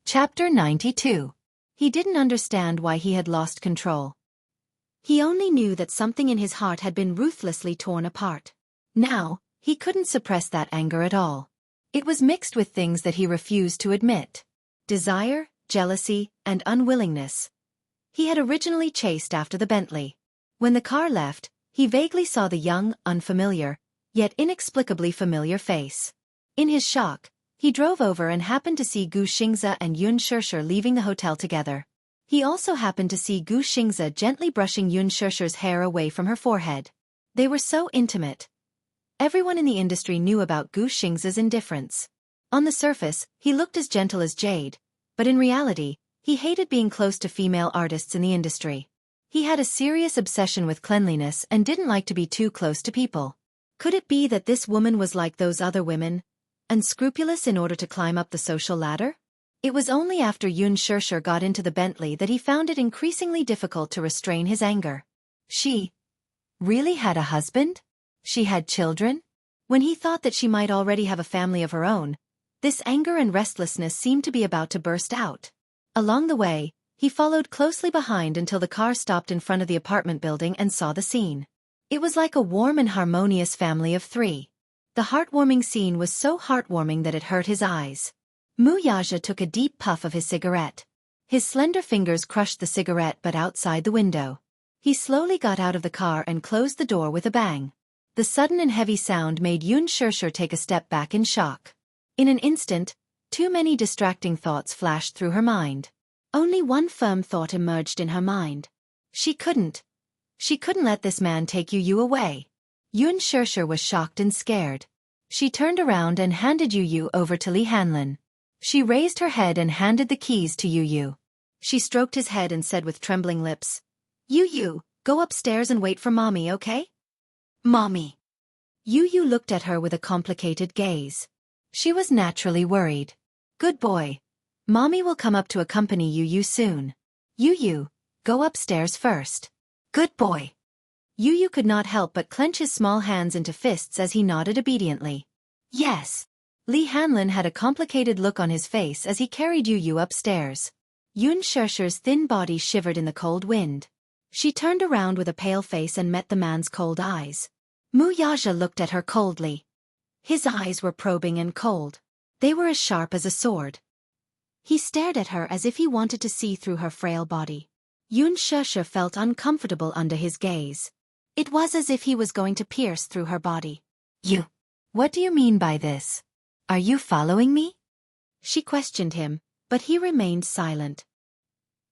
Chapter 92. He didn't understand why he had lost control. He only knew that something in his heart had been ruthlessly torn apart. Now, he couldn't suppress that anger at all. It was mixed with things that he refused to admit. Desire, jealousy, and unwillingness. He had originally chased after the Bentley. When the car left, he vaguely saw the young, unfamiliar, yet inexplicably familiar face. In his shock, he drove over and happened to see Xianxia and Unforgettable leaving the hotel together. He also happened to see Xianxia gently brushing Unforgettable hair away from her forehead. They were so intimate. Everyone in the industry knew about Xianxia's indifference. On the surface, he looked as gentle as jade, but in reality, he hated being close to female artists in the industry. He had a serious obsession with cleanliness and didn't like to be too close to people. Could it be that this woman was like those other women, unscrupulous in order to climb up the social ladder? It was only after Unforgettable got into the Bentley that he found it increasingly difficult to restrain his anger. She really had a husband? She had children? When he thought that she might already have a family of her own, this anger and restlessness seemed to be about to burst out. Along the way, he followed closely behind until the car stopped in front of the apartment building and saw the scene. It was like a warm and harmonious family of three. The heartwarming scene was so heartwarming that it hurt his eyes. Wuxia took a deep puff of his cigarette. His slender fingers crushed the cigarette but outside the window. He slowly got out of the car and closed the door with a bang. The sudden and heavy sound made Unforgettable take a step back in shock. In an instant, too many distracting thoughts flashed through her mind. Only one firm thought emerged in her mind. She couldn't let this man take you away. Unforgettable was shocked and scared. She turned around and handed Yu over to Li Hanlin. She raised her head and handed the keys to Yu. She stroked his head and said with trembling lips, Yu, go upstairs and wait for Mommy, okay? Mommy. Yu looked at her with a complicated gaze. She was naturally worried. Good boy. Mommy will come up to accompany Yu soon. Yu, go upstairs first. Good boy. Yu could not help but clench his small hands into fists as he nodded obediently. Yes. Li Hanlin had a complicated look on his face as he carried Yu upstairs. Unforgettle's thin body shivered in the cold wind. She turned around with a pale face and met the man's cold eyes. Wuxia looked at her coldly. His eyes were probing and cold. They were as sharp as a sword. He stared at her as if he wanted to see through her frail body. Unforgettable felt uncomfortable under his gaze. It was as if he was going to pierce through her body. What do you mean by this? Are you following me? She questioned him, but he remained silent.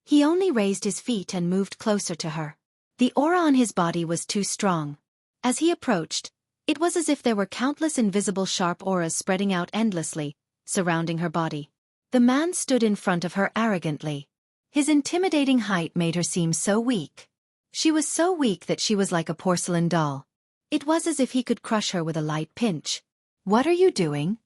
He only raised his feet and moved closer to her. The aura on his body was too strong. As he approached, it was as if there were countless invisible sharp auras spreading out endlessly, surrounding her body. The man stood in front of her arrogantly. His intimidating height made her seem so weak. She was so weak that she was like a porcelain doll. It was as if he could crush her with a light pinch. What are you doing?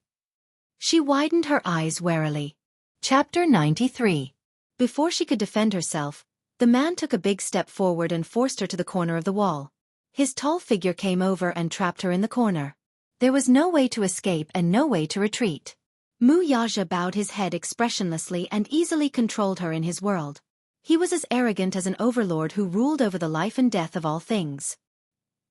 She widened her eyes warily. Chapter 93. Before she could defend herself, the man took a big step forward and forced her to the corner of the wall. His tall figure came over and trapped her in the corner. There was no way to escape and no way to retreat. Wuxia bowed his head expressionlessly and easily controlled her in his world. He was as arrogant as an overlord who ruled over the life and death of all things.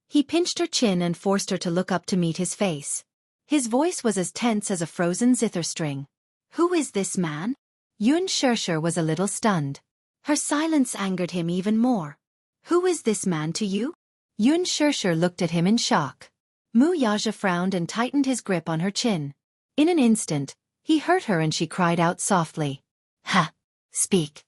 He pinched her chin and forced her to look up to meet his face. His voice was as tense as a frozen zither string. Who is this man? Unforgettable was a little stunned. Her silence angered him even more. Who is this man to you? Unforgettable looked at him in shock. Wuxia frowned and tightened his grip on her chin. In an instant, he hurt her and she cried out softly. Ha! Speak.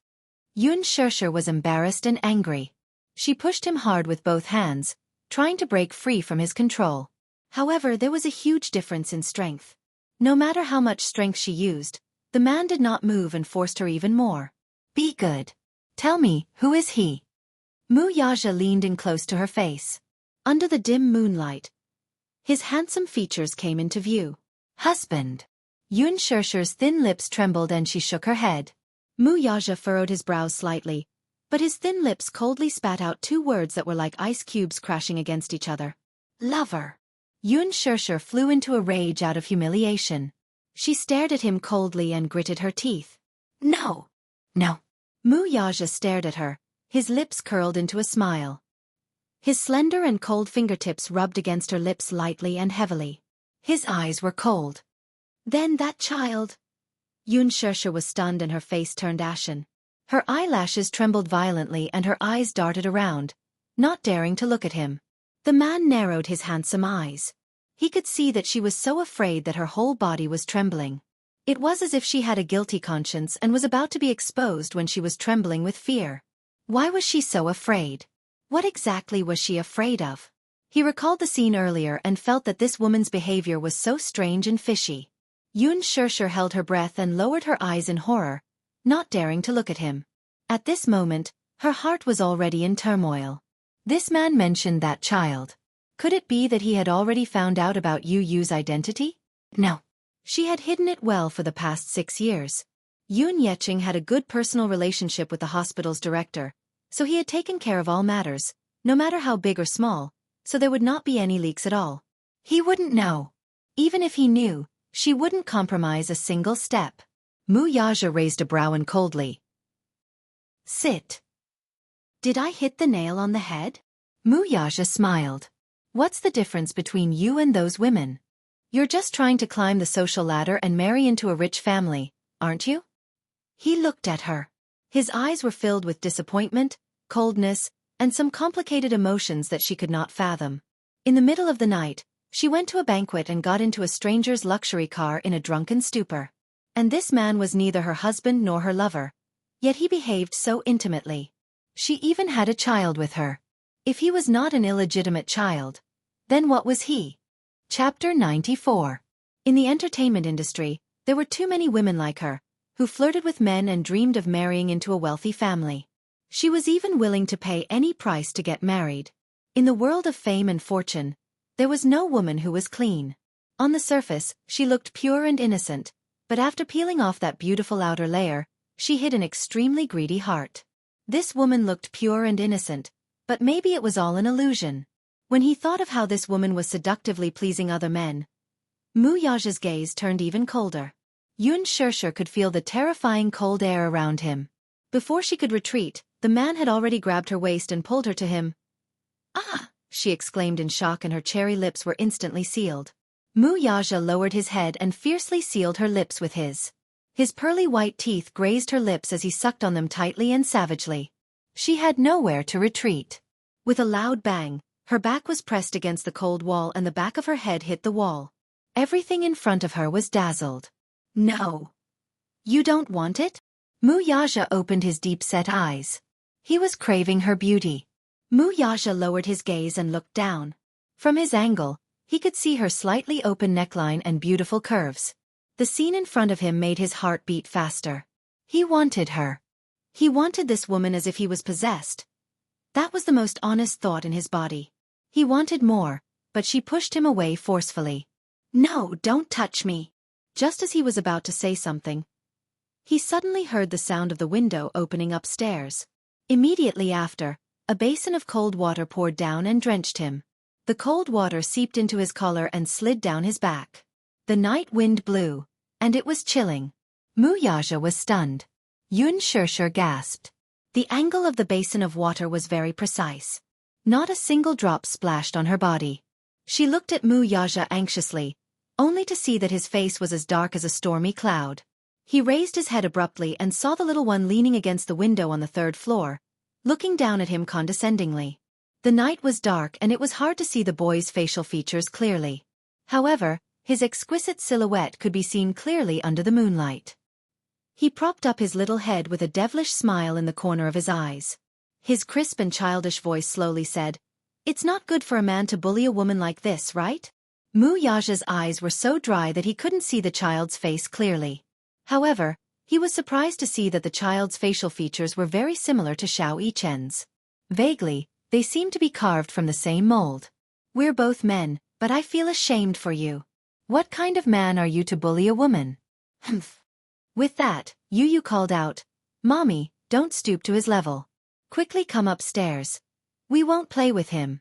Unforgettable was embarrassed and angry. She pushed him hard with both hands, trying to break free from his control. However, there was a huge difference in strength. No matter how much strength she used, the man did not move and forced her even more. Be good. Tell me, who is he? Wuxia leaned in close to her face. Under the dim moonlight, his handsome features came into view. Husband. Unforgettle's thin lips trembled and she shook her head. Wuxia furrowed his brows slightly, but his thin lips coldly spat out two words that were like ice cubes crashing against each other. Lover. Unforgettable flew into a rage out of humiliation. She stared at him coldly and gritted her teeth. No. No. Mu Yaja stared at her, his lips curled into a smile. His slender and cold fingertips rubbed against her lips lightly and heavily. His eyes were cold. Then that child. Xianxia was stunned and her face turned ashen. Her eyelashes trembled violently and her eyes darted around, not daring to look at him. The man narrowed his handsome eyes. He could see that she was so afraid that her whole body was trembling. It was as if she had a guilty conscience and was about to be exposed when she was trembling with fear. Why was she so afraid? What exactly was she afraid of? He recalled the scene earlier and felt that this woman's behavior was so strange and fishy. Xianxia held her breath and lowered her eyes in horror, not daring to look at him. At this moment, her heart was already in turmoil. This man mentioned that child. Could it be that he had already found out about Yu Yu's identity? No. She had hidden it well for the past 6 years. Yun Yeqing had a good personal relationship with the hospital's director, so he had taken care of all matters, no matter how big or small, so there would not be any leaks at all. He wouldn't know. Even if he knew, she wouldn't compromise a single step. Mu Yaja raised a brow and coldly. Sit. Did I hit the nail on the head? Mu Yaja smiled. What's the difference between you and those women? You're just trying to climb the social ladder and marry into a rich family, aren't you? He looked at her. His eyes were filled with disappointment, coldness, and some complicated emotions that she could not fathom. In the middle of the night, she went to a banquet and got into a stranger's luxury car in a drunken stupor. And this man was neither her husband nor her lover, yet he behaved so intimately. She even had a child with her. If he was not an illegitimate child, then what was he? Chapter 94. In the entertainment industry, there were too many women like her, who flirted with men and dreamed of marrying into a wealthy family. She was even willing to pay any price to get married. In the world of fame and fortune, there was no woman who was clean. On the surface, she looked pure and innocent, but after peeling off that beautiful outer layer, she hid an extremely greedy heart. This woman looked pure and innocent, but maybe it was all an illusion. When he thought of how this woman was seductively pleasing other men, Mu Yaja's gaze turned even colder. Xianxia could feel the terrifying cold air around him. Before she could retreat, the man had already grabbed her waist and pulled her to him. Ah! She exclaimed in shock and her cherry lips were instantly sealed. Mu Yaja lowered his head and fiercely sealed her lips with his. His pearly white teeth grazed her lips as he sucked on them tightly and savagely. She had nowhere to retreat. With a loud bang, her back was pressed against the cold wall and the back of her head hit the wall. Everything in front of her was dazzled. No. You don't want it? Mu Yaja opened his deep-set eyes. He was craving her beauty. Mu Yaja lowered his gaze and looked down. From his angle, he could see her slightly open neckline and beautiful curves. The scene in front of him made his heart beat faster. He wanted her. He wanted this woman as if he was possessed. That was the most honest thought in his body. He wanted more, but she pushed him away forcefully. No, don't touch me. Just as he was about to say something, he suddenly heard the sound of the window opening upstairs. Immediately after, a basin of cold water poured down and drenched him. The cold water seeped into his collar and slid down his back. The night wind blew, and it was chilling. Mu Yaja was stunned. Xianxia gasped. The angle of the basin of water was very precise. Not a single drop splashed on her body. She looked at Mu Yaja anxiously, only to see that his face was as dark as a stormy cloud. He raised his head abruptly and saw the little one leaning against the window on the 3rd floor, looking down at him condescendingly. The night was dark and it was hard to see the boy's facial features clearly. However, his exquisite silhouette could be seen clearly under the moonlight. He propped up his little head with a devilish smile in the corner of his eyes. His crisp and childish voice slowly said, "It's not good for a man to bully a woman like this, right?" Mu Yaja's eyes were so dry that he couldn't see the child's face clearly. However, he was surprised to see that the child's facial features were very similar to Xiao Yichen's. Vaguely, they seemed to be carved from the same mold. "We're both men, but I feel ashamed for you. What kind of man are you to bully a woman?" Humph. With that, Yu called out, "Mommy, don't stoop to his level. Quickly come upstairs. We won't play with him."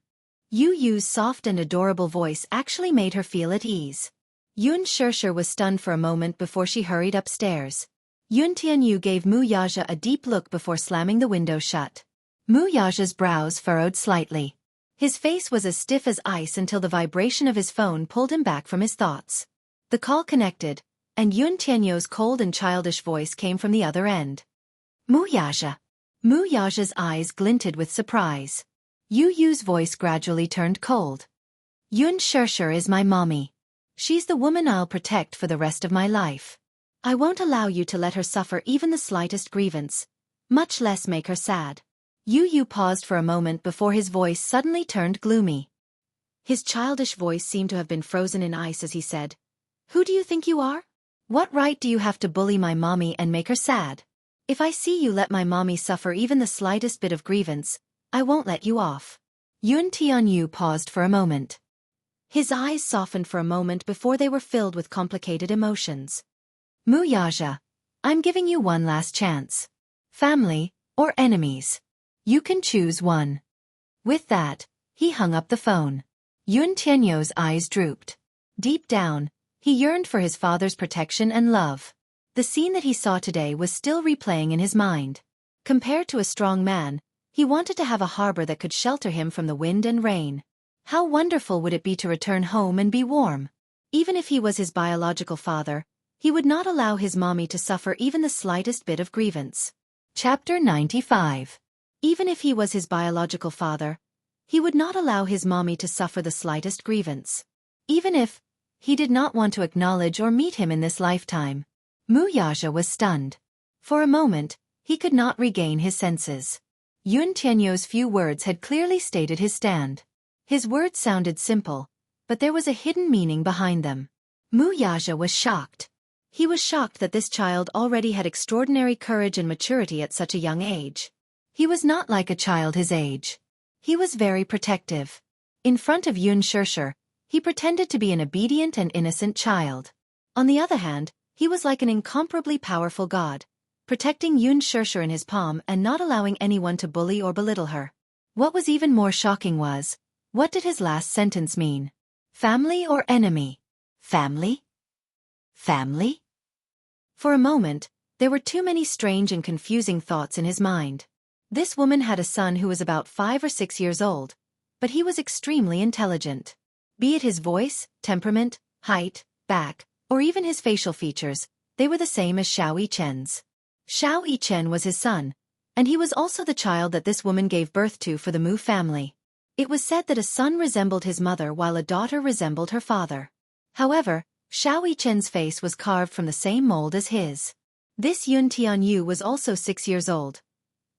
Yu's soft and adorable voice actually made her feel at ease. Xianxia was stunned for a moment before she hurried upstairs. Yun Tianyu gave Mu Yaja a deep look before slamming the window shut. Mu Yaja's brows furrowed slightly. His face was as stiff as ice until the vibration of his phone pulled him back from his thoughts. The call connected, and Yun Tianyu's cold and childish voice came from the other end. Mu Yaja. Mu Yaja's eyes glinted with surprise. Yu Yu's voice gradually turned cold. Yun Shirshir is my mommy. She's the woman I'll protect for the rest of my life. I won't allow you to let her suffer even the slightest grievance, much less make her sad. Yu Yu paused for a moment before his voice suddenly turned gloomy. His childish voice seemed to have been frozen in ice as he said, "Who do you think you are? What right do you have to bully my mommy and make her sad? If I see you let my mommy suffer even the slightest bit of grievance, I won't let you off." Yun Tianyu paused for a moment. His eyes softened for a moment before they were filled with complicated emotions. Mu Yaja, I'm giving you one last chance. Family, or enemies. You can choose one. With that, he hung up the phone. Yun Tianyu's eyes drooped. Deep down, he yearned for his father's protection and love. The scene that he saw today was still replaying in his mind. Compared to a strong man, he wanted to have a harbor that could shelter him from the wind and rain. How wonderful would it be to return home and be warm? Even if he was his biological father, he would not allow his mommy to suffer even the slightest bit of grievance. Chapter 95. Even if he was his biological father, he would not allow his mommy to suffer the slightest grievance. Even if he did not want to acknowledge or meet him in this lifetime. Mu Yaja was stunned. For a moment, he could not regain his senses. Yun Tianyu's few words had clearly stated his stand. His words sounded simple, but there was a hidden meaning behind them. Mu Yaja was shocked. He was shocked that this child already had extraordinary courage and maturity at such a young age. He was not like a child his age. He was very protective. In front of Yun Shirshir, he pretended to be an obedient and innocent child. On the other hand, he was like an incomparably powerful god, protecting Yun Shirshir in his palm and not allowing anyone to bully or belittle her. What was even more shocking was, what did his last sentence mean? Family or enemy? Family? Family? For a moment, there were too many strange and confusing thoughts in his mind. This woman had a son who was about 5 or 6 years old, but he was extremely intelligent. Be it his voice, temperament, height, back, or even his facial features, they were the same as Xiao Yichen's. Xiao Yichen was his son, and he was also the child that this woman gave birth to for the Mu family. It was said that a son resembled his mother while a daughter resembled her father. However, Xiao Yichen's face was carved from the same mold as his. This Yun Tianyu was also 6 years old.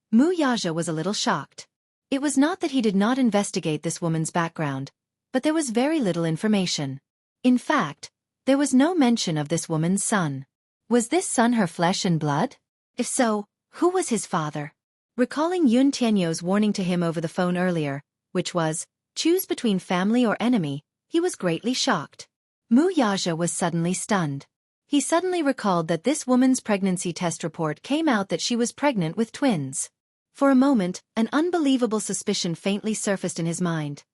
Mu Yaja was a little shocked. It was not that he did not investigate this woman's background, but there was very little information. In fact, there was no mention of this woman's son. Was this son her flesh and blood? If so, who was his father? Recalling Yun Tianyu's warning to him over the phone earlier, which was, choose between family or enemy, he was greatly shocked. Mu Yaja was suddenly stunned. He suddenly recalled that this woman's pregnancy test report came out that she was pregnant with twins. For a moment, an unbelievable suspicion faintly surfaced in his mind.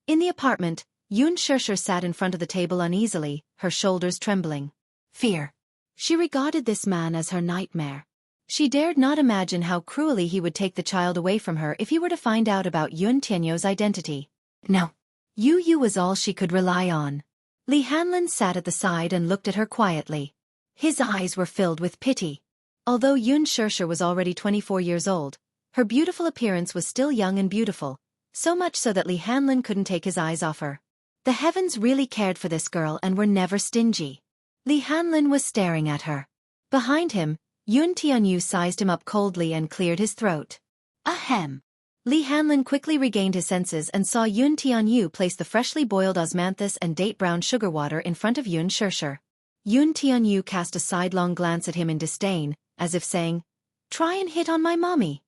In the apartment, Yun Shirshir sat in front of the table uneasily, her shoulders trembling. Fear. She regarded this man as her nightmare. She dared not imagine how cruelly he would take the child away from her if he were to find out about Yun Tianyu's identity. No. Yu Yu was all she could rely on. Li Hanlin sat at the side and looked at her quietly. His eyes were filled with pity. Although Yun Shirshir was already 24 years old, her beautiful appearance was still young and beautiful, so much so that Li Hanlin couldn't take his eyes off her. The heavens really cared for this girl and were never stingy. Li Hanlin was staring at her. Behind him, Yun Tianyu sized him up coldly and cleared his throat. Ahem. Li Hanlin quickly regained his senses and saw Yun Tianyu place the freshly boiled osmanthus and date-brown sugar water in front of Yun Shirshir. Yun Tianyu cast a sidelong glance at him in disdain, as if saying, "Try and hit on my mommy."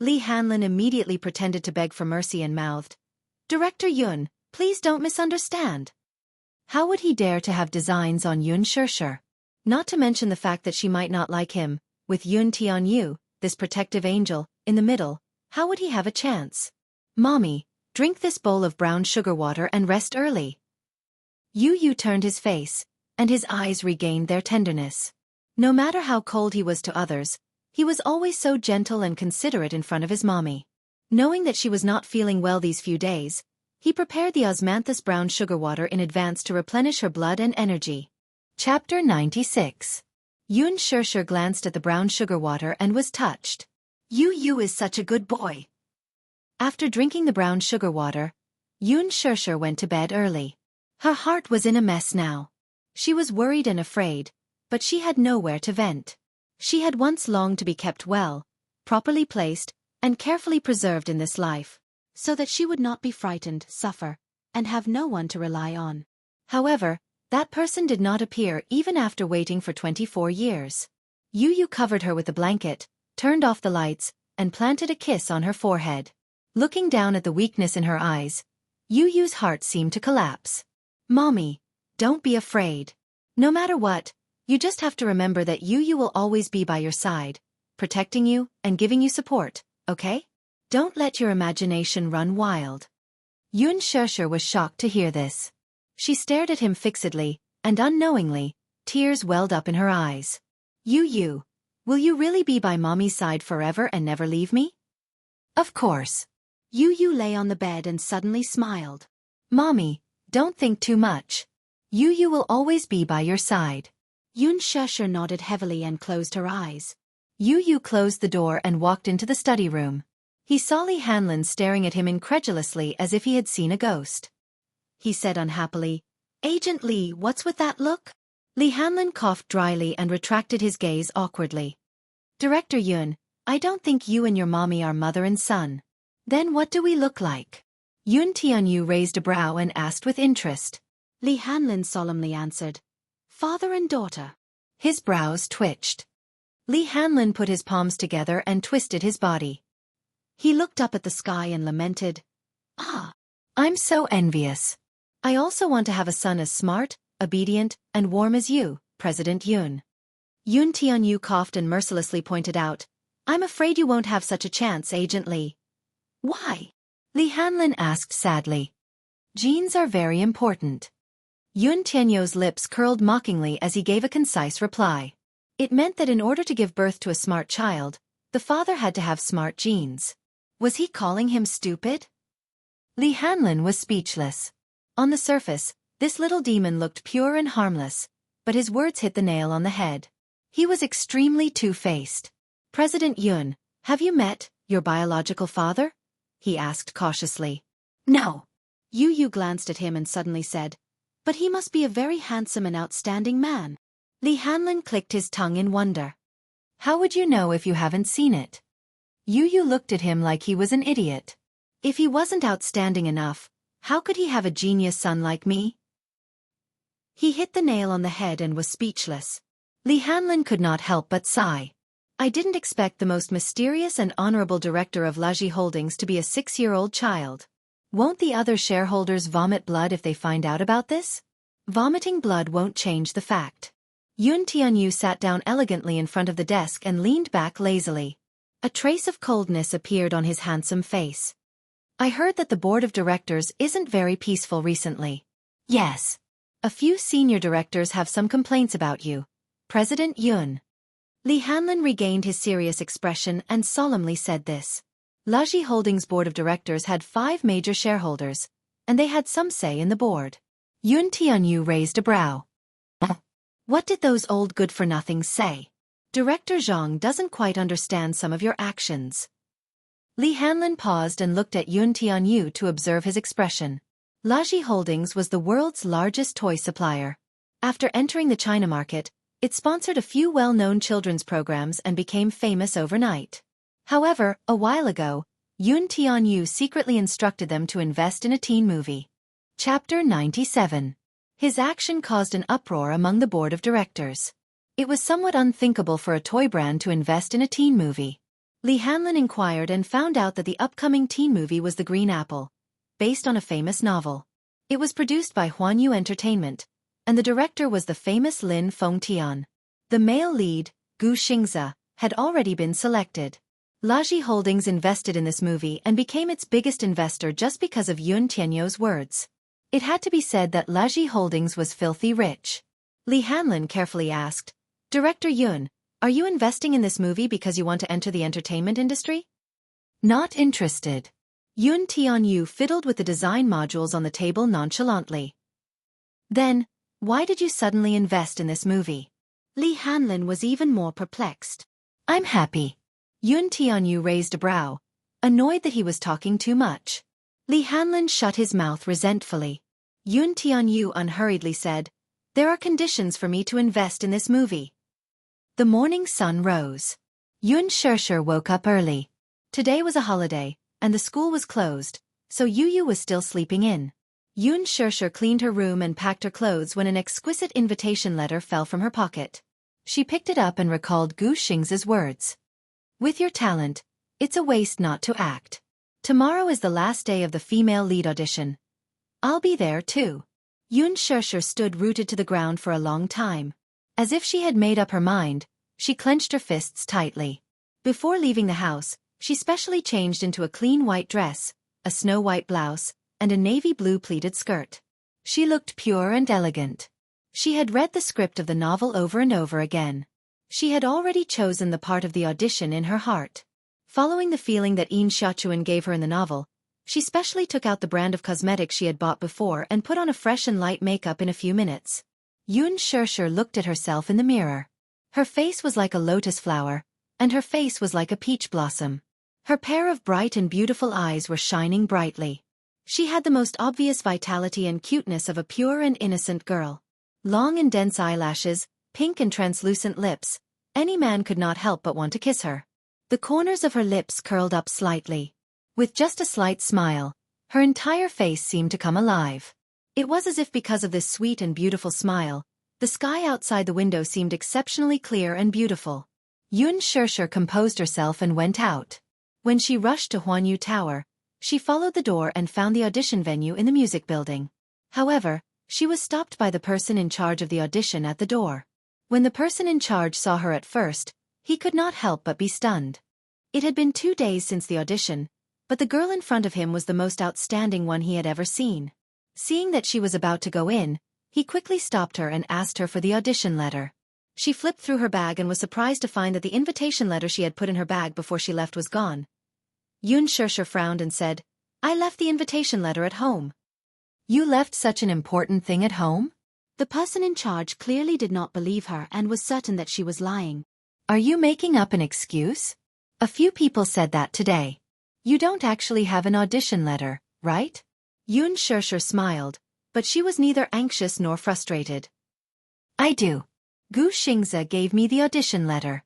Li Hanlin immediately pretended to beg for mercy and mouthed, "Director Yun, please don't misunderstand." How would he dare to have designs on Yun Shirshir? Not to mention the fact that she might not like him, with Yun Tianyu, this protective angel, in the middle, how would he have a chance? Mommy, drink this bowl of brown sugar water and rest early. Yu Yu turned his face, and his eyes regained their tenderness. No matter how cold he was to others, he was always so gentle and considerate in front of his mommy. Knowing that she was not feeling well these few days, he prepared the osmanthus brown sugar water in advance to replenish her blood and energy. Chapter 96. Xianxia glanced at the brown sugar water and was touched. Yu is such a good boy. After drinking the brown sugar water, Xianxia went to bed early. Her heart was in a mess now. She was worried and afraid, but she had nowhere to vent. She had once longed to be kept well, properly placed, and carefully preserved in this life, so that she would not be frightened, suffer, and have no one to rely on. However, that person did not appear even after waiting for 24 years. Yu covered her with a blanket, turned off the lights, and planted a kiss on her forehead. Looking down at the weakness in her eyes, Yu's heart seemed to collapse. Mommy, don't be afraid. No matter what, you just have to remember that Yu will always be by your side, protecting you and giving you support, okay? Don't let your imagination run wild. Xianxia was shocked to hear this. She stared at him fixedly, and unknowingly, tears welled up in her eyes. Yu, will you really be by Mommy's side forever and never leave me? Of course. Yu lay on the bed and suddenly smiled. Mommy, don't think too much. Yu will always be by your side. Xianxia nodded heavily and closed her eyes. Yu closed the door and walked into the study room. He saw Li Hanlin staring at him incredulously as if he had seen a ghost. He said unhappily, Agent Li, what's with that look? Li Hanlin coughed dryly and retracted his gaze awkwardly. Director Yun, I don't think you and your mommy are mother and son. Then what do we look like? Yun Tianyu raised a brow and asked with interest. Li Hanlin solemnly answered, Father and daughter. His brows twitched. Li Hanlin put his palms together and twisted his body. He looked up at the sky and lamented, I'm so envious. I also want to have a son as smart, obedient, and warm as you, President Yun. Yun Tianyu coughed and mercilessly pointed out, I'm afraid you won't have such a chance, Agent Li. Why? Li Hanlin asked sadly. Genes are very important. Yun Tianyu's lips curled mockingly as he gave a concise reply. It meant that in order to give birth to a smart child, the father had to have smart genes. Was he calling him stupid? Li Hanlin was speechless. On the surface, this little demon looked pure and harmless, but his words hit the nail on the head. He was extremely two-faced. President Yun, have you met your biological father? He asked cautiously. No. Yu glanced at him and suddenly said, But he must be a very handsome and outstanding man. Li Hanlin clicked his tongue in wonder. How would you know if you haven't seen it? Yu looked at him like he was an idiot. If he wasn't outstanding enough, how could he have a genius son like me? He hit the nail on the head and was speechless. Li Hanlin could not help but sigh. I didn't expect the most mysterious and honorable director of Laji Holdings to be a 6-year-old child. Won't the other shareholders vomit blood if they find out about this? Vomiting blood won't change the fact. Yun Tianyu sat down elegantly in front of the desk and leaned back lazily. A trace of coldness appeared on his handsome face. I heard that the board of directors isn't very peaceful recently. Yes. A few senior directors have some complaints about you, President Yun. Li Hanlin regained his serious expression and solemnly said this. Laji Holdings board of directors had 5 major shareholders, and they had some say in the board. Yun Tianyu raised a brow. What did those old good-for-nothings say? Director Zhang doesn't quite understand some of your actions. Li Hanlin paused and looked at Yun Tianyu to observe his expression. Laji Holdings was the world's largest toy supplier. After entering the China market, it sponsored a few well-known children's programs and became famous overnight. However, a while ago, Yun Tianyu secretly instructed them to invest in a teen movie. Chapter 97. His action caused an uproar among the board of directors. It was somewhat unthinkable for a toy brand to invest in a teen movie. Li Hanlin inquired and found out that the upcoming teen movie was The Green Apple, based on a famous novel. It was produced by Huanyu Entertainment, and the director was the famous Lin Fengtian. The male lead, Gu Xingza, had already been selected. Laji Holdings invested in this movie and became its biggest investor just because of Yun Tianyu's words. It had to be said that Laji Holdings was filthy rich. Li Hanlin carefully asked, Director Yun, are you investing in this movie because you want to enter the entertainment industry? Not interested. Yun Tianyu fiddled with the design modules on the table nonchalantly. Then, why did you suddenly invest in this movie? Li Hanlin was even more perplexed. I'm happy. Yun Tianyu raised a brow, annoyed that he was talking too much. Li Hanlin shut his mouth resentfully. Yun Tianyu unhurriedly said, there are conditions for me to invest in this movie. The morning sun rose. Yun Shishir woke up early. Today was a holiday, and the school was closed, so Yu was still sleeping in. Yun Shishir cleaned her room and packed her clothes when an exquisite invitation letter fell from her pocket. She picked it up and recalled Gu Xingza's words. With your talent, it's a waste not to act. Tomorrow is the last day of the female lead audition. I'll be there too. Yun Shishir stood rooted to the ground for a long time. As if she had made up her mind, she clenched her fists tightly. Before leaving the house, she specially changed into a clean white dress, a snow-white blouse, and a navy blue pleated skirt. She looked pure and elegant. She had read the script of the novel over and over again. She had already chosen the part of the audition in her heart. Following the feeling that Yin Xiaochuan gave her in the novel, she specially took out the brand of cosmetics she had bought before and put on a fresh and light makeup in a few minutes. Yun Shishir looked at herself in the mirror. Her face was like a lotus flower, and her face was like a peach blossom. Her pair of bright and beautiful eyes were shining brightly. She had the most obvious vitality and cuteness of a pure and innocent girl. Long and dense eyelashes, pink and translucent lips, any man could not help but want to kiss her. The corners of her lips curled up slightly. With just a slight smile, her entire face seemed to come alive. It was as if because of this sweet and beautiful smile, the sky outside the window seemed exceptionally clear and beautiful. Yun Shishir composed herself and went out. When she rushed to Huanyu Tower, she followed the door and found the audition venue in the music building. However, she was stopped by the person in charge of the audition at the door. When the person in charge saw her at first, he could not help but be stunned. It had been 2 days since the audition, but the girl in front of him was the most outstanding one he had ever seen. Seeing that she was about to go in, he quickly stopped her and asked her for the audition letter. She flipped through her bag and was surprised to find that the invitation letter she had put in her bag before she left was gone. Yun Shishir frowned and said, I left the invitation letter at home. You left such an important thing at home? The person in charge clearly did not believe her and was certain that she was lying. Are you making up an excuse? A few people said that today. You don't actually have an audition letter, right? Yun Shishir smiled, but she was neither anxious nor frustrated. I do. Gu Xingza gave me the audition letter.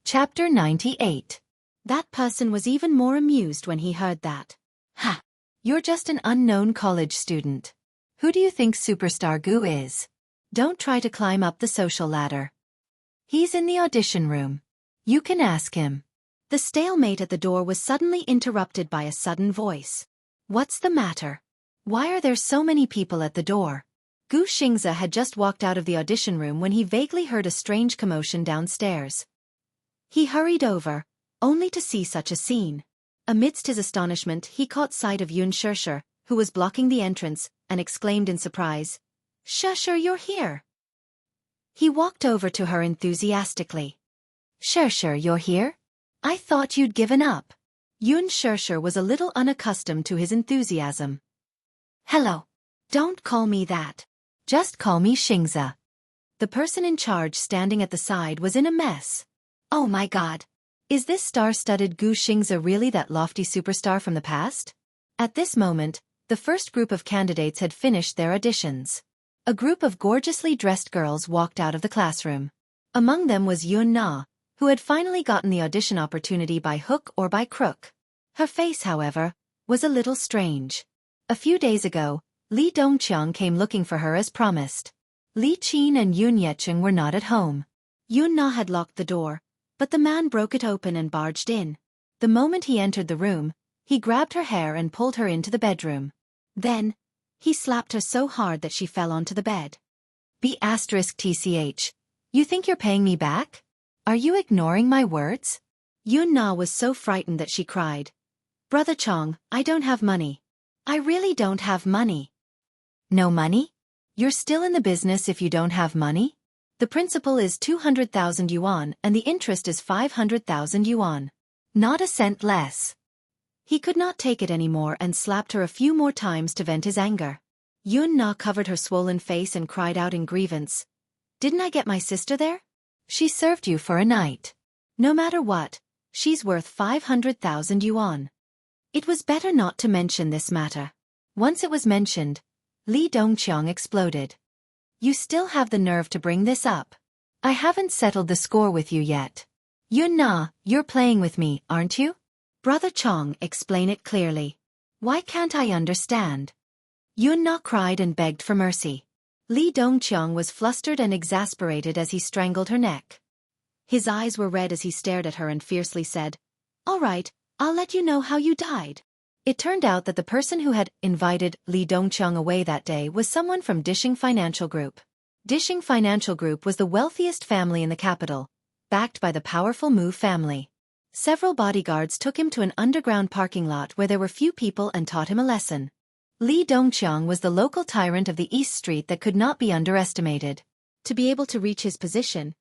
Chapter 98. That person was even more amused when he heard that. Ha! You're just an unknown college student. Who do you think Superstar Gu is? Don't try to climb up the social ladder. He's in the audition room. You can ask him. The stalemate at the door was suddenly interrupted by a sudden voice. What's the matter? Why are there so many people at the door? Gu Xingza had just walked out of the audition room when he vaguely heard a strange commotion downstairs. He hurried over, only to see such a scene. Amidst his astonishment, he caught sight of Yun Shishir, who was blocking the entrance, and exclaimed in surprise, Shishir, you're here. He walked over to her enthusiastically. Shishir, you're here? I thought you'd given up. Yun Shishir was a little unaccustomed to his enthusiasm. Hello. Don't call me that. Just call me Xingza. The person in charge standing at the side was in a mess. Oh my god. Is this star-studded Gu Xingza really that lofty superstar from the past? At this moment, the first group of candidates had finished their auditions. A group of gorgeously dressed girls walked out of the classroom. Among them was Yun Na, who had finally gotten the audition opportunity by hook or by crook. Her face, however, was a little strange. A few days ago, Li Dongqiang came looking for her as promised. Li Qin and Yun Yecheng were not at home. Yun Na had locked the door, but the man broke it open and barged in. The moment he entered the room, he grabbed her hair and pulled her into the bedroom. Then, he slapped her so hard that she fell onto the bed. B*TCH. You think you're paying me back? Are you ignoring my words? Yun Na was so frightened that she cried. Brother Chong, I don't have money. I really don't have money. No money? You're still in the business if you don't have money? The principal is 200,000 yuan and the interest is 500,000 yuan. Not a cent less. He could not take it anymore and slapped her a few more times to vent his anger. Yun Na covered her swollen face and cried out in grievance. Didn't I get my sister there? She served you for a night. No matter what, she's worth 500,000 yuan. It was better not to mention this matter. Once it was mentioned, Li Dongqiang exploded. You still have the nerve to bring this up. I haven't settled the score with you yet. Yun Na, you're playing with me, aren't you? Brother Chong, explain it clearly. Why can't I understand? Yun Na cried and begged for mercy. Li Dongqiang was flustered and exasperated as he strangled her neck. His eyes were red as he stared at her and fiercely said, All right, I'll let you know how you died. It turned out that the person who had invited Li Dongqiang away that day was someone from Dishing Financial Group. Dishing Financial Group was the wealthiest family in the capital, backed by the powerful Mu family. Several bodyguards took him to an underground parking lot where there were few people and taught him a lesson. Li Dongqiang was the local tyrant of the East Street that could not be underestimated. To be able to reach his position,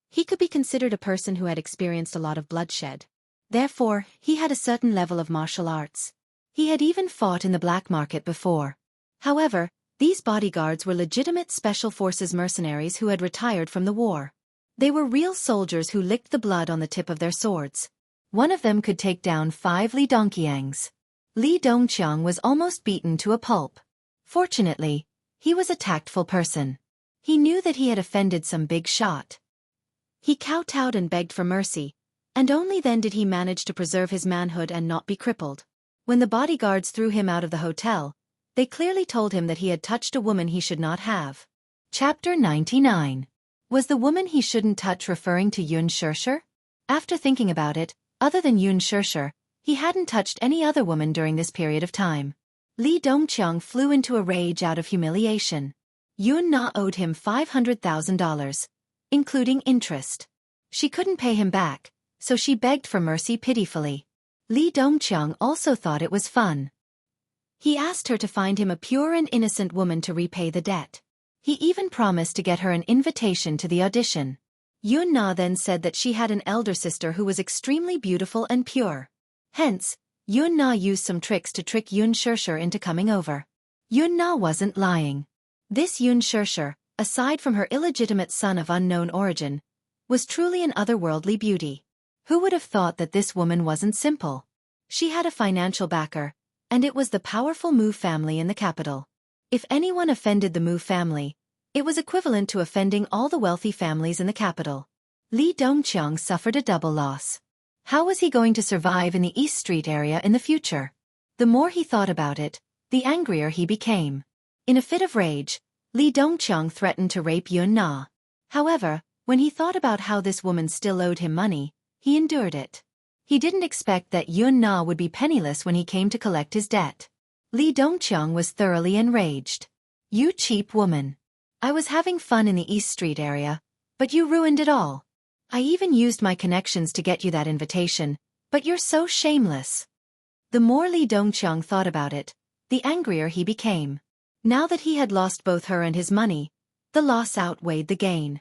he could be considered a person who had experienced a lot of bloodshed. Therefore, he had a certain level of martial arts. He had even fought in the black market before. However, these bodyguards were legitimate special forces mercenaries who had retired from the war. They were real soldiers who licked the blood on the tip of their swords. One of them could take down 5 Li Dongqiangs. Li Dongqiang was almost beaten to a pulp. Fortunately, he was a tactful person. He knew that he had offended some big shot. He kowtowed and begged for mercy, and only then did he manage to preserve his manhood and not be crippled. When the bodyguards threw him out of the hotel, they clearly told him that he had touched a woman he should not have. Chapter 99. Was the woman he shouldn't touch referring to Yun Shirshir? After thinking about it, other than Yun Shirshir, he hadn't touched any other woman during this period of time. Li Dongqiang flew into a rage out of humiliation. Yun Na owed him $500,000, including interest. She couldn't pay him back, so she begged for mercy pitifully. Li Dongqiang also thought it was fun. He asked her to find him a pure and innocent woman to repay the debt. He even promised to get her an invitation to the audition. Yun Na then said that she had an elder sister who was extremely beautiful and pure. Hence, Yun Na used some tricks to trick Yun Shirshir into coming over. Yun Na wasn't lying. This Yun Shirshir, aside from her illegitimate son of unknown origin, was truly an otherworldly beauty. Who would have thought that this woman wasn't simple? She had a financial backer, and it was the powerful Mu family in the capital. If anyone offended the Mu family, it was equivalent to offending all the wealthy families in the capital. Li Dongqiang suffered a double loss. How was he going to survive in the East Street area in the future? The more he thought about it, the angrier he became. In a fit of rage, Li Dongqiang threatened to rape Yun Na. However, when he thought about how this woman still owed him money, he endured it. He didn't expect that Yun Na would be penniless when he came to collect his debt. Li Dongqiang was thoroughly enraged. You cheap woman. I was having fun in the East Street area, but you ruined it all. I even used my connections to get you that invitation, but you're so shameless. The more Li Dongqiang thought about it, the angrier he became. Now that he had lost both her and his money, the loss outweighed the gain.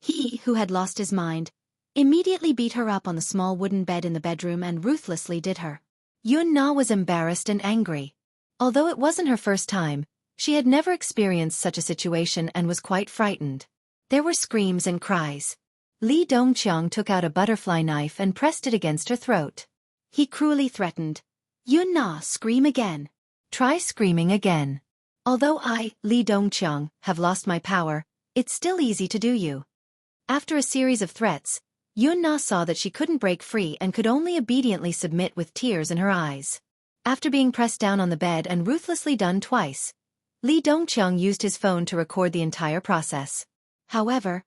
He, who had lost his mind, immediately beat her up on the small wooden bed in the bedroom and ruthlessly did her. Yun Na was embarrassed and angry. Although it wasn't her first time, she had never experienced such a situation and was quite frightened. There were screams and cries. Li Dongqiang took out a butterfly knife and pressed it against her throat. He cruelly threatened, Yun Na, scream again. Try screaming again. Although I, Li Dongqiang, have lost my power, it's still easy to do you. After a series of threats, Yun Na saw that she couldn't break free and could only obediently submit with tears in her eyes. After being pressed down on the bed and ruthlessly done twice, Li Dongqiang used his phone to record the entire process. However,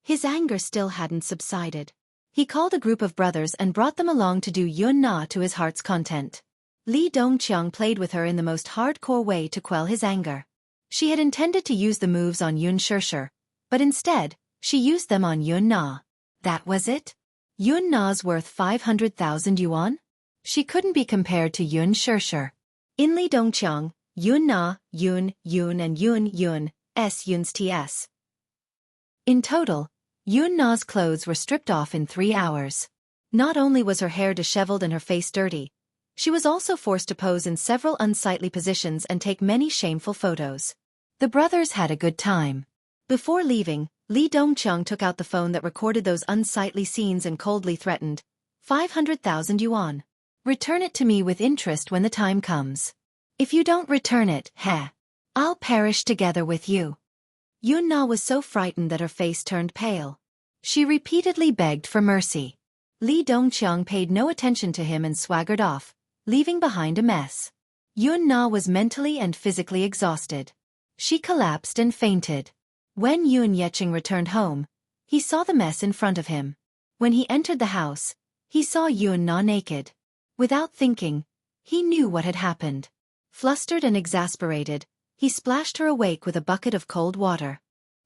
his anger still hadn't subsided. He called a group of brothers and brought them along to do Yun Na to his heart's content. Li Dongqiang played with her in the most hardcore way to quell his anger. She had intended to use the moves on Yun Shirshir, but instead, she used them on Yun Na. That was it? Yun Na's worth 500,000 yuan? She couldn't be compared to Yun Shirshir. In Li Dongqiang, Yun Na, Yun, and Yun, Yun's ts. In total, Yun Na's clothes were stripped off in 3 hours. Not only was her hair disheveled and her face dirty, she was also forced to pose in several unsightly positions and take many shameful photos. The brothers had a good time. Before leaving, Li Dongqiang took out the phone that recorded those unsightly scenes and coldly threatened, 500,000 yuan. Return it to me with interest when the time comes. If you don't return it, I'll perish together with you. Yun Na was so frightened that her face turned pale. She repeatedly begged for mercy. Li Dongqiang paid no attention to him and swaggered off, leaving behind a mess. Yun Na was mentally and physically exhausted. She collapsed and fainted. When Yun Yeqing returned home, he saw the mess in front of him. When he entered the house, he saw Yun Na naked. Without thinking, he knew what had happened. Flustered and exasperated, he splashed her awake with a bucket of cold water.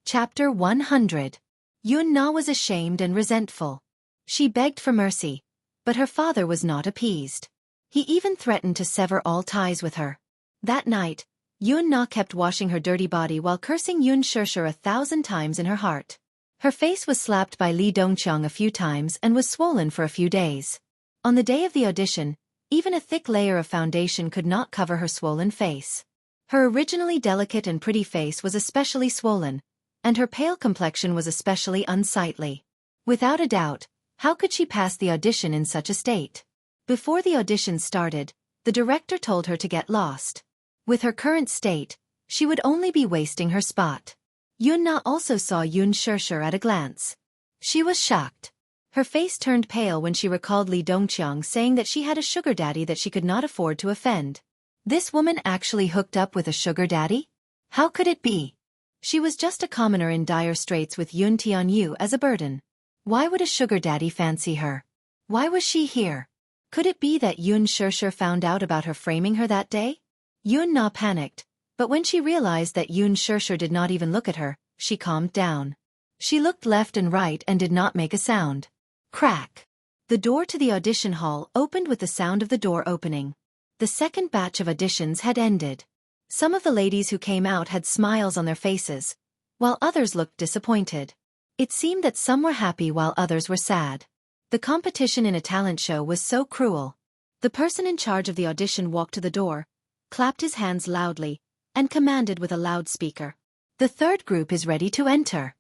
Chapter 100. Yun Na was ashamed and resentful. She begged for mercy, but her father was not appeased. He even threatened to sever all ties with her. That night, Yun Na kept washing her dirty body while cursing Yun Shishir 1,000 times in her heart. Her face was slapped by Li Dongqiang a few times and was swollen for a few days. On the day of the audition, even a thick layer of foundation could not cover her swollen face. Her originally delicate and pretty face was especially swollen, and her pale complexion was especially unsightly. Without a doubt, how could she pass the audition in such a state? Before the audition started, the director told her to get lost. With her current state, she would only be wasting her spot. Yun Na also saw Yun Shishir at a glance. She was shocked. Her face turned pale when she recalled Li Dongqiang saying that she had a sugar daddy that she could not afford to offend. This woman actually hooked up with a sugar daddy? How could it be? She was just a commoner in dire straits with Yun Tianyu as a burden. Why would a sugar daddy fancy her? Why was she here? Could it be that Yun Shishir found out about her framing her that day? Yun Na panicked, but when she realized that Yun Shishir did not even look at her, she calmed down. She looked left and right and did not make a sound. Crack! The door to the audition hall opened with the sound of the door opening. The second batch of auditions had ended. Some of the ladies who came out had smiles on their faces, while others looked disappointed. It seemed that some were happy while others were sad. The competition in a talent show was so cruel. The person in charge of the audition walked to the door, clapped his hands loudly, and commanded with a loudspeaker. The third group is ready to enter.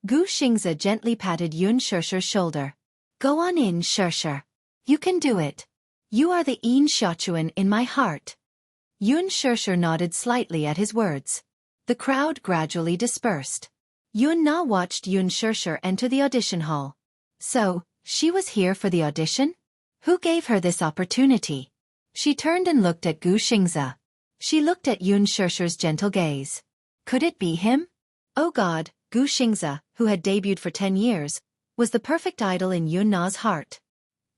Gu Xingzi gently patted Yun Shishir's shoulder. Go on in, Shishir. You can do it. You are the Yin Xiaochuan in my heart. Yun Shishir nodded slightly at his words. The crowd gradually dispersed. Yun Na watched Yun Shishir enter the audition hall. So, she was here for the audition? Who gave her this opportunity? She turned and looked at Gu Xingzi. She looked at Yun Shishir's gentle gaze. Could it be him? Oh God, Gu Xingzi, who had debuted for 10 years, was the perfect idol in Yun Na's heart.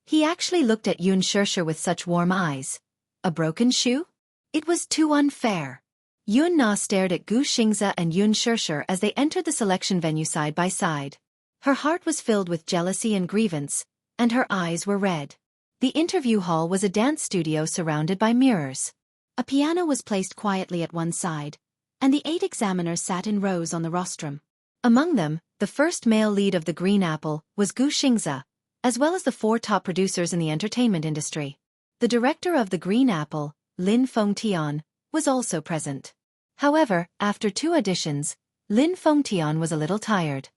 He actually looked at Yun Shishir with such warm eyes. A broken shoe? It was too unfair. Yun Na stared at Gu Xingzi and Yun Shishir as they entered the selection venue side by side. Her heart was filled with jealousy and grievance, and her eyes were red. The interview hall was a dance studio surrounded by mirrors. A piano was placed quietly at one side, and the 8 examiners sat in rows on the rostrum. Among them, the first male lead of the Green Apple was Gu Xingzi, as well as the 4 top producers in the entertainment industry. The director of the Green Apple, Lin Fengtian, was also present. However, after 2 auditions, Lin Fengtian was a little tired.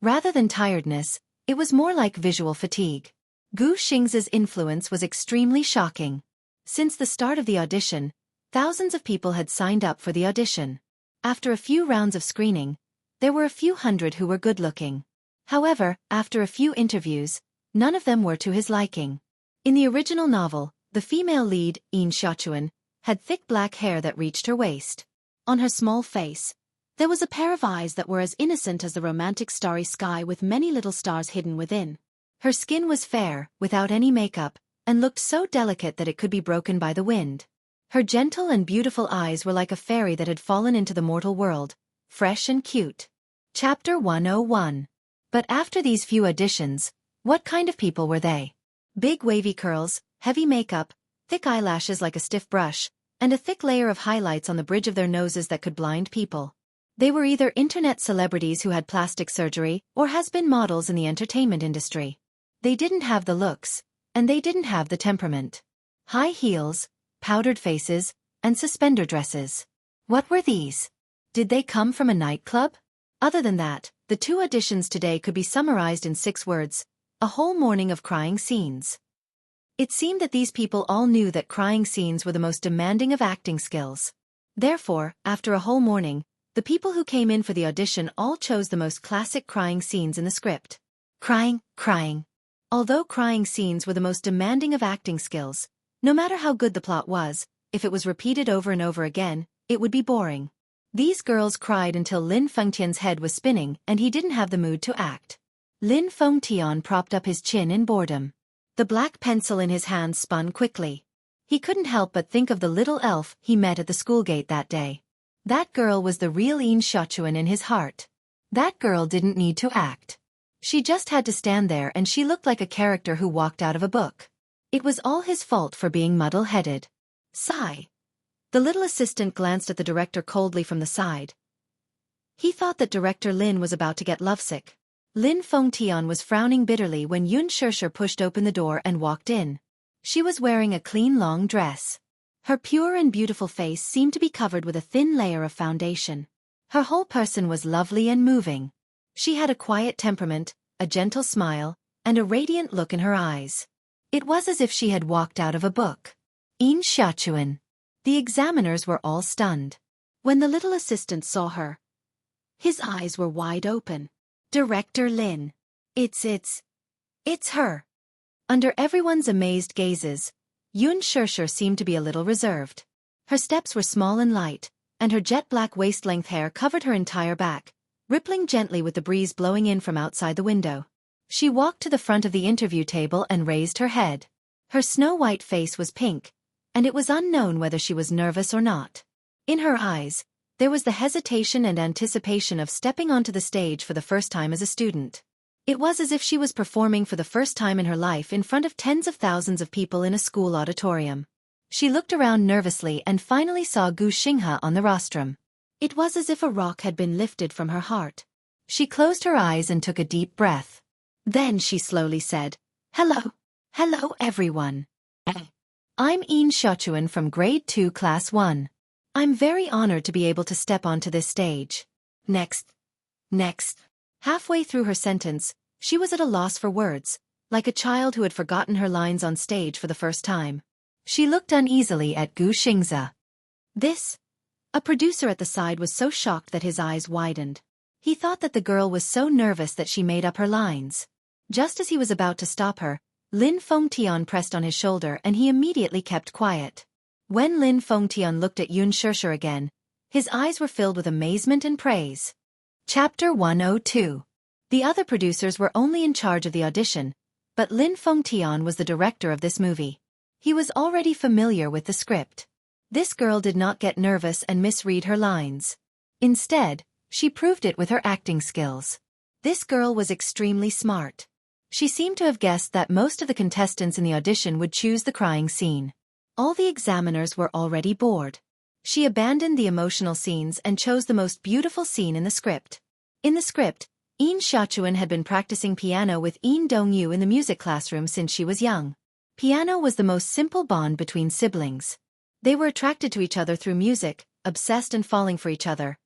Rather than tiredness, it was more like visual fatigue. Gu Xingzi's influence was extremely shocking. Since the start of the audition, thousands of people had signed up for the audition. After a few rounds of screening, there were a few hundred who were good-looking. However, after a few interviews, none of them were to his liking. In the original novel, the female lead, Yin Xiaochuan, had thick black hair that reached her waist. On her small face, there was a pair of eyes that were as innocent as the romantic starry sky with many little stars hidden within. Her skin was fair, without any makeup, and looked so delicate that it could be broken by the wind. Her gentle and beautiful eyes were like a fairy that had fallen into the mortal world, fresh and cute. Chapter 101. But after these few auditions, what kind of people were they? Big wavy curls, heavy makeup, thick eyelashes like a stiff brush, and a thick layer of highlights on the bridge of their noses that could blind people. They were either internet celebrities who had plastic surgery or has-been models in the entertainment industry. They didn't have the looks, and they didn't have the temperament. High heels, powdered faces, and suspender dresses. What were these? Did they come from a nightclub? Other than that, the 2 auditions today could be summarized in 6 words: a whole morning of crying scenes. It seemed that these people all knew that crying scenes were the most demanding of acting skills. Therefore, after a whole morning, the people who came in for the audition all chose the most classic crying scenes in the script. Crying, crying. Although crying scenes were the most demanding of acting skills, no matter how good the plot was, if it was repeated over and over again, it would be boring. These girls cried until Lin Fengtian's head was spinning and he didn't have the mood to act. Lin Fengtian propped up his chin in boredom. The black pencil in his hand spun quickly. He couldn't help but think of the little elf he met at the school gate that day. That girl was the real Xianxia in his heart. That girl didn't need to act. She just had to stand there and she looked like a character who walked out of a book. It was all his fault for being muddle-headed. Sigh. The little assistant glanced at the director coldly from the side. He thought that Director Lin was about to get lovesick. Lin Fengtian was frowning bitterly when Xianxia pushed open the door and walked in. She was wearing a clean long dress. Her pure and beautiful face seemed to be covered with a thin layer of foundation. Her whole person was lovely and moving. She had a quiet temperament, a gentle smile, and a radiant look in her eyes. It was as if she had walked out of a book. Xianxia. The examiners were all stunned. When the little assistant saw her, his eyes were wide open. Director Lin. It's her. Under everyone's amazed gazes, Xianxia seemed to be a little reserved. Her steps were small and light, and her jet-black waist-length hair covered her entire back, rippling gently with the breeze blowing in from outside the window. She walked to the front of the interview table and raised her head. Her snow-white face was pink, and it was unknown whether she was nervous or not. In her eyes, there was the hesitation and anticipation of stepping onto the stage for the first time as a student. It was as if she was performing for the first time in her life in front of tens of thousands of people in a school auditorium. She looked around nervously and finally saw Gu Xinghe on the rostrum. It was as if a rock had been lifted from her heart. She closed her eyes and took a deep breath. Then she slowly said, "Hello. Hello everyone. I'm Xianxia from Grade 2 Class 1. I'm very honored to be able to step onto this stage. Next. Halfway through her sentence, she was at a loss for words, like a child who had forgotten her lines on stage for the first time. She looked uneasily at Gu Xinghe. A producer at the side was so shocked that his eyes widened. He thought that the girl was so nervous that she made up her lines. Just as he was about to stop her, Lin Fengtian pressed on his shoulder and he immediately kept quiet. When Lin Fengtian looked at Xianxia again, his eyes were filled with amazement and praise. Chapter 102. The other producers were only in charge of the audition, but Lin Fengtian was the director of this movie. He was already familiar with the script. This girl did not get nervous and misread her lines. Instead, she proved it with her acting skills. This girl was extremely smart. She seemed to have guessed that most of the contestants in the audition would choose the crying scene. All the examiners were already bored. She abandoned the emotional scenes and chose the most beautiful scene in the script. In the script, Xianxia had been practicing piano with Dongyu in the music classroom since she was young. Piano was the most simple bond between siblings. They were attracted to each other through music, obsessed and falling for each other.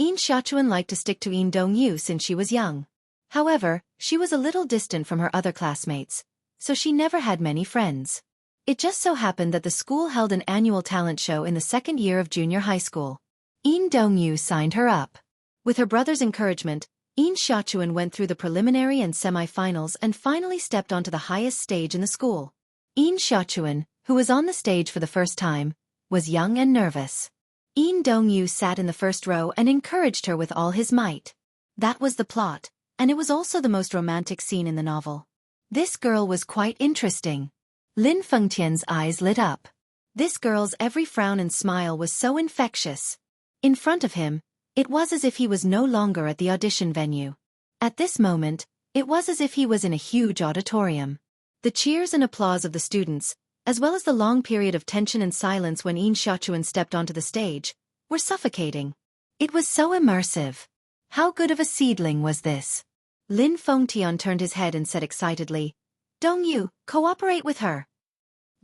Xianxia liked to stick to Dongyu since she was young. However, she was a little distant from her other classmates, so she never had many friends. It just so happened that the school held an annual talent show in the second year of junior high school. Dongyu signed her up. With her brother's encouragement, Xianxia went through the preliminary and semi-finals and finally stepped onto the highest stage in the school. Xianxia, who was on the stage for the first time, was young and nervous. Dongyu sat in the first row and encouraged her with all his might. That was the plot, and it was also the most romantic scene in the novel. This girl was quite interesting. Lin Fengtian's eyes lit up. This girl's every frown and smile was so infectious. In front of him, it was as if he was no longer at the audition venue. At this moment, it was as if he was in a huge auditorium. The cheers and applause of the students, as well as the long period of tension and silence when Xianxia stepped onto the stage, were suffocating. It was so immersive. How good of a seedling was this? Lin Fengtian turned his head and said excitedly, "Dongyu, cooperate with her."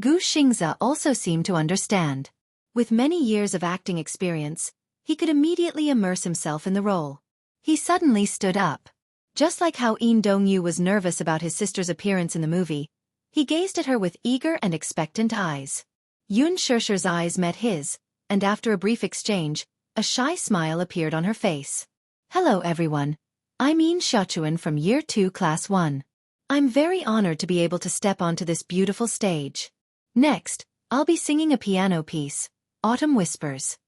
Gu Xingze also seemed to understand. With many years of acting experience, he could immediately immerse himself in the role. He suddenly stood up. Just like how Yin Dongyu was nervous about his sister's appearance in the movie, he gazed at her with eager and expectant eyes. Yun Shishir's eyes met his, and after a brief exchange, a shy smile appeared on her face. "Hello everyone. I'm Yin Xiaochuan from Year 2 Class 1. I'm very honored to be able to step onto this beautiful stage. Next, I'll be singing a piano piece, Autumn Whispers."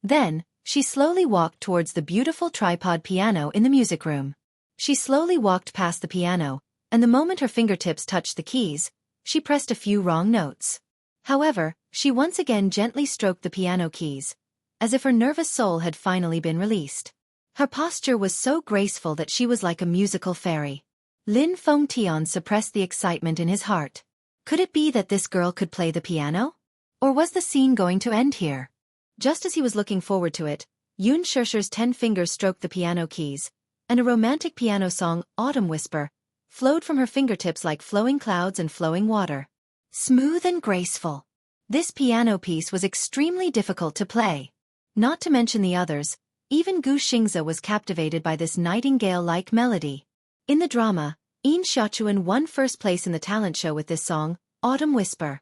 Then, she slowly walked towards the beautiful tripod piano in the music room. She slowly walked past the piano, and the moment her fingertips touched the keys, she pressed a few wrong notes. However, she once again gently stroked the piano keys, as if her nervous soul had finally been released. Her posture was so graceful that she was like a musical fairy. Lin Fengtian suppressed the excitement in his heart. Could it be that this girl could play the piano? Or was the scene going to end here? Just as he was looking forward to it, Yun Shishir's 10 fingers stroked the piano keys, and a romantic piano song, Autumn Whisper, flowed from her fingertips like flowing clouds and flowing water. Smooth and graceful. This piano piece was extremely difficult to play. Not to mention the others, even Gu Xingze was captivated by this nightingale-like melody. In the drama, Yin Xiaochuan won first place in the talent show with this song, Autumn Whisper.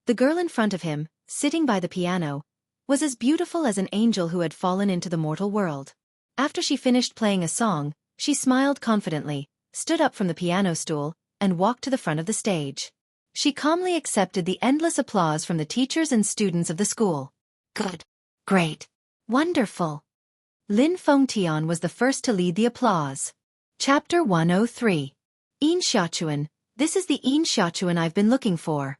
The girl in front of him, sitting by the piano, was as beautiful as an angel who had fallen into the mortal world. After she finished playing a song, she smiled confidently, stood up from the piano stool, and walked to the front of the stage. She calmly accepted the endless applause from the teachers and students of the school. Good. Great. Wonderful. Lin Fengtian was the first to lead the applause. Chapter 103. Yin Xiaochuan, this is the Yin Xiaochuan I've been looking for.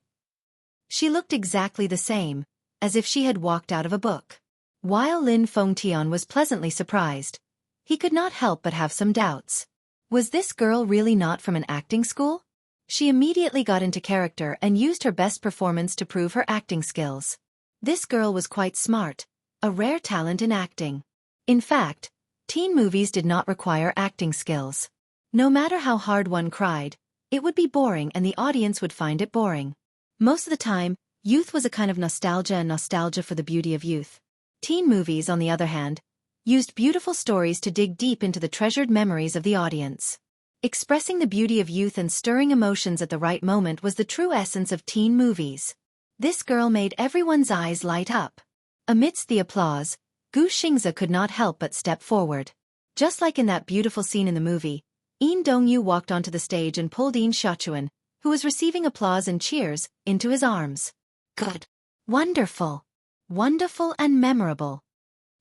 She looked exactly the same, as if she had walked out of a book. While Lin Fengtian was pleasantly surprised, he could not help but have some doubts. Was this girl really not from an acting school? She immediately got into character and used her best performance to prove her acting skills. This girl was quite smart, a rare talent in acting. In fact, teen movies did not require acting skills. No matter how hard one cried, it would be boring and the audience would find it boring. Most of the time, youth was a kind of nostalgia and nostalgia for the beauty of youth. Teen movies, on the other hand, used beautiful stories to dig deep into the treasured memories of the audience. Expressing the beauty of youth and stirring emotions at the right moment was the true essence of teen movies. This girl made everyone's eyes light up. Amidst the applause, Gu Xingze could not help but step forward. Just like in that beautiful scene in the movie, Yin Dongyu walked onto the stage and pulled Yin Xiaochuan, who was receiving applause and cheers, into his arms. Good. Wonderful. Wonderful and memorable.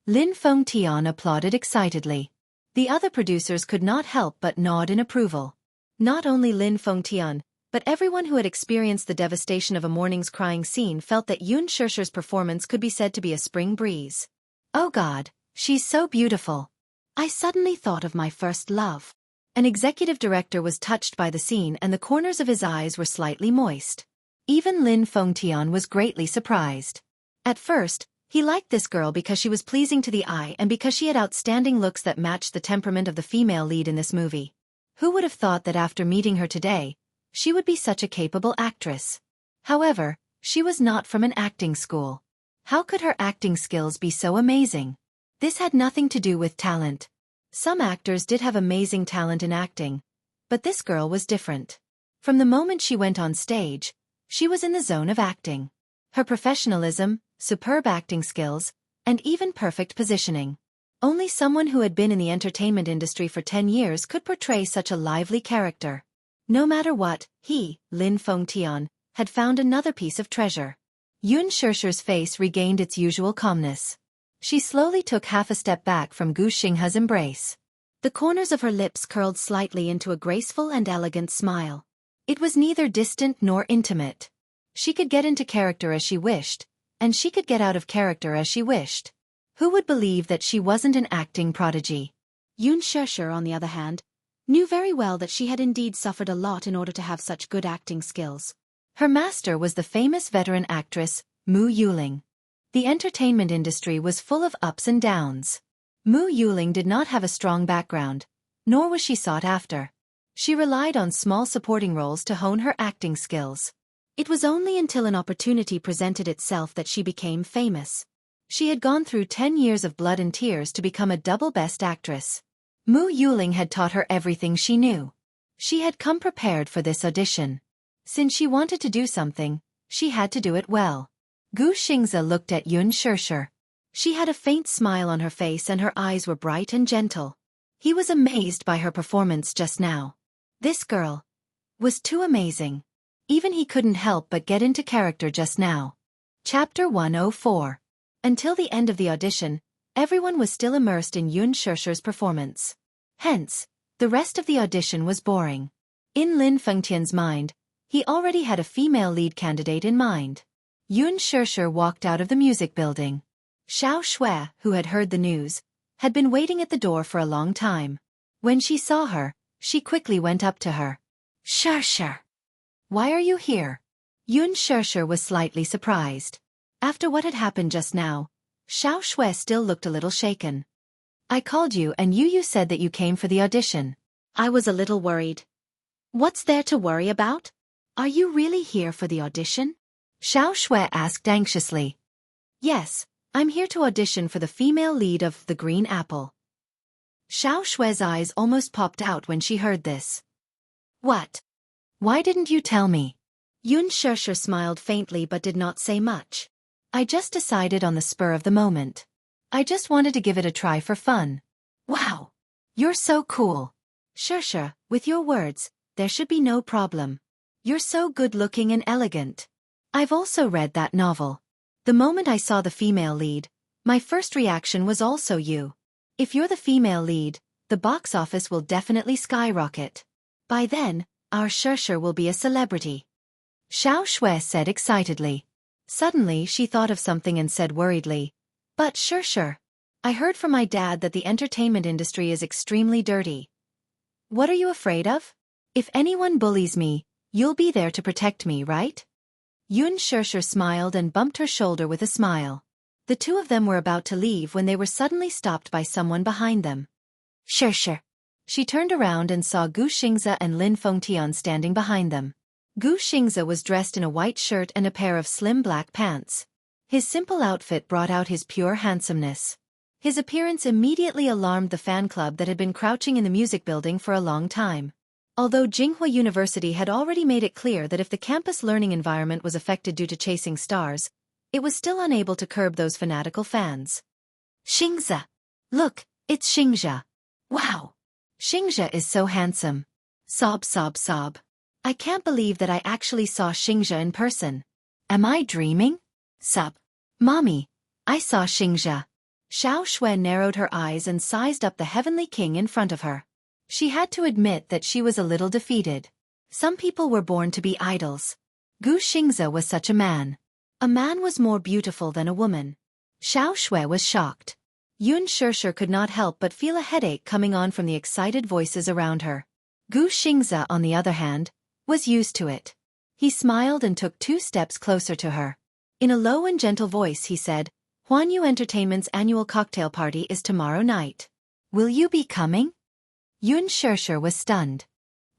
Lin Fengtian applauded excitedly. The other producers could not help but nod in approval. Not only Lin Fengtian, but everyone who had experienced the devastation of a morning's crying scene felt that Yun Shishir's performance could be said to be a spring breeze. Oh God, she's so beautiful. I suddenly thought of my first love. An executive director was touched by the scene and the corners of his eyes were slightly moist. Even Lin Fengtian was greatly surprised. At first, he liked this girl because she was pleasing to the eye and because she had outstanding looks that matched the temperament of the female lead in this movie. Who would have thought that after meeting her today, she would be such a capable actress? However, she was not from an acting school. How could her acting skills be so amazing? This had nothing to do with talent. Some actors did have amazing talent in acting, but this girl was different. From the moment she went on stage, she was in the zone of acting. Her professionalism, superb acting skills, and even perfect positioning. Only someone who had been in the entertainment industry for 10 years could portray such a lively character. No matter what, he, Lin Fengtian, had found another piece of treasure. Yun Shishir's face regained its usual calmness. She slowly took half a step back from Gu Xinghe's embrace. The corners of her lips curled slightly into a graceful and elegant smile. It was neither distant nor intimate. She could get into character as she wished, and she could get out of character as she wished. Who would believe that she wasn't an acting prodigy? Yun Shishir, on the other hand, knew very well that she had indeed suffered a lot in order to have such good acting skills. Her master was the famous veteran actress, Mu Yuling. The entertainment industry was full of ups and downs. Mu Yuling did not have a strong background, nor was she sought after. She relied on small supporting roles to hone her acting skills. It was only until an opportunity presented itself that she became famous. She had gone through 10 years of blood and tears to become a double best actress. Mu Yuling had taught her everything she knew. She had come prepared for this audition. Since she wanted to do something, she had to do it well. Gu Xingze looked at Yun Shirshir. She had a faint smile on her face and her eyes were bright and gentle. He was amazed by her performance just now. This girl was too amazing. Even he couldn't help but get into character just now. Chapter 104. Until the end of the audition, everyone was still immersed in Yun Shirshir's performance. Hence, the rest of the audition was boring. In Lin Fengtian's mind, he already had a female lead candidate in mind. Yun Shirshir walked out of the music building. Xiao Shui, who had heard the news, had been waiting at the door for a long time. When she saw her, she quickly went up to her. Shirshir, why are you here? Yun Shirshir was slightly surprised. After what had happened just now, Xiao Shui still looked a little shaken. I called you and you said that you came for the audition. I was a little worried. What's there to worry about? Are you really here for the audition? Xiao Shui asked anxiously. Yes, I'm here to audition for the female lead of The Green Apple. Xiao Shui's eyes almost popped out when she heard this. What? Why didn't you tell me? Yun Shirshir smiled faintly but did not say much. I just decided on the spur of the moment. I just wanted to give it a try for fun. Wow! You're so cool. Shirshir, with your words, there should be no problem. You're so good-looking and elegant. I've also read that novel. The moment I saw the female lead, my first reaction was also you. If you're the female lead, the box office will definitely skyrocket. By then, our Shirshir will be a celebrity. Xiao Shui said excitedly. Suddenly she thought of something and said worriedly, But Shirshir, I heard from my dad that the entertainment industry is extremely dirty. What are you afraid of? If anyone bullies me, you'll be there to protect me, right? Yun Shirshir smiled and bumped her shoulder with a smile. The two of them were about to leave when they were suddenly stopped by someone behind them. Shirshir. She turned around and saw Gu Xingze and Lin Fengtian standing behind them. Gu Xingze was dressed in a white shirt and a pair of slim black pants. His simple outfit brought out his pure handsomeness. His appearance immediately alarmed the fan club that had been crouching in the music building for a long time. Although Jianghu University had already made it clear that if the campus learning environment was affected due to chasing stars, it was still unable to curb those fanatical fans. Xingze! Look, it's Xianxia. Wow! Xianxia is so handsome. Sob sob sob. I can't believe that I actually saw Xianxia in person. Am I dreaming? Sob. Mommy, I saw Xianxia. Xiao Shui narrowed her eyes and sized up the heavenly king in front of her. She had to admit that she was a little defeated. Some people were born to be idols. Gu Xingze was such a man. A man was more beautiful than a woman. Xiao Shui was shocked. Yun Shirshir could not help but feel a headache coming on from the excited voices around her. Gu Xingze, on the other hand, was used to it. He smiled and took 2 steps closer to her. In a low and gentle voice he said, Huanyu Entertainment's annual cocktail party is tomorrow night. Will you be coming? Yun Shirshir was stunned.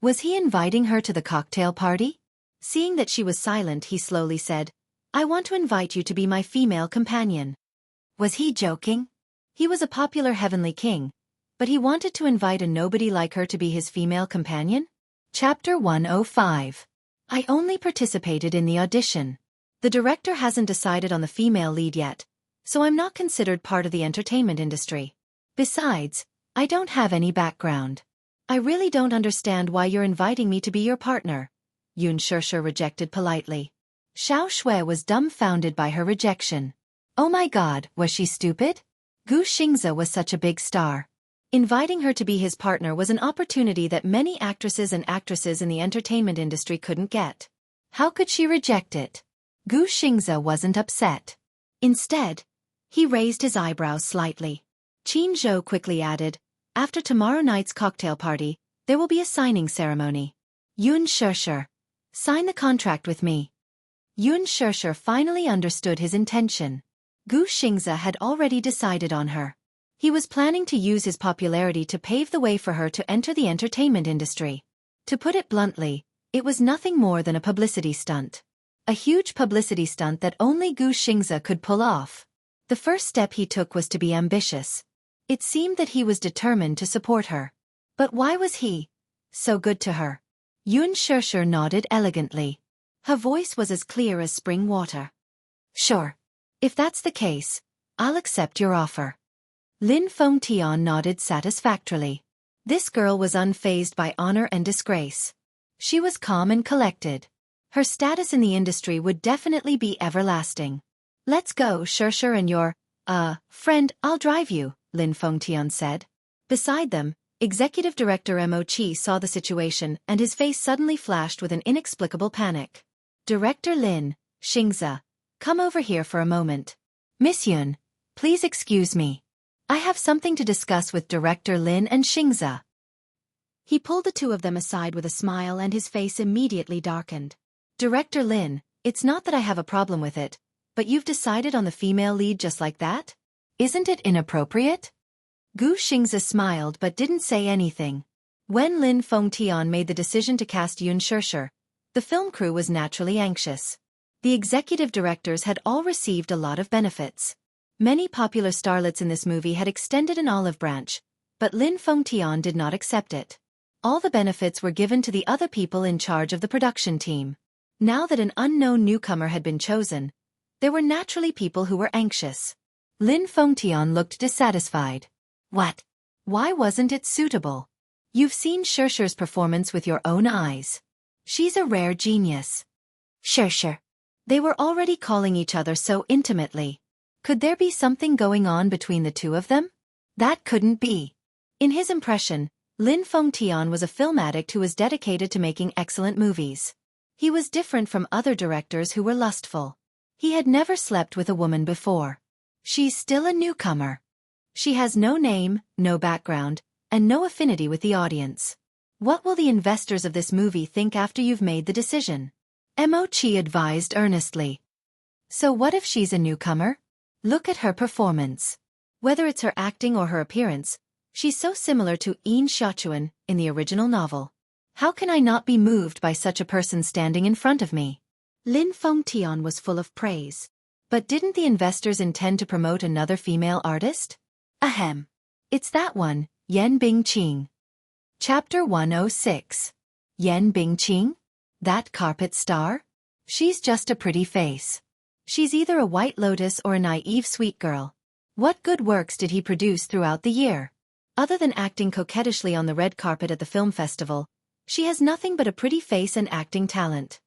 Was he inviting her to the cocktail party? Seeing that she was silent, he slowly said, I want to invite you to be my female companion. Was he joking? He was a popular heavenly king, but he wanted to invite a nobody like her to be his female companion? Chapter 105. I only participated in the audition. The director hasn't decided on the female lead yet, so I'm not considered part of the entertainment industry. Besides, I don't have any background. I really don't understand why you're inviting me to be your partner. Yun Shirshir rejected politely. Xiao Shui was dumbfounded by her rejection. Oh my god, was she stupid? Gu Xingze was such a big star. Inviting her to be his partner was an opportunity that many actresses and actresses in the entertainment industry couldn't get. How could she reject it? Gu Xingze wasn't upset. Instead, he raised his eyebrows slightly. Qin Zhou quickly added, After tomorrow night's cocktail party, there will be a signing ceremony. Yun Shirshir, sign the contract with me. Yun Shirshir finally understood his intention. Gu Xingze had already decided on her. He was planning to use his popularity to pave the way for her to enter the entertainment industry. To put it bluntly, it was nothing more than a publicity stunt. A huge publicity stunt that only Gu Xingze could pull off. The first step he took was to be ambitious. It seemed that he was determined to support her. But why was he so good to her? Xianxia nodded elegantly. Her voice was as clear as spring water. Sure. If that's the case, I'll accept your offer. Lin Fengtian nodded satisfactorily. This girl was unfazed by honor and disgrace. She was calm and collected. Her status in the industry would definitely be everlasting. Let's go, Xianxia, and your, friend, I'll drive you, Lin Fengtian said. Beside them, Executive Director Mo Qi saw the situation and his face suddenly flashed with an inexplicable panic. Director Lin, Xingze, come over here for a moment. Miss Yun, please excuse me. I have something to discuss with Director Lin and Xingze. He pulled the two of them aside with a smile and his face immediately darkened. Director Lin, it's not that I have a problem with it, but you've decided on the female lead just like that? Isn't it inappropriate? Gu Xingze smiled but didn't say anything. When Lin Fengtian made the decision to cast Xianxia, the film crew was naturally anxious. The executive directors had all received a lot of benefits. Many popular starlets in this movie had extended an olive branch, but Lin Fengtian did not accept it. All the benefits were given to the other people in charge of the production team. Now that an unknown newcomer had been chosen, there were naturally people who were anxious. Lin Fengtian looked dissatisfied. What? Why wasn't it suitable? You've seen Xianxia's performance with your own eyes. She's a rare genius. Xianxia. They were already calling each other so intimately. Could there be something going on between the two of them? That couldn't be. In his impression, Lin Fengtian was a film addict who was dedicated to making excellent movies. He was different from other directors who were lustful. He had never slept with a woman before. She's still a newcomer. She has no name, no background, and no affinity with the audience. What will the investors of this movie think after you've made the decision? Mo Qi advised earnestly. So what if she's a newcomer? Look at her performance. Whether it's her acting or her appearance, she's so similar to Yin Xiaochuan in the original novel. How can I not be moved by such a person standing in front of me? Lin Fengtian was full of praise. But didn't the investors intend to promote another female artist? Ahem. It's that one, Yan Bingqing. Chapter 106. Yan Bingqing? That carpet star? She's just a pretty face. She's either a white lotus or a naive sweet girl. What good works did he produce throughout the year? Other than acting coquettishly on the red carpet at the film festival, she has nothing but a pretty face and acting talent.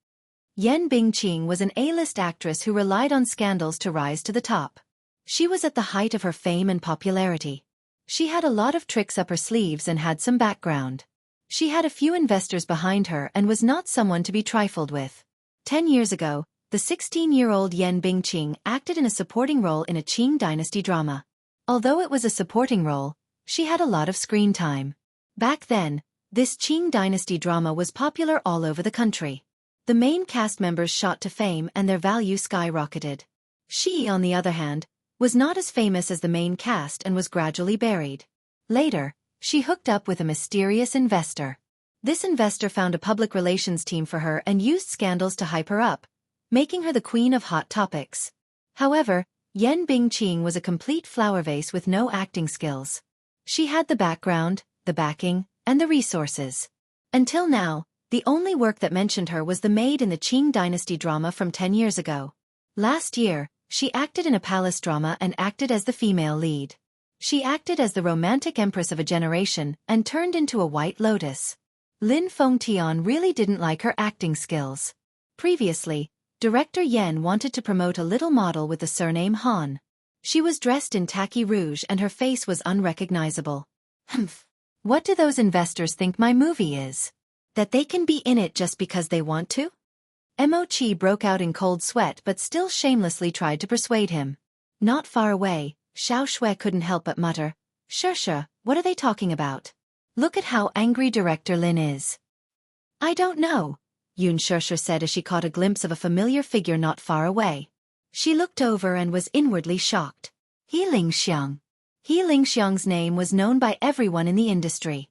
Yan Bingqing was an A-list actress who relied on scandals to rise to the top. She was at the height of her fame and popularity. She had a lot of tricks up her sleeves and had some background. She had a few investors behind her and was not someone to be trifled with. 10 years ago, the 16-year-old Yan Bingqing acted in a supporting role in a Qing dynasty drama. Although it was a supporting role, she had a lot of screen time. Back then, this Qing dynasty drama was popular all over the country. The main cast members shot to fame and their value skyrocketed. She, on the other hand, was not as famous as the main cast and was gradually buried. Later, she hooked up with a mysterious investor. This investor found a public relations team for her and used scandals to hype her up, making her the queen of hot topics. However, Yan Bingqing was a complete flower vase with no acting skills. She had the background, the backing, and the resources. Until now, the only work that mentioned her was the maid in the Qing dynasty drama from 10 years ago. Last year, she acted in a palace drama and acted as the female lead. She acted as the romantic empress of a generation and turned into a white lotus. Lin Fengtian really didn't like her acting skills. Previously, Director Yan wanted to promote a little model with the surname Han. She was dressed in tacky rouge and her face was unrecognizable. Humph. What do those investors think my movie is? That they can be in it just because they want to? Mo Qi broke out in cold sweat but still shamelessly tried to persuade him. Not far away, Xiao Shui couldn't help but mutter, Xianxia, what are they talking about? Look at how angry Director Lin is. I don't know, Xianxia said as she caught a glimpse of a familiar figure not far away. She looked over and was inwardly shocked. He Lingxiang. He Lingxiang's name was known by everyone in the industry.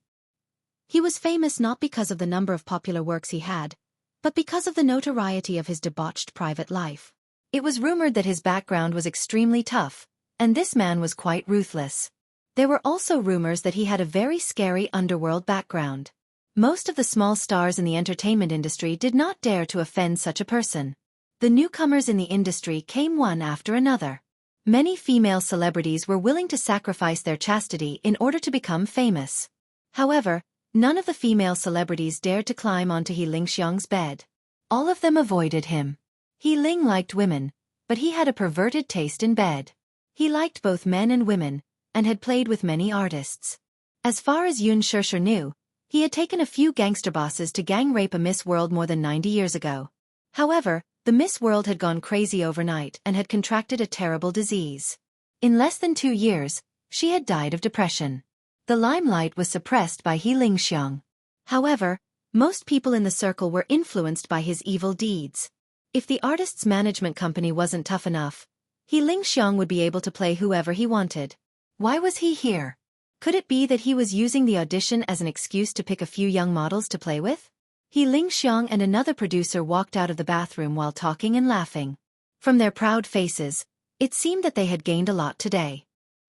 He was famous not because of the number of popular works he had, but because of the notoriety of his debauched private life. It was rumored that his background was extremely tough, and this man was quite ruthless. There were also rumors that he had a very scary underworld background. Most of the small stars in the entertainment industry did not dare to offend such a person. The newcomers in the industry came one after another. Many female celebrities were willing to sacrifice their chastity in order to become famous. However, none of the female celebrities dared to climb onto He Lingxiang's bed. All of them avoided him. He Ling liked women, but he had a perverted taste in bed. He liked both men and women, and had played with many artists. As far as Xianxia knew, he had taken a few gangster bosses to gang rape a Miss World more than 90 years ago. However, the Miss World had gone crazy overnight and had contracted a terrible disease. In less than 2 years, she had died of depression. The limelight was suppressed by He Lingxiang. However, most people in the circle were influenced by his evil deeds. If the artist's management company wasn't tough enough, He Lingxiang would be able to play whoever he wanted. Why was he here? Could it be that he was using the audition as an excuse to pick a few young models to play with? He Lingxiang and another producer walked out of the bathroom while talking and laughing. From their proud faces, it seemed that they had gained a lot today.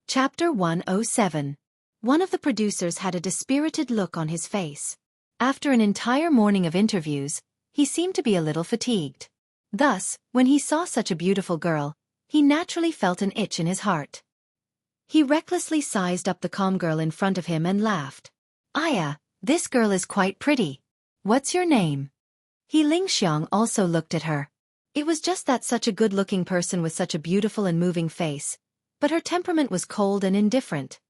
Chapter 107. One of the producers had a dispirited look on his face. After an entire morning of interviews, he seemed to be a little fatigued. Thus, when he saw such a beautiful girl, he naturally felt an itch in his heart. He recklessly sized up the calm girl in front of him and laughed. "Aya, this girl is quite pretty. What's your name?" He Lingxiang also looked at her. It was just that such a good-looking person with such a beautiful and moving face, but her temperament was cold and indifferent.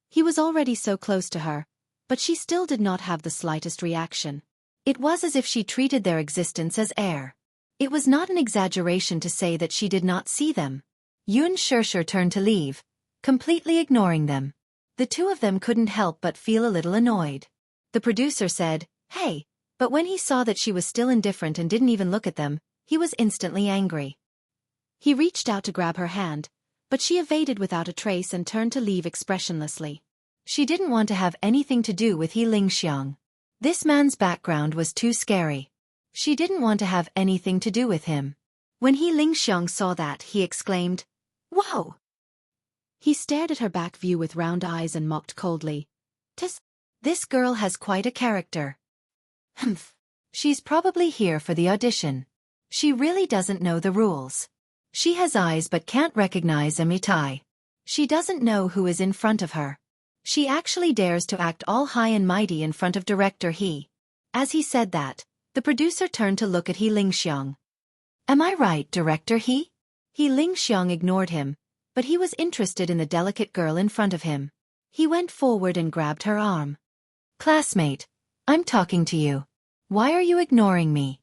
He was already so close to her, but she still did not have the slightest reaction. It was as if she treated their existence as air. It was not an exaggeration to say that she did not see them. Xianxia turned to leave, completely ignoring them. The two of them couldn't help but feel a little annoyed. The producer said, "Hey," but when he saw that she was still indifferent and didn't even look at them, he was instantly angry. He reached out to grab her hand, but she evaded without a trace and turned to leave expressionlessly. She didn't want to have anything to do with He Lingxiang. This man's background was too scary. She didn't want to have anything to do with him. When He Lingxiang saw that, he exclaimed, "Whoa!" He stared at her back view with round eyes and mocked coldly. This girl has quite a character. Humph. She's probably here for the audition. She really doesn't know the rules. She has eyes but can't recognize a mitai. She doesn't know who is in front of her. She actually dares to act all high and mighty in front of director He. As he said that, the producer turned to look at He Lingxiang. "Am I right, director He?" He Lingxiang ignored him, but he was interested in the delicate girl in front of him. He went forward and grabbed her arm. "Classmate, I'm talking to you. Why are you ignoring me?"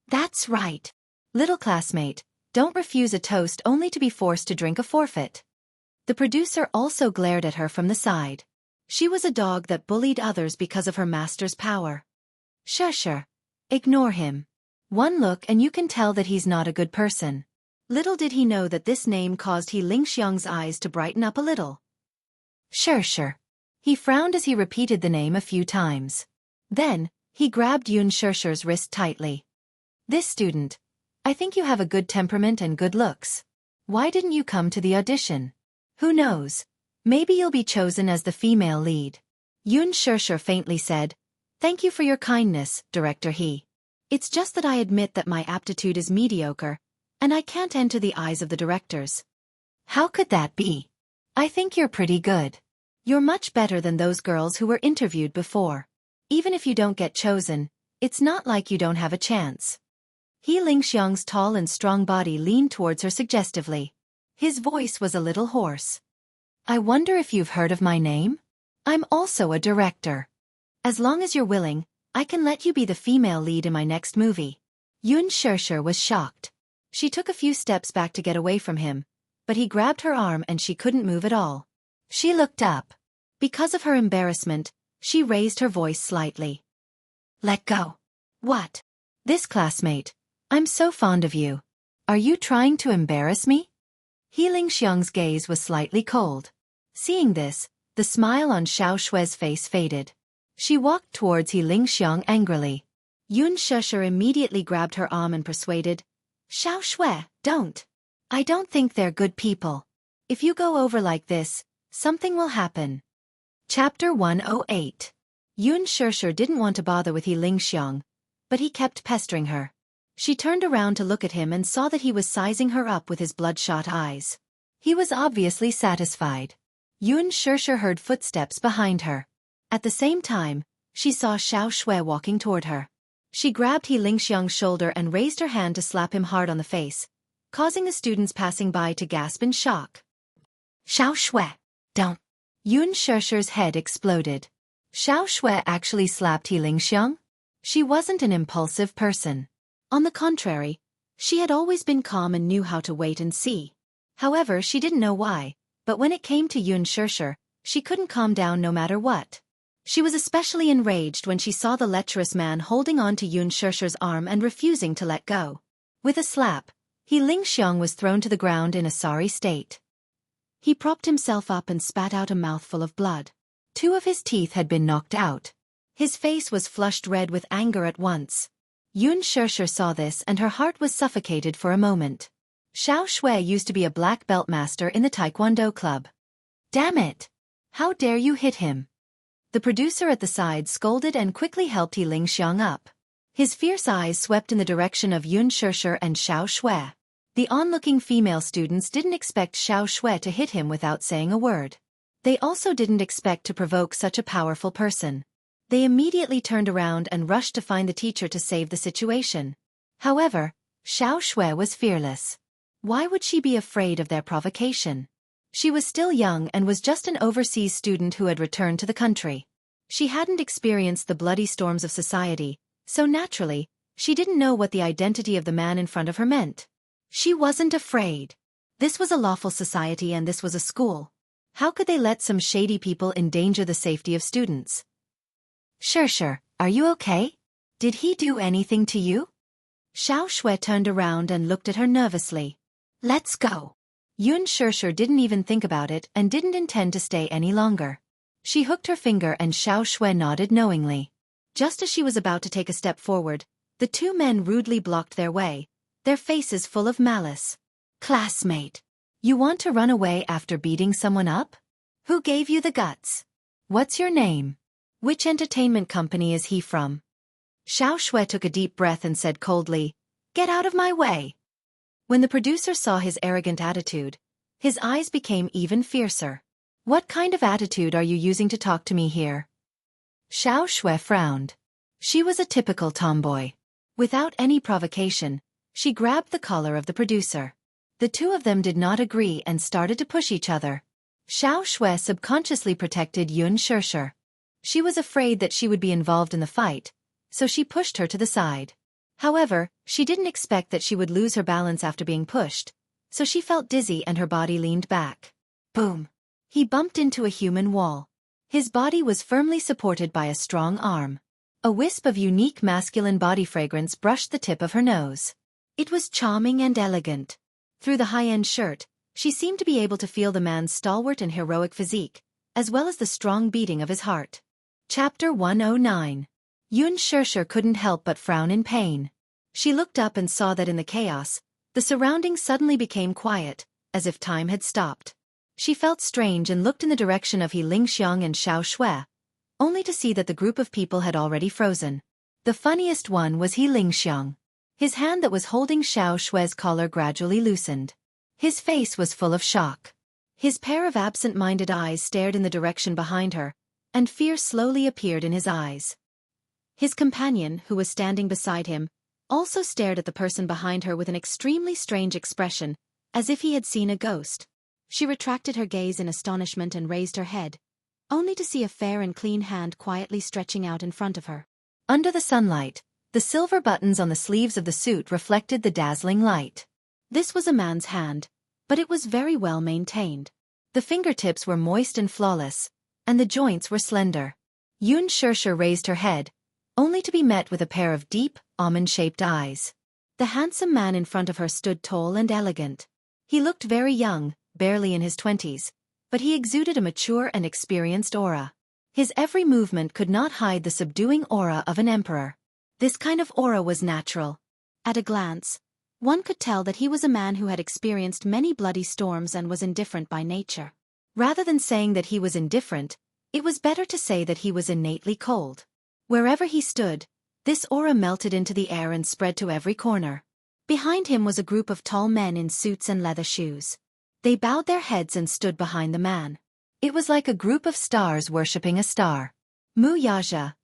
"That's right. Little classmate, don't refuse a toast only to be forced to drink a forfeit." The producer also glared at her from the side. She was a dog that bullied others because of her master's power. Sure. Ignore him. One look and you can tell that he's not a good person. Little did he know that this name caused He Lingxiang's eyes to brighten up a little. Sure. He frowned as he repeated the name a few times. Then, he grabbed Xianxia's wrist tightly. "This student, I think you have a good temperament and good looks. Why didn't you come to the audition? Who knows? Maybe you'll be chosen as the female lead." Xianxia faintly said, "Thank you for your kindness, Director He. It's just that I admit that my aptitude is mediocre, and I can't enter the eyes of the directors." "How could that be? I think you're pretty good. You're much better than those girls who were interviewed before. Even if you don't get chosen, it's not like you don't have a chance." He Lingxiang's tall and strong body leaned towards her suggestively. His voice was a little hoarse. "I wonder if you've heard of my name? I'm also a director. As long as you're willing, I can let you be the female lead in my next movie." Xianxia was shocked. She took a few steps back to get away from him, but he grabbed her arm and she couldn't move at all. She looked up. Because of her embarrassment, she raised her voice slightly. "Let go." "What?" "This classmate. I'm so fond of you. Are you trying to embarrass me? Xianxia's gaze was slightly cold. Seeing this, the smile on Xiao Shue's face faded. She walked towards Xiang angrily. Yunshusher immediately grabbed her arm and persuaded, Xiao Shui, don't. I don't think they're good people. If you go over like this, something will happen. Chapter 108. Yunshusher didn't want to bother with Xiang, but he kept pestering her. She turned around to look at him and saw that he was sizing her up with his bloodshot eyes. He was obviously satisfied. Yunshusher heard footsteps behind her. At the same time, she saw Xiao Shui walking toward her. She grabbed Xiang's shoulder and raised her hand to slap him hard on the face, causing the students passing by to gasp in shock. Xiao Shui, don't. Yunshusher's head exploded. Xiao Shui actually slapped Xiang? She wasn't an impulsive person. On the contrary, she had always been calm and knew how to wait and see. However, she didn't know why, but when it came to Yunshusher, she couldn't calm down no matter what. She was especially enraged when she saw the lecherous man holding on to Yunshusher's arm and refusing to let go. With a slap, Xiang was thrown to the ground in a sorry state. He propped himself up and spat out a mouthful of blood. 2 of his teeth had been knocked out. His face was flushed red with anger at once. Yunshusher saw this and her heart was suffocated for a moment. Xiao Shui used to be a black belt master in the Taekwondo club. Damn it! How dare you hit him? The producer at the side scolded and quickly helped Xiang up. His fierce eyes swept in the direction of Yunshusher and Xiao Shui. The onlooking female students didn't expect Xiao Shui to hit him without saying a word. They also didn't expect to provoke such a powerful person. They immediately turned around and rushed to find the teacher to save the situation. However, Xiao Shui was fearless. Why would she be afraid of their provocation? She was still young and was just an overseas student who had returned to the country. She hadn't experienced the bloody storms of society, so naturally, she didn't know what the identity of the man in front of her meant. She wasn't afraid. This was a lawful society and this was a school. How could they let some shady people endanger the safety of students? Sure, are you okay? Did he do anything to you? Xiao Shui turned around and looked at her nervously. Let's go. Yunshusher didn't even think about it and didn't intend to stay any longer. She hooked her finger and Xiao Shui nodded knowingly. Just as she was about to take a step forward, the 2 men rudely blocked their way, their faces full of malice. Classmate, you want to run away after beating someone up? Who gave you the guts? What's your name? Which entertainment company is he from? Xiao Shui took a deep breath and said coldly, Get out of my way. When the producer saw his arrogant attitude, his eyes became even fiercer. What kind of attitude are you using to talk to me here? Xiao Shui frowned. She was a typical tomboy. Without any provocation, she grabbed the collar of the producer. The 2 of them did not agree and started to push each other. Xiao Shui subconsciously protected Yunshusher. She was afraid that she would be involved in the fight, so she pushed her to the side. However, she didn't expect that she would lose her balance after being pushed, so she felt dizzy and her body leaned back. Boom! He bumped into a human wall. His body was firmly supported by a strong arm. A wisp of unique masculine body fragrance brushed the tip of her nose. It was charming and elegant. Through the high-end shirt, she seemed to be able to feel the man's stalwart and heroic physique, as well as the strong beating of his heart. Chapter 109. Yunshusher couldn't help but frown in pain. She looked up and saw that in the chaos, the surroundings suddenly became quiet, as if time had stopped. She felt strange and looked in the direction of Xiang and Xiao Shui, only to see that the group of people had already frozen. The funniest one was Xiang. His hand that was holding Xiao Shui's collar gradually loosened. His face was full of shock. His pair of absent-minded eyes stared in the direction behind her, and fear slowly appeared in his eyes. His companion, who was standing beside him, also stared at the person behind her with an extremely strange expression, as if he had seen a ghost. She retracted her gaze in astonishment and raised her head, only to see a fair and clean hand quietly stretching out in front of her. Under the sunlight, the silver buttons on the sleeves of the suit reflected the dazzling light. This was a man's hand, but it was very well maintained. The fingertips were moist and flawless, and the joints were slender. Yunshusher raised her head, only to be met with a pair of deep, almond-shaped eyes. The handsome man in front of her stood tall and elegant. He looked very young, barely in his 20s, but he exuded a mature and experienced aura. His every movement could not hide the subduing aura of an emperor. This kind of aura was natural. At a glance, one could tell that he was a man who had experienced many bloody storms and was indifferent by nature. Rather than saying that he was indifferent, it was better to say that he was innately cold. Wherever he stood, this aura melted into the air and spread to every corner. Behind him was a group of tall men in suits and leather shoes. They bowed their heads and stood behind the man. It was like a group of stars worshipping a star. Wuxia.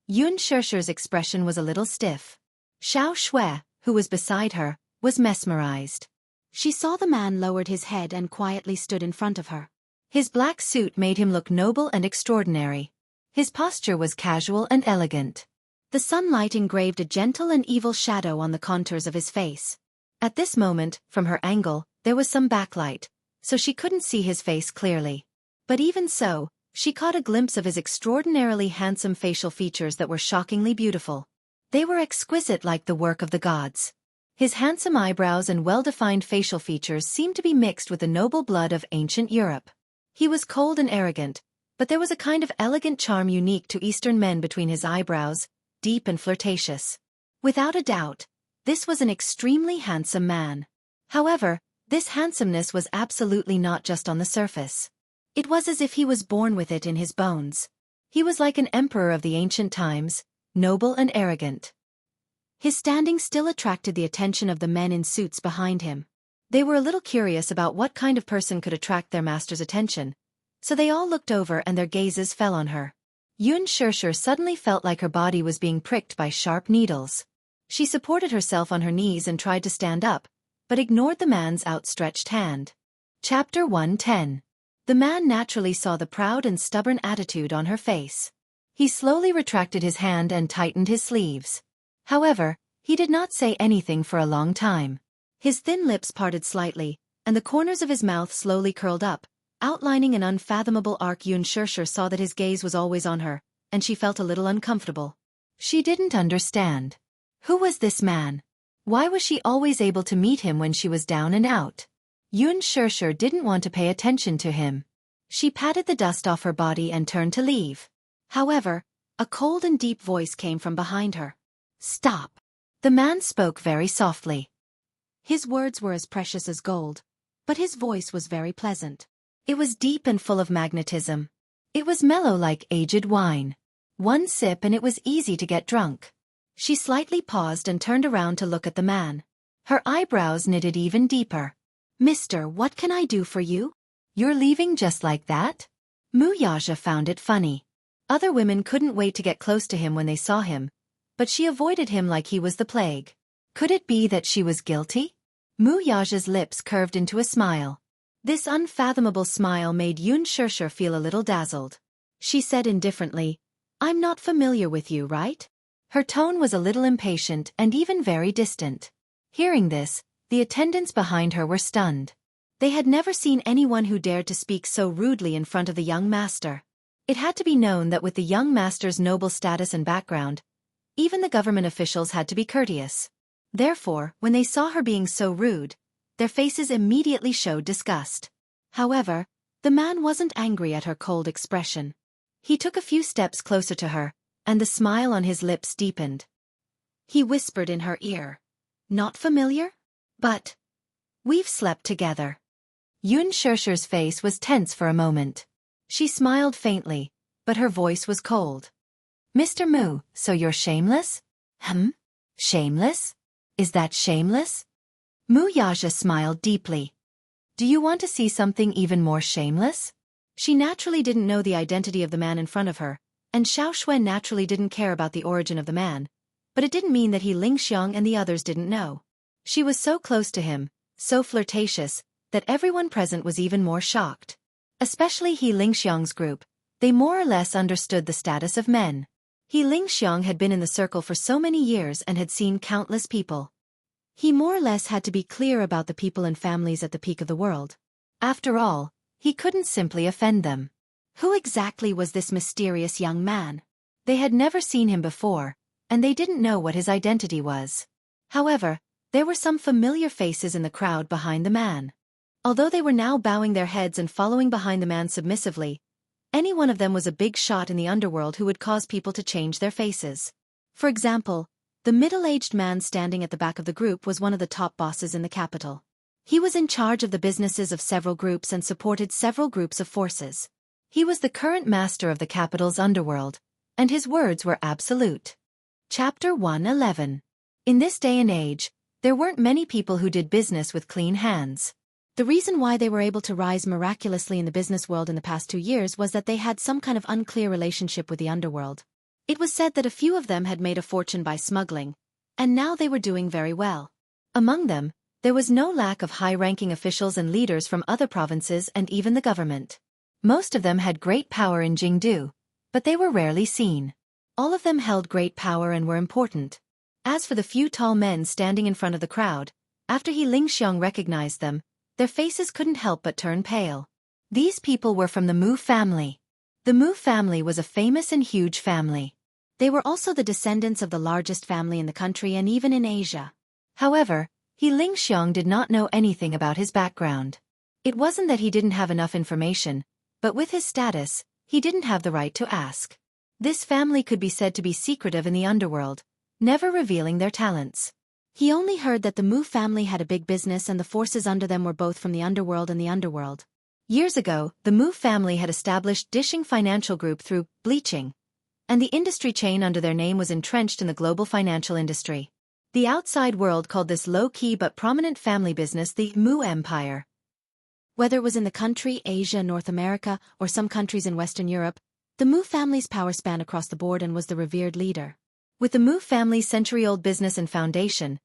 Xianxia's expression was a little stiff. Xianxia, who was beside her, was mesmerized. She saw the man lowered his head and quietly stood in front of her. His black suit made him look noble and extraordinary. His posture was casual and elegant. The sunlight engraved a gentle and evil shadow on the contours of his face. At this moment, from her angle, there was some backlight, so she couldn't see his face clearly. But even so, she caught a glimpse of his extraordinarily handsome facial features that were shockingly beautiful. They were exquisite like the work of the gods. His handsome eyebrows and well-defined facial features seemed to be mixed with the noble blood of ancient Europe. He was cold and arrogant, but there was a kind of elegant charm unique to Eastern men between his eyebrows, deep and flirtatious. Without a doubt, this was an extremely handsome man. However, this handsomeness was absolutely not just on the surface. It was as if he was born with it in his bones. He was like an emperor of the ancient times, noble and arrogant. His standing still attracted the attention of the men in suits behind him. They were a little curious about what kind of person could attract their master's attention, so they all looked over and their gazes fell on her. Xianxia suddenly felt like her body was being pricked by sharp needles. She supported herself on her knees and tried to stand up, but ignored the man's outstretched hand. Chapter 110. The man naturally saw the proud and stubborn attitude on her face. He slowly retracted his hand and tightened his sleeves. However, he did not say anything for a long time. His thin lips parted slightly, and the corners of his mouth slowly curled up, outlining an unfathomable arc. Xianxia saw that his gaze was always on her, and she felt a little uncomfortable. She didn't understand. Who was this man? Why was she always able to meet him when she was down and out? Xianxia didn't want to pay attention to him. She patted the dust off her body and turned to leave. However, a cold and deep voice came from behind her. "Stop." The man spoke very softly. His words were as precious as gold, but his voice was very pleasant. It was deep and full of magnetism. It was mellow like aged wine. One sip and it was easy to get drunk. She slightly paused and turned around to look at the man. Her eyebrows knitted even deeper. "Mister, what can I do for you? You're leaving just like that?" Wuxia found it funny. Other women couldn't wait to get close to him when they saw him, but she avoided him like he was the plague. Could it be that she was guilty? Wuxia's lips curved into a smile. This unfathomable smile made Xianxia feel a little dazzled. She said indifferently, "I'm not familiar with you, right?" Her tone was a little impatient and even very distant. Hearing this, the attendants behind her were stunned. They had never seen anyone who dared to speak so rudely in front of the young master. It had to be known that with the young master's noble status and background, even the government officials had to be courteous. Therefore, when they saw her being so rude, their faces immediately showed disgust. However, the man wasn't angry at her cold expression. He took a few steps closer to her, and the smile on his lips deepened. He whispered in her ear, "Not familiar? But we've slept together." Xianxia's face was tense for a moment. She smiled faintly, but her voice was cold. "Mr. Mu, so you're shameless?" Shameless? Is that shameless?" Wuxia smiled deeply. "Do you want to see something even more shameless?" She naturally didn't know the identity of the man in front of her, and Xiaoxuan naturally didn't care about the origin of the man, but it didn't mean that Lingxiang and the others didn't know. She was so close to him, so flirtatious, that everyone present was even more shocked. Especially Lingxiang's group, they more or less understood the status of men. Lingxiang had been in the circle for so many years and had seen countless people. He more or less had to be clear about the people and families at the peak of the world. After all, he couldn't simply offend them. Who exactly was this mysterious young man? They had never seen him before, and they didn't know what his identity was. However, There were some familiar faces in the crowd behind the man. Although they were now bowing their heads and following behind the man submissively, any one of them was a big shot in the underworld who would cause people to change their faces. For example, the middle-aged man standing at the back of the group was one of the top bosses in the capital. He was in charge of the businesses of several groups and supported several groups of forces. He was the current master of the capital's underworld, and his words were absolute. Chapter 111. In this day and age, there weren't many people who did business with clean hands. The reason why they were able to rise miraculously in the business world in the past 2 years was that they had some kind of unclear relationship with the underworld. It was said that a few of them had made a fortune by smuggling, and now they were doing very well. Among them, there was no lack of high-ranking officials and leaders from other provinces and even the government. Most of them had great power in Jianghu, but they were rarely seen. All of them held great power and were important. As for the few tall men standing in front of the crowd, after Xianxia recognized them, their faces couldn't help but turn pale. These people were from the Mu family. The Mu family was a famous and huge family. They were also the descendants of the largest family in the country and even in Asia. However, Xianxia did not know anything about his background. It wasn't that he didn't have enough information, but with his status, he didn't have the right to ask. This family could be said to be secretive in the underworld, never revealing their talents. He only heard that the Mu family had a big business and the forces under them were both from the underworld and the underworld. Years ago, the Mu family had established Dishing Financial Group through bleaching, and the industry chain under their name was entrenched in the global financial industry. The outside world called this low-key but prominent family business the Mu Empire. Whether it was in the country, Asia, North America, or some countries in Western Europe, the Mu family's power span across the board and was the revered leader. With the Mu family's century-old business and foundation,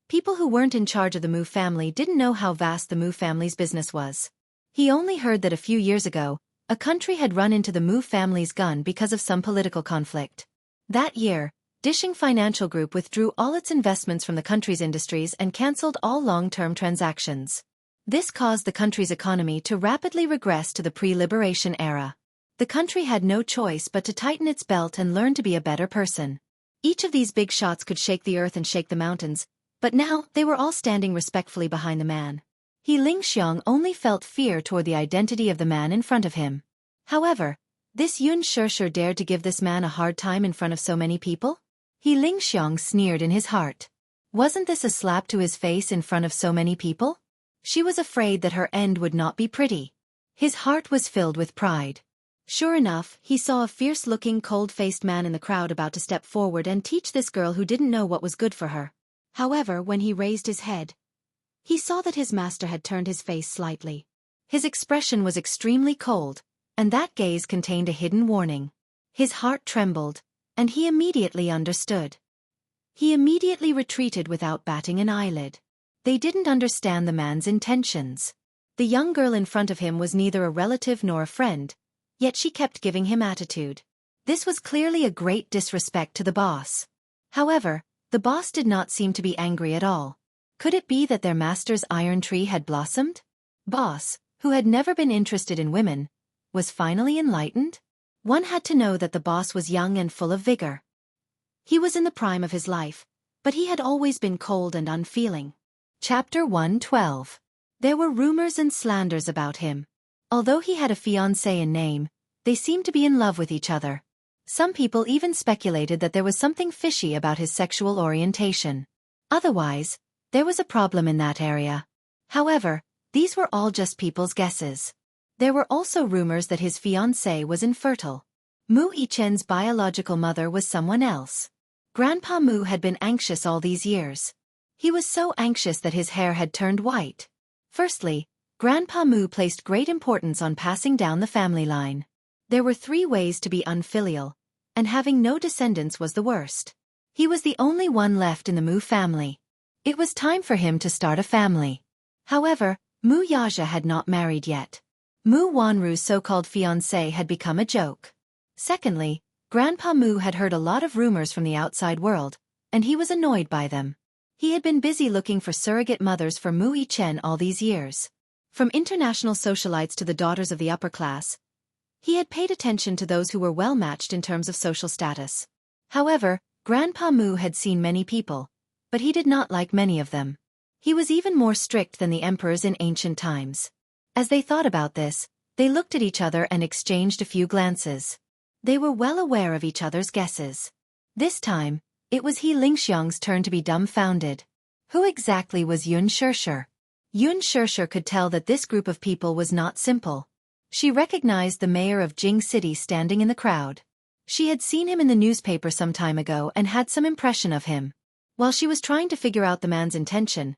people who weren't in charge of the Mu family didn't know how vast the Mu family's business was. He only heard that a few years ago, a country had run into the Mu family's gun because of some political conflict. That year, Dishing Financial Group withdrew all its investments from the country's industries and cancelled all long-term transactions. This caused the country's economy to rapidly regress to the pre-liberation era. The country had no choice but to tighten its belt and learn to be a better person. Each of these big shots could shake the earth and shake the mountains, but now they were all standing respectfully behind the man. Xianxia only felt fear toward the identity of the man in front of him. However, this Unforgettable dared to give this man a hard time in front of so many people? Xianxia sneered in his heart. Wasn't this a slap to his face in front of so many people? She was afraid that her end would not be pretty. His heart was filled with pride. Sure enough, he saw a fierce-looking, cold-faced man in the crowd about to step forward and teach this girl who didn't know what was good for her. However, when he raised his head, he saw that his master had turned his face slightly. His expression was extremely cold, and that gaze contained a hidden warning. His heart trembled, and he immediately understood. He immediately retreated without batting an eyelid. They didn't understand the man's intentions. The young girl in front of him was neither a relative nor a friend, yet she kept giving him attitude. This was clearly a great disrespect to the boss. However, the boss did not seem to be angry at all. Could it be that their master's iron tree had blossomed? Boss, who had never been interested in women, was finally enlightened? One had to know that the boss was young and full of vigor. He was in the prime of his life, but he had always been cold and unfeeling. Chapter 112. There were rumors and slanders about him. Although he had a fiancée in name, they seemed to be in love with each other. Some people even speculated that there was something fishy about his sexual orientation. Otherwise, there was a problem in that area. However, these were all just people's guesses. There were also rumors that his fiancée was infertile. Mu Yichen's biological mother was someone else. Grandpa Mu had been anxious all these years. He was so anxious that his hair had turned white. Firstly, Grandpa Mu placed great importance on passing down the family line. There were 3 ways to be unfilial, and having no descendants was the worst. He was the only one left in the Mu family. It was time for him to start a family. However, Mu Yaja had not married yet. Mu Wanru's so-called fiancée had become a joke. Secondly, Grandpa Mu had heard a lot of rumors from the outside world, and he was annoyed by them. He had been busy looking for surrogate mothers for Mu Yichen all these years. From international socialites to the daughters of the upper class, he had paid attention to those who were well-matched in terms of social status. However, Grandpa Mu had seen many people, but he did not like many of them. He was even more strict than the emperors in ancient times. As they thought about this, they looked at each other and exchanged a few glances. They were well aware of each other's guesses. This time, it was Xianxia's turn to be dumbfounded. Who exactly was Xianxia? Xianxia could tell that this group of people was not simple. She recognized the mayor of Jing City standing in the crowd. She had seen him in the newspaper some time ago and had some impression of him. While she was trying to figure out the man's intention,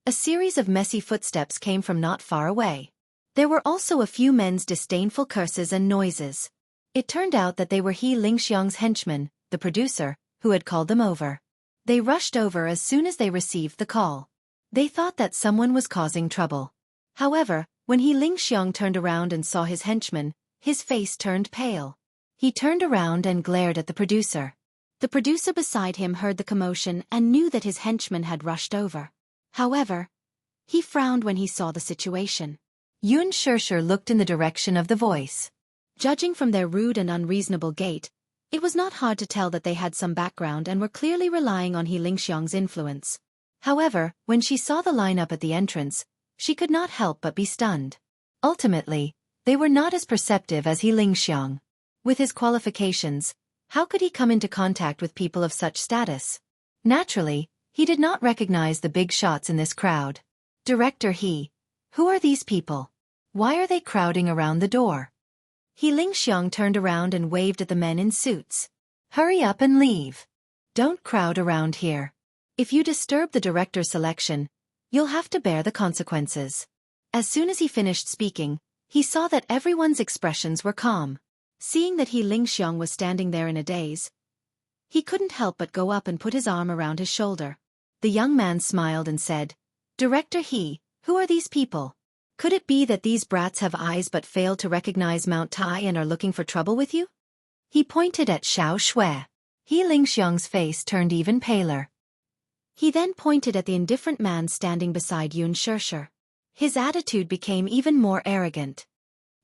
a series of messy footsteps came from not far away. There were also a few men's disdainful curses and noises. It turned out that they were Xianxia's henchmen, the producer, who had called them over. They rushed over as soon as they received the call. They thought that someone was causing trouble. However, when Xianxia turned around and saw his henchmen, his face turned pale. He turned around and glared at the producer. The producer beside him heard the commotion and knew that his henchmen had rushed over. However, he frowned when he saw the situation. Xianxia looked in the direction of the voice. Judging from their rude and unreasonable gait, it was not hard to tell that they had some background and were clearly relying on Xianxia's influence. However, when she saw the lineup at the entrance, she could not help but be stunned. Ultimately, they were not as perceptive as Xianxia. With his qualifications, how could he come into contact with people of such status? Naturally, he did not recognize the big shots in this crowd. Director He, who are these people? Why are they crowding around the door? Xianxia turned around and waved at the men in suits. Hurry up and leave. Don't crowd around here. If you disturb the director's selection, you'll have to bear the consequences. As soon as he finished speaking, he saw that everyone's expressions were calm. Seeing that Xianxia was standing there in a daze, he couldn't help but go up and put his arm around his shoulder. The young man smiled and said, Director He, who are these people? Could it be that these brats have eyes but fail to recognize Mount Tai and are looking for trouble with you? He pointed at Xiao Shui. Xianxia's face turned even paler. He then pointed at the indifferent man standing beside Xianxia. His attitude became even more arrogant.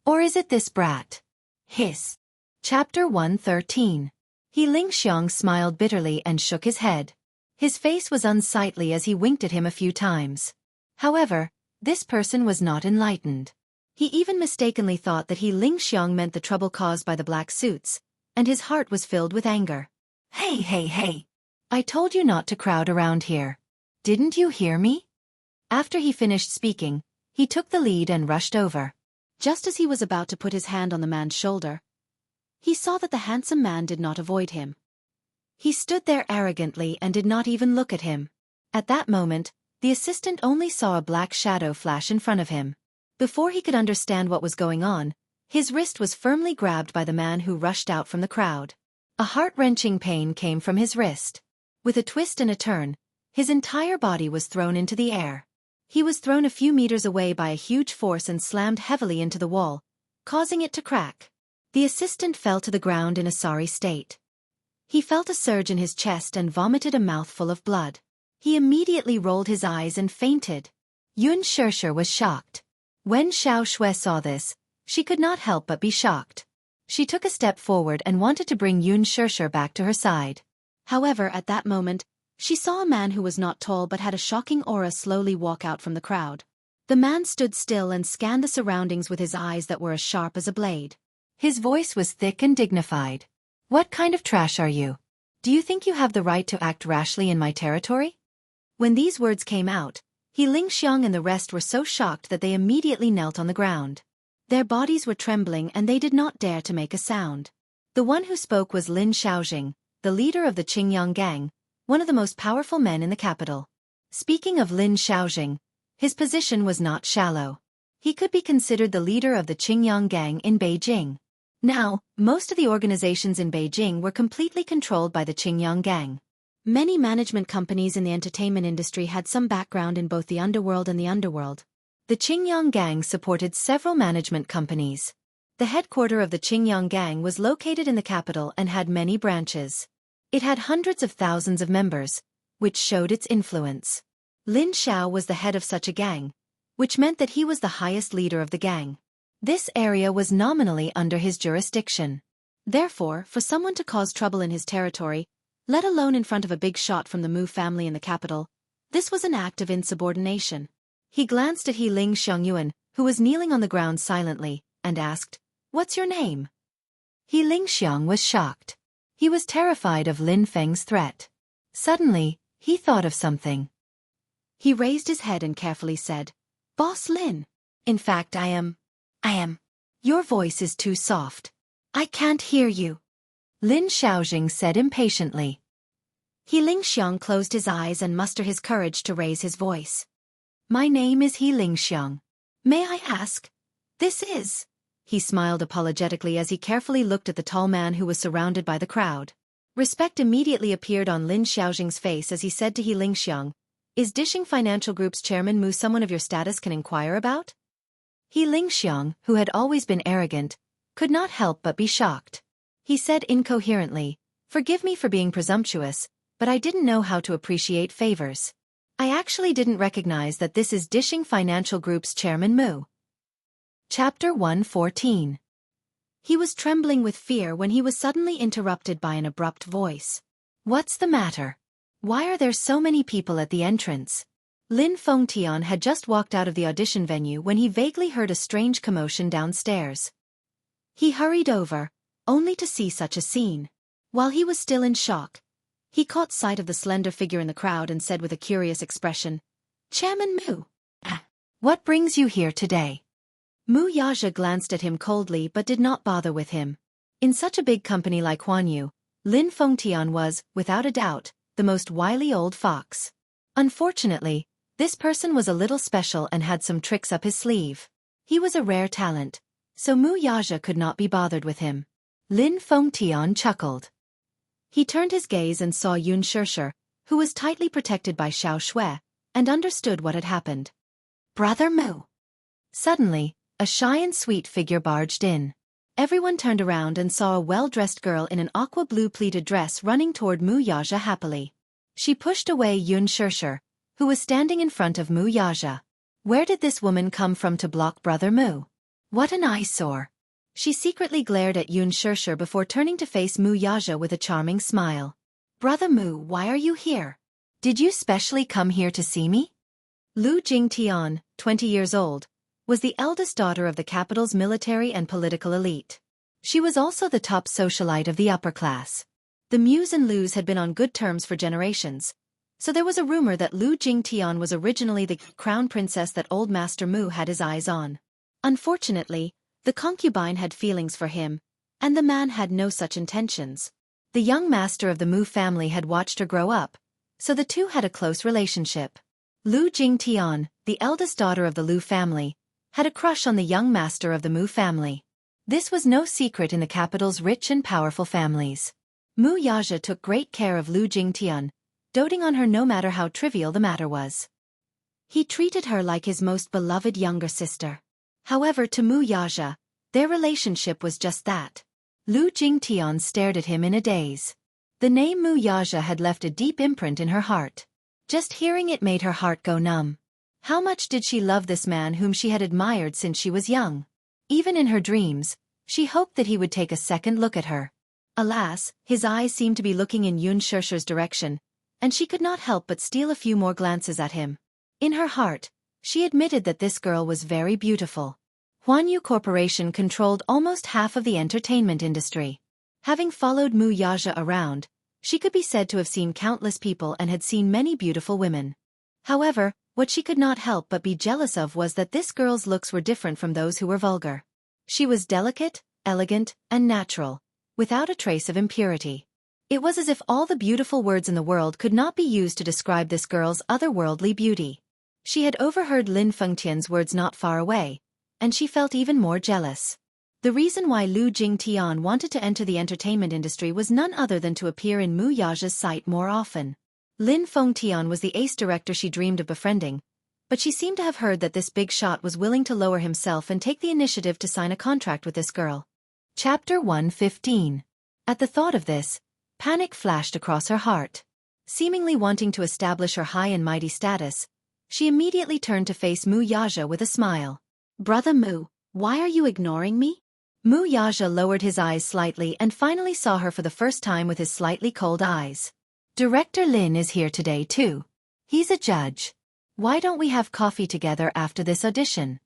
Or is it this brat? Hiss. Chapter 113. Xianxia smiled bitterly and shook his head. His face was unsightly as he winked at him a few times. However, this person was not enlightened. He even mistakenly thought that Xianxia meant the trouble caused by the black suits, and his heart was filled with anger. Hey! I told you not to crowd around here. Didn't you hear me? After he finished speaking, he took the lead and rushed over. Just as he was about to put his hand on the man's shoulder, he saw that the handsome man did not avoid him. He stood there arrogantly and did not even look at him. At that moment, the assistant only saw a black shadow flash in front of him. Before he could understand what was going on, his wrist was firmly grabbed by the man who rushed out from the crowd. A heart-wrenching pain came from his wrist. With a twist and a turn, his entire body was thrown into the air. He was thrown a few meters away by a huge force and slammed heavily into the wall, causing it to crack. The assistant fell to the ground in a sorry state. He felt a surge in his chest and vomited a mouthful of blood. He immediately rolled his eyes and fainted. Xianxia was shocked. When Xiao Shui saw this, she could not help but be shocked. She took a step forward and wanted to bring Xianxia back to her side. However, at that moment, she saw a man who was not tall but had a shocking aura slowly walk out from the crowd. The man stood still and scanned the surroundings with his eyes that were as sharp as a blade. His voice was thick and dignified. What kind of trash are you? Do you think you have the right to act rashly in my territory? When these words came out, Xianxia and the rest were so shocked that they immediately knelt on the ground. Their bodies were trembling and they did not dare to make a sound. The one who spoke was Lin Xiaojing, the leader of the Qingyang gang, one of the most powerful men in the capital. Speaking of Lin Xiaojing, his position was not shallow. He could be considered the leader of the Qingyang gang in Beijing. Now, most of the organizations in Beijing were completely controlled by the Qingyang gang. Many management companies in the entertainment industry had some background in both the underworld and the underworld. The Qingyang gang supported several management companies. The headquarters of the Qingyang gang was located in the capital and had many branches. It had hundreds of thousands of members, which showed its influence. Lin Xiao was the head of such a gang, which meant that he was the highest leader of the gang. This area was nominally under his jurisdiction. Therefore, for someone to cause trouble in his territory, let alone in front of a big shot from the Mu family in the capital. This was an act of insubordination. He glanced at He Ling Xiangyuan, who was kneeling on the ground silently, and asked, "What's your name?" He Ling Xiang was shocked. He was terrified of Lin Feng's threat. Suddenly, he thought of something. He raised his head and carefully said, "Boss Lin. In fact, I am. Your voice is too soft. I can't hear you." Lin Xiaojing said impatiently. He Ling Xiang closed his eyes and mustered his courage to raise his voice. "My name is He Ling Xiang. May I ask? This is..." He smiled apologetically as he carefully looked at the tall man who was surrounded by the crowd. Respect immediately appeared on Lin Xiaojing's face as he said to He Ling Xiang, "Is Dishing Financial Group's chairman Mu someone of your status can inquire about?" He Ling Xiang, who had always been arrogant, could not help but be shocked. He said incoherently, "Forgive me for being presumptuous, but I didn't know how to appreciate favors. I actually didn't recognize that this is Dishing Financial Group's chairman Mu." Chapter 114. He was trembling with fear when he was suddenly interrupted by an abrupt voice. "What's the matter? Why are there so many people at the entrance?" Lin Fengtian had just walked out of the audition venue when he vaguely heard a strange commotion downstairs. He hurried over, only to see such a scene. While he was still in shock, he caught sight of the slender figure in the crowd and said with a curious expression, "Chairman Mu. What brings you here today?" Mu Yaja glanced at him coldly but did not bother with him. In such a big company like Huanyu, Lin Fengtian was, without a doubt, the most wily old fox. Unfortunately, this person was a little special and had some tricks up his sleeve. He was a rare talent, so Mu Yaja could not be bothered with him. Lin Fengtian chuckled. He turned his gaze and saw Yun Shishir, who was tightly protected by Xiao Shui, and understood what had happened. "Brother Mu." Suddenly, a shy and sweet figure barged in. Everyone turned around and saw a well-dressed girl in an aqua blue pleated dress running toward Mu Yaja happily. She pushed away Yun Shishir, who was standing in front of Mu Yaja. Where did this woman come from to block Brother Mu? What an eyesore! She secretly glared at Yun Shishir before turning to face Mu Yaja with a charming smile. "Brother Mu, why are you here? Did you specially come here to see me?" Lu Jingtian, 20 years old, was the eldest daughter of the capital's military and political elite. She was also the top socialite of the upper class. The Mus and Lus had been on good terms for generations, so there was a rumor that Lu Jingtian was originally the crown princess that old Master Mu had his eyes on. Unfortunately, the concubine had feelings for him, and the man had no such intentions. The young master of the Mu family had watched her grow up, so the two had a close relationship. Lu Jingtian, the eldest daughter of the Lu family, had a crush on the young master of the Mu family. This was no secret in the capital's rich and powerful families. Mu Yaja took great care of Lu Jingtian, doting on her no matter how trivial the matter was. He treated her like his most beloved younger sister. However, to Mu Yaja, their relationship was just that. Lu Jingtian stared at him in a daze. The name Mu Yaja had left a deep imprint in her heart. Just hearing it made her heart go numb. How much did she love this man whom she had admired since she was young? Even in her dreams, she hoped that he would take a second look at her. Alas, his eyes seemed to be looking in Yun Shishir's direction, and she could not help but steal a few more glances at him. In her heart, she admitted that this girl was very beautiful. Huanyu Corporation controlled almost half of the entertainment industry. Having followed Mu Yaja around, she could be said to have seen countless people and had seen many beautiful women. However, what she could not help but be jealous of was that this girl's looks were different from those who were vulgar. She was delicate, elegant, and natural, without a trace of impurity. It was as if all the beautiful words in the world could not be used to describe this girl's otherworldly beauty. She had overheard Lin Fengtian's words not far away, and she felt even more jealous. The reason why Lu Jingtian wanted to enter the entertainment industry was none other than to appear in Mu Yaja's sight more often. Lin Fengtian was the ace director she dreamed of befriending, but she seemed to have heard that this big shot was willing to lower himself and take the initiative to sign a contract with this girl. Chapter 115. At the thought of this, panic flashed across her heart. Seemingly wanting to establish her high and mighty status, she immediately turned to face Mu Yaja with a smile. "Brother Mu, why are you ignoring me? Mu Yaja lowered his eyes slightly and finally saw her for the first time with his slightly cold eyes. Director Lin is here today too. He's a judge. Why don't we have coffee together after this audition?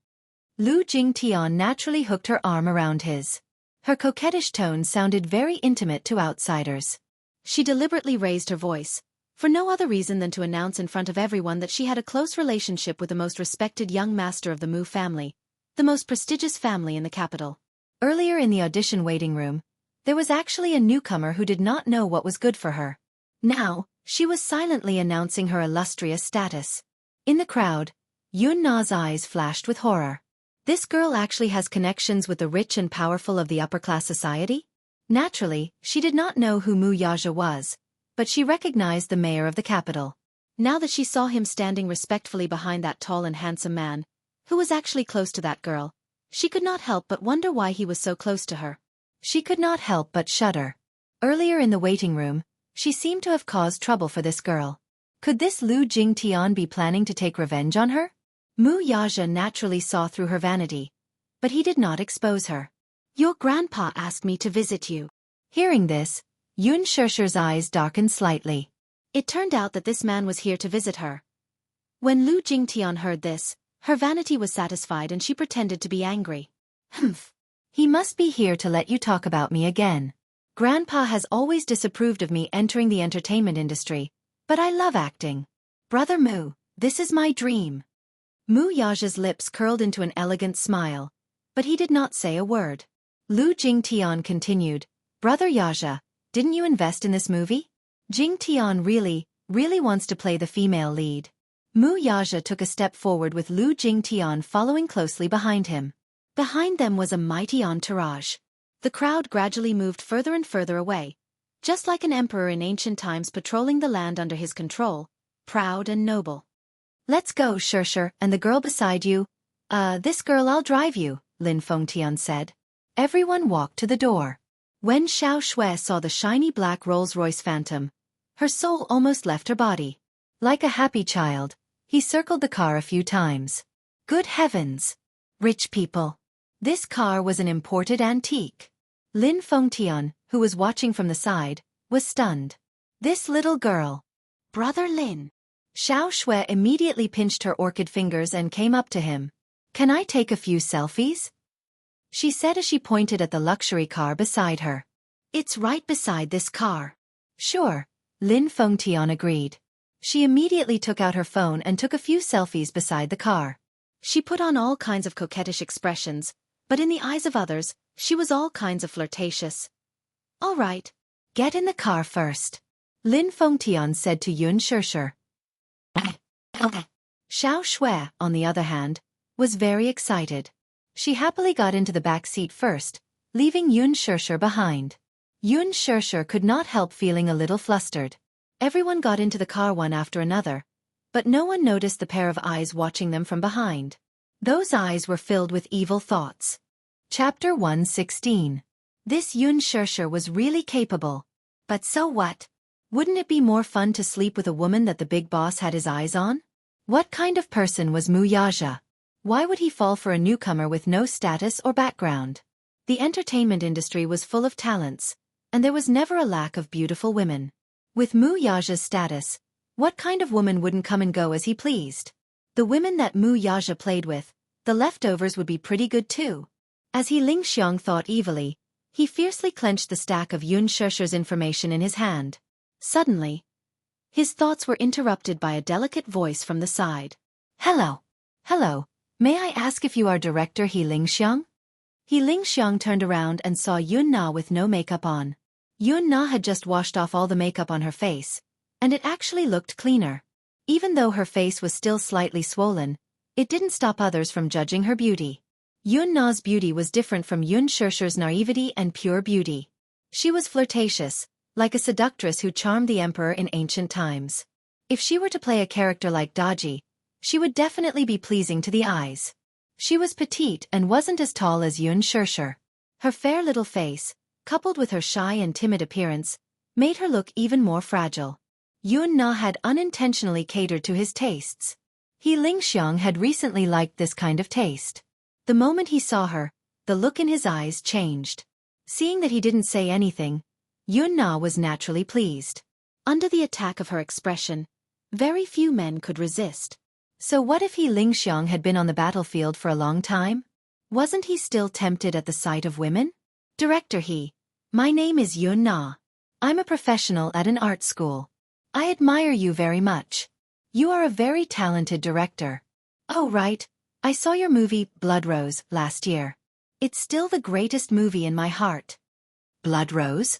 Lu Jingtian naturally hooked her arm around his. Her coquettish tone sounded very intimate to outsiders. She deliberately raised her voice, for no other reason than to announce in front of everyone that she had a close relationship with the most respected young master of the Mu family, the most prestigious family in the capital. Earlier in the audition waiting room, there was actually a newcomer who did not know what was good for her. Now, she was silently announcing her illustrious status. In the crowd, Yun Na's eyes flashed with horror. This girl actually has connections with the rich and powerful of the upper-class society? Naturally, she did not know who Mu Yaja was, but she recognized the mayor of the capital. Now that she saw him standing respectfully behind that tall and handsome man, who was actually close to that girl, she could not help but wonder why he was so close to her. She could not help but shudder. Earlier in the waiting room, she seemed to have caused trouble for this girl. Could this Lu Jingtian be planning to take revenge on her? Mu Yaja naturally saw through her vanity, but he did not expose her. Your grandpa asked me to visit you. Hearing this, Yun Shishir's eyes darkened slightly. It turned out that this man was here to visit her. When Lu Jingtian heard this, her vanity was satisfied and she pretended to be angry. Humph. He must be here to let you talk about me again. Grandpa has always disapproved of me entering the entertainment industry, but I love acting. Brother Mu, this is my dream. Mu Yaja's lips curled into an elegant smile, but he did not say a word. Lu Jingtian continued, Brother Yaja, didn't you invest in this movie? Jingtian really wants to play the female lead. Mu Yaja took a step forward with Lu Jingtian following closely behind him. Behind them was a mighty entourage. The crowd gradually moved further and further away, just like an emperor in ancient times patrolling the land under his control, proud and noble. Let's go, Shishir, and the girl beside you. This girl I'll drive you, Lin Fengtian said. Everyone walked to the door. When Xiao Shui saw the shiny black Rolls-Royce Phantom, her soul almost left her body. Like a happy child, he circled the car a few times. Good heavens! Rich people! This car was an imported antique. Lin Fengtian, who was watching from the side, was stunned. This little girl. Brother Lin. Xiao Shui immediately pinched her orchid fingers and came up to him. Can I take a few selfies? She said as she pointed at the luxury car beside her. It's right beside this car. Sure, Lin Fengtian agreed. She immediately took out her phone and took a few selfies beside the car. She put on all kinds of coquettish expressions, but in the eyes of others, she was all kinds of flirtatious. All right, get in the car first, Lin Fengtian said to Yun Shishir. Xiao Shui, on the other hand, was very excited. She happily got into the back seat first, leaving Yun Shishir behind. Yun Shishir could not help feeling a little flustered. Everyone got into the car one after another, but no one noticed the pair of eyes watching them from behind. Those eyes were filled with evil thoughts. Chapter 116. This Yun Shishir was really capable. But so what? Wouldn't it be more fun to sleep with a woman that the big boss had his eyes on? What kind of person was Mu Yaja? Why would he fall for a newcomer with no status or background? The entertainment industry was full of talents, and there was never a lack of beautiful women. With Mu Yaja's status, what kind of woman wouldn't come and go as he pleased? The women that Mu Yaja played with, the leftovers would be pretty good too. As he Ling Xiang thought evilly, he fiercely clenched the stack of Yun Shishir's information in his hand. Suddenly, his thoughts were interrupted by a delicate voice from the side. Hello. Hello. May I ask if you are Director He Lingxiang? He Lingxiang turned around and saw Yun Na with no makeup on. Yun Na had just washed off all the makeup on her face, and it actually looked cleaner. Even though her face was still slightly swollen, it didn't stop others from judging her beauty. Yun Na's beauty was different from Yun Shishir's naivety and pure beauty. She was flirtatious, like a seductress who charmed the emperor in ancient times. If she were to play a character like Daji, she would definitely be pleasing to the eyes. She was petite and wasn't as tall as Yun Shishir. Her fair little face, coupled with her shy and timid appearance, made her look even more fragile. Yun Na had unintentionally catered to his tastes. He Lingxiang had recently liked this kind of taste. The moment he saw her, the look in his eyes changed. Seeing that he didn't say anything, Yun Na was naturally pleased. Under the attack of her expression, very few men could resist. So what if Ling Xiang had been on the battlefield for a long time? Wasn't he still tempted at the sight of women? Director my name is Yun Na. I'm a professional at an art school. I admire you very much. You are a very talented director. Oh right, I saw your movie, Blood Rose, last year. It's still the greatest movie in my heart. Blood Rose?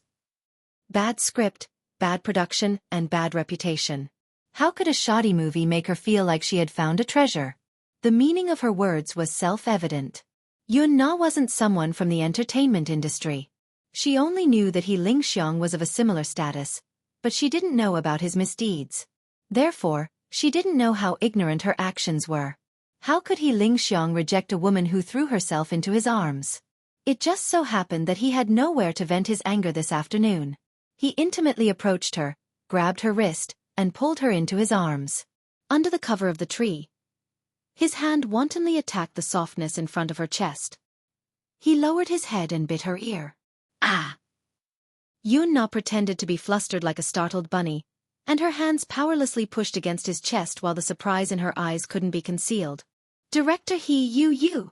Bad script, bad production, and bad reputation. How could a shoddy movie make her feel like she had found a treasure? The meaning of her words was self-evident. Yun Na wasn't someone from the entertainment industry. She only knew that Ling Xiang was of a similar status, but she didn't know about his misdeeds. Therefore, she didn't know how ignorant her actions were. How could Ling Xiang reject a woman who threw herself into his arms? It just so happened that he had nowhere to vent his anger this afternoon. He intimately approached her, grabbed her wrist, and pulled her into his arms. Under the cover of the tree, his hand wantonly attacked the softness in front of her chest. He lowered his head and bit her ear. Ah! Yun Na pretended to be flustered like a startled bunny, and her hands powerlessly pushed against his chest while the surprise in her eyes couldn't be concealed. Director you.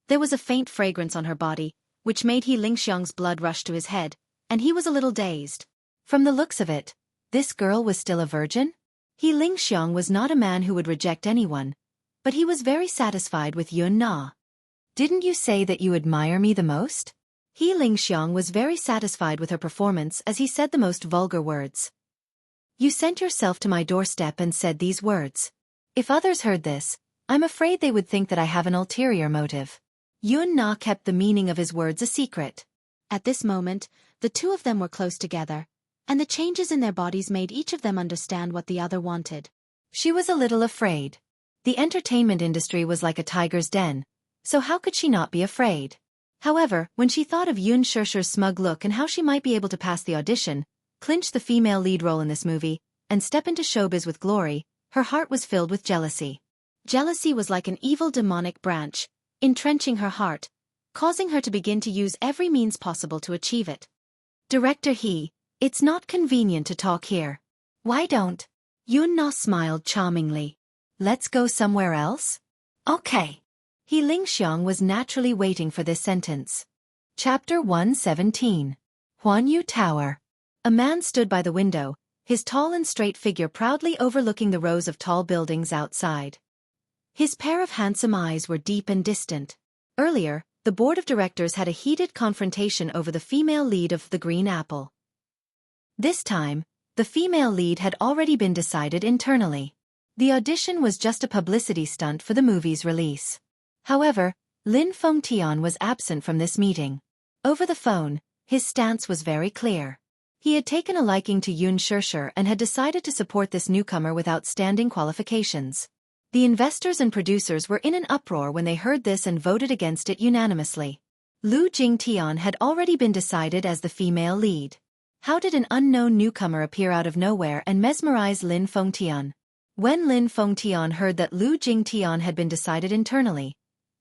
There was a faint fragrance on her body, which made Ling Xiang's blood rush to his head, and he was a little dazed. From the looks of it, this girl was still a virgin? Ling Xiang was not a man who would reject anyone, but he was very satisfied with Yun Na. Didn't you say that you admire me the most? Ling Xiang was very satisfied with her performance as he said the most vulgar words. You sent yourself to my doorstep and said these words. If others heard this, I'm afraid they would think that I have an ulterior motive. Yun Na kept the meaning of his words a secret. At this moment, the two of them were close together, and the changes in their bodies made each of them understand what the other wanted. She was a little afraid. The entertainment industry was like a tiger's den, so how could she not be afraid? However, when she thought of Yun Shishir's smug look and how she might be able to pass the audition, clinch the female lead role in this movie, and step into showbiz with glory, her heart was filled with jealousy. Jealousy was like an evil demonic branch, entrenching her heart, causing her to begin to use every means possible to achieve it. Director it's not convenient to talk here. Why don't? Yun Na smiled charmingly. Let's go somewhere else? Okay. Ling Xiang was naturally waiting for this sentence. Chapter 117. Huanyu Tower. A man stood by the window, his tall and straight figure proudly overlooking the rows of tall buildings outside. His pair of handsome eyes were deep and distant. Earlier, the board of directors had a heated confrontation over the female lead of The Green Apple. This time, the female lead had already been decided internally. The audition was just a publicity stunt for the movie's release. However, Lin Fengtian was absent from this meeting. Over the phone, his stance was very clear. He had taken a liking to Yun Shishir and had decided to support this newcomer with outstanding qualifications. The investors and producers were in an uproar when they heard this and voted against it unanimously. Lu Jingtian had already been decided as the female lead. How did an unknown newcomer appear out of nowhere and mesmerize Lin Fengtian? When Lin Fengtian heard that Lu Jingtian had been decided internally,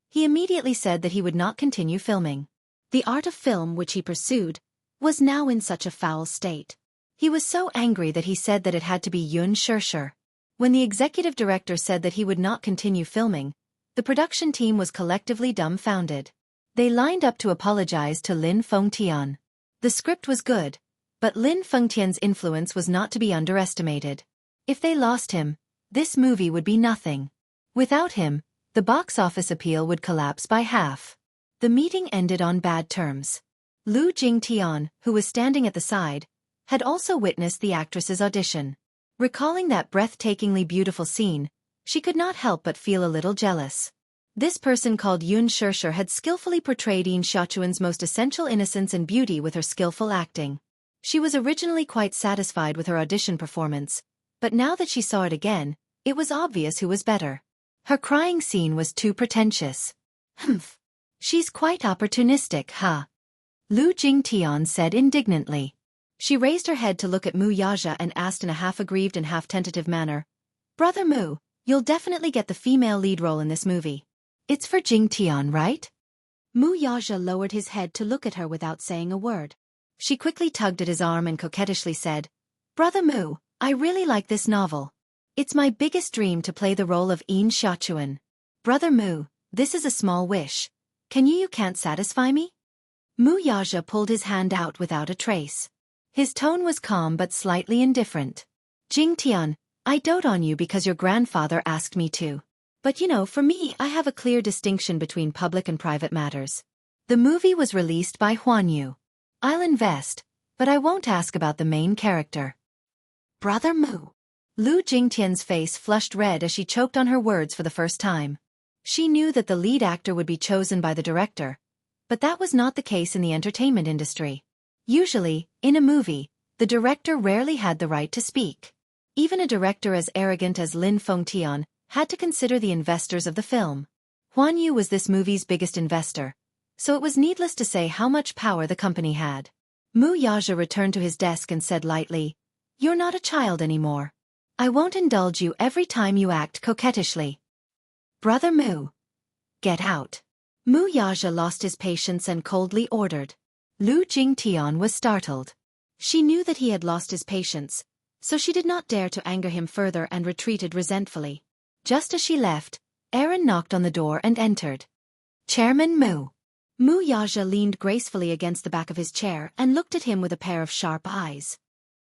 he immediately said that he would not continue filming. The art of film which he pursued was now in such a foul state. He was so angry that he said that it had to be Yun Shishir. When the executive director said that he would not continue filming, the production team was collectively dumbfounded. They lined up to apologize to Lin Fengtian. The script was good, but Lin Fengtian's influence was not to be underestimated. If they lost him, this movie would be nothing. Without him, the box office appeal would collapse by half. The meeting ended on bad terms. Lu Jingtian, who was standing at the side, had also witnessed the actress's audition. Recalling that breathtakingly beautiful scene, she could not help but feel a little jealous. This person called Yun Shishir had skillfully portrayed Yin Xiaochuan's most essential innocence and beauty with her skillful acting. She was originally quite satisfied with her audition performance, but now that she saw it again, it was obvious who was better. Her crying scene was too pretentious. Humph. She's quite opportunistic, huh? Lu Jingtian said indignantly. She raised her head to look at Mu Yaja and asked in a half-aggrieved and half-tentative manner, Brother Mu, you'll definitely get the female lead role in this movie. It's for Jingtian, right? Yaja lowered his head to look at her without saying a word. She quickly tugged at his arm and coquettishly said, "Brother Mu, I really like this novel. It's my biggest dream to play the role of Xiaochuan. Brother Mu, this is a small wish. You can't satisfy me?" Yaja pulled his hand out without a trace. His tone was calm but slightly indifferent. "Jingtian, I dote on you because your grandfather asked me to. But for me I have a clear distinction between public and private matters. The movie was released by Huanyu. I'll invest, but I won't ask about the main character." "Brother Mu." Lu Jingtian's face flushed red as she choked on her words for the first time. She knew that the lead actor would be chosen by the director, but that was not the case in the entertainment industry. Usually, in a movie, the director rarely had the right to speak. Even a director as arrogant as Lin Fengtian had to consider the investors of the film. Huanyu was this movie's biggest investor, so it was needless to say how much power the company had. Yaja returned to his desk and said lightly, "You're not a child anymore. I won't indulge you every time you act coquettishly. Brother Mu, get out." Yaja lost his patience and coldly ordered. Lu Jingtian was startled. She knew that he had lost his patience, so she did not dare to anger him further and retreated resentfully. Just as she left, Aaron knocked on the door and entered. "Chairman Mu." Yaja leaned gracefully against the back of his chair and looked at him with a pair of sharp eyes.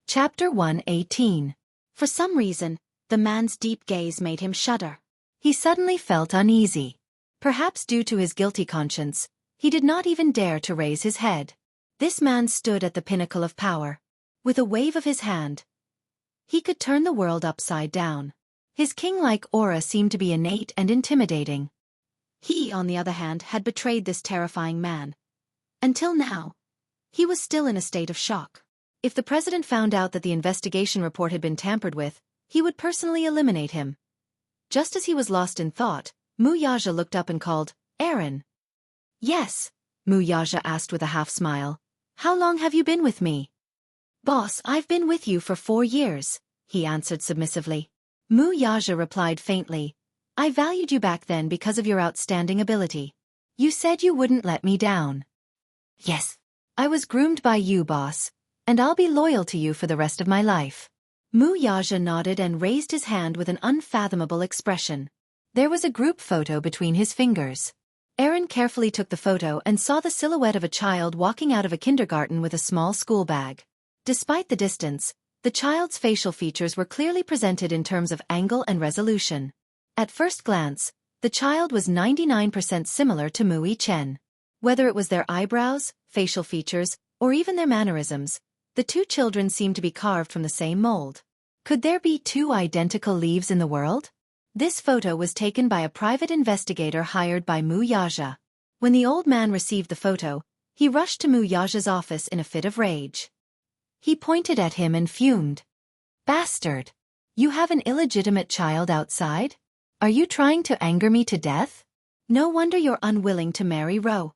Chapter 118. For some reason, the man's deep gaze made him shudder. He suddenly felt uneasy. Perhaps due to his guilty conscience, he did not even dare to raise his head. This man stood at the pinnacle of power. With a wave of his hand, he could turn the world upside down. His king-like aura seemed to be innate and intimidating. He, on the other hand, had betrayed this terrifying man. Until now, he was still in a state of shock. If the president found out that the investigation report had been tampered with, he would personally eliminate him. Just as he was lost in thought, Yaja looked up and called, "Aaron." "Yes," Yaja asked with a half-smile. "How long have you been with me?" "Boss, I've been with you for 4 years," he answered submissively. Yaja replied faintly, "I valued you back then because of your outstanding ability. You said you wouldn't let me down." "Yes. I was groomed by you, boss, and I'll be loyal to you for the rest of my life." Yaja nodded and raised his hand with an unfathomable expression. There was a group photo between his fingers. Aaron carefully took the photo and saw the silhouette of a child walking out of a kindergarten with a small school bag. Despite the distance, the child's facial features were clearly presented in terms of angle and resolution. At first glance, the child was 99% similar to Mui Chen. Whether it was their eyebrows, facial features, or even their mannerisms, the two children seemed to be carved from the same mold. Could there be 2 identical leaves in the world? This photo was taken by a private investigator hired by Yaja. When the old man received the photo, he rushed to Yaja's office in a fit of rage. He pointed at him and fumed. "Bastard! You have an illegitimate child outside? Are you trying to anger me to death? No wonder you're unwilling to marry Ro.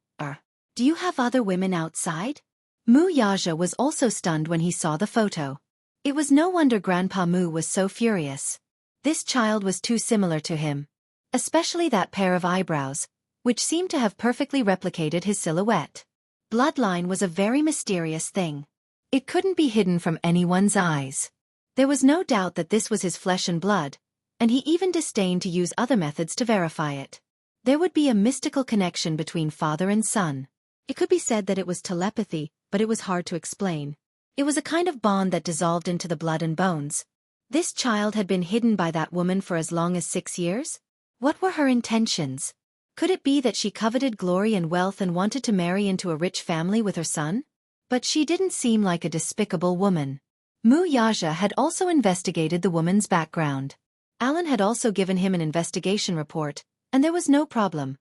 Do you have other women outside?" Yaja was also stunned when he saw the photo. It was no wonder Grandpa Mu was so furious. This child was too similar to him. Especially that pair of eyebrows, which seemed to have perfectly replicated his silhouette. Bloodline was a very mysterious thing. It couldn't be hidden from anyone's eyes. There was no doubt that this was his flesh and blood, and he even disdained to use other methods to verify it. There would be a mystical connection between father and son. It could be said that it was telepathy, but it was hard to explain. It was a kind of bond that dissolved into the blood and bones. This child had been hidden by that woman for as long as 6 years? What were her intentions? Could it be that she coveted glory and wealth and wanted to marry into a rich family with her son? But she didn't seem like a despicable woman. Yaja had also investigated the woman's background. Alan had also given him an investigation report, and there was no problem.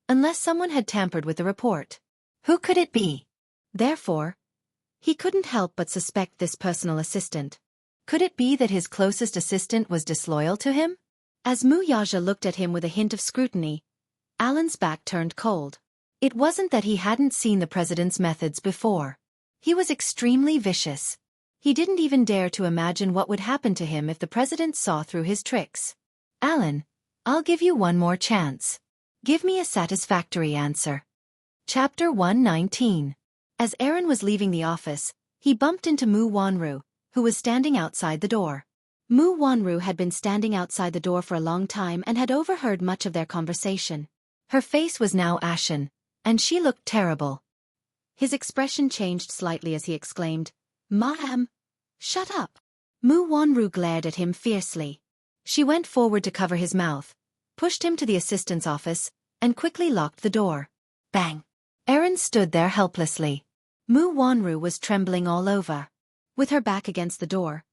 Unless someone had tampered with the report. Who could it be? Therefore, he couldn't help but suspect this personal assistant. Could it be that his closest assistant was disloyal to him? As Yaja looked at him with a hint of scrutiny, Alan's back turned cold. It wasn't that he hadn't seen the president's methods before. He was extremely vicious. He didn't even dare to imagine what would happen to him if the president saw through his tricks. "Alan, I'll give you one more chance. Give me a satisfactory answer." Chapter 119. As Aaron was leaving the office, he bumped into Mu Wanru, who was standing outside the door. Mu Wanru had been standing outside the door for a long time and had overheard much of their conversation. Her face was now ashen, and she looked terrible. His expression changed slightly as he exclaimed, "Ma'am, shut up." Mu Wanru glared at him fiercely. She went forward to cover his mouth, pushed him to the assistant's office, and quickly locked the door. Bang! Aaron stood there helplessly. Mu Wanru was trembling all over. With her back against the door,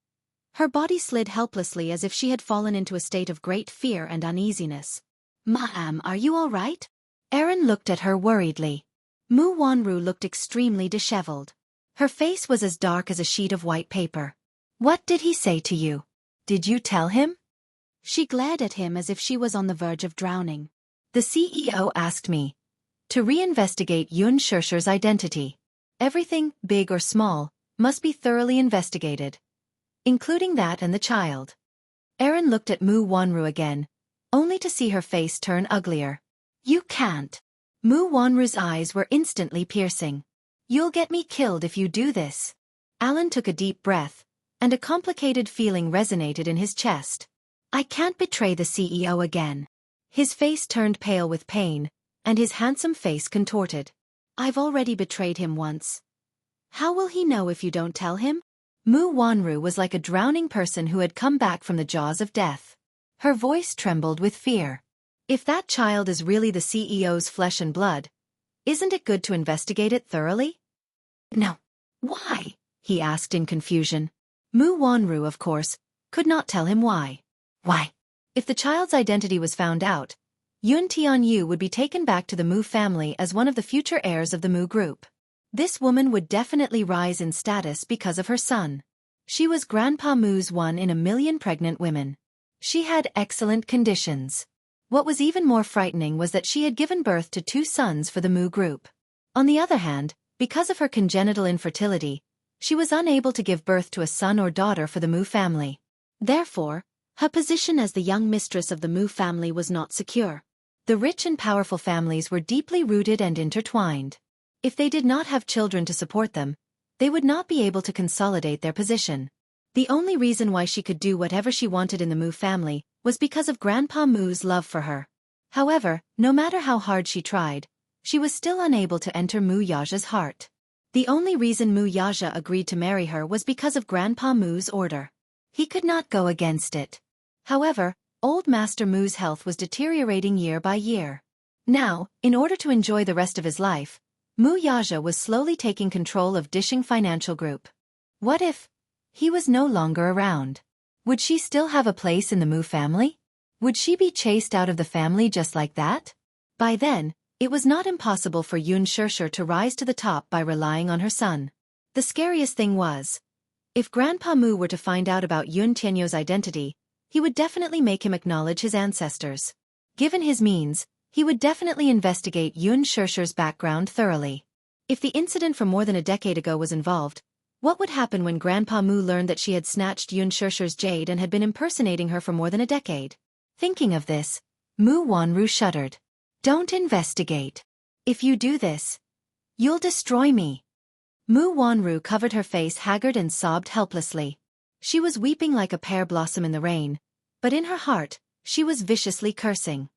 her body slid helplessly as if she had fallen into a state of great fear and uneasiness. "Ma'am, are you all right?" Aaron looked at her worriedly. Mu Wanru looked extremely disheveled. Her face was as dark as a sheet of white paper. "What did he say to you? Did you tell him?" She glared at him as if she was on the verge of drowning. "The CEO asked me to reinvestigate Xianxia's identity. Everything, big or small, must be thoroughly investigated, including that and the child." Aaron looked at Mu Wanru again, only to see her face turn uglier. "You can't." Mu Wanru's eyes were instantly piercing. "You'll get me killed if you do this." Alan took a deep breath, and a complicated feeling resonated in his chest. "I can't betray the CEO again." His face turned pale with pain, and his handsome face contorted. "I've already betrayed him once. How will he know if you don't tell him?" Mu Wanru was like a drowning person who had come back from the jaws of death. Her voice trembled with fear. "If that child is really the CEO's flesh and blood, isn't it good to investigate it thoroughly?" "No." "Why?" he asked in confusion. Mu Wanru, of course, could not tell him why. "Why? If the child's identity was found out, Yun Tianyu would be taken back to the Mu family as one of the future heirs of the Mu group. This woman would definitely rise in status because of her son. She was Grandpa Mu's 1 in a million pregnant women. She had excellent conditions. What was even more frightening was that she had given birth to 2 sons for the Mu group. On the other hand, because of her congenital infertility, she was unable to give birth to a son or daughter for the Mu family. Therefore, her position as the young mistress of the Mu family was not secure. The rich and powerful families were deeply rooted and intertwined. If they did not have children to support them, they would not be able to consolidate their position. The only reason why she could do whatever she wanted in the Mu family was because of Grandpa Mu's love for her. However, no matter how hard she tried, she was still unable to enter Mu Yaja's heart. The only reason Mu Yaja agreed to marry her was because of Grandpa Mu's order. He could not go against it. However, Old Master Mu's health was deteriorating year by year. Now, in order to enjoy the rest of his life, Mu Yaja was slowly taking control of Dishing Financial Group. What if he was no longer around? Would she still have a place in the Mu family? Would she be chased out of the family just like that? By then, it was not impossible for Xianxia to rise to the top by relying on her son. The scariest thing was, if Grandpa Mu were to find out about Yun Tianyu's identity, he would definitely make him acknowledge his ancestors. Given his means, he would definitely investigate Xianxia's background thoroughly. If the incident from more than a decade ago was involved, what would happen when Grandpa Mu learned that she had snatched Xianxia's jade and had been impersonating her for more than a decade? Thinking of this, Mu Wanru shuddered. "Don't investigate. If you do this, you'll destroy me." Mu Wanru covered her face haggard and sobbed helplessly. She was weeping like a pear blossom in the rain, but in her heart, she was viciously cursing.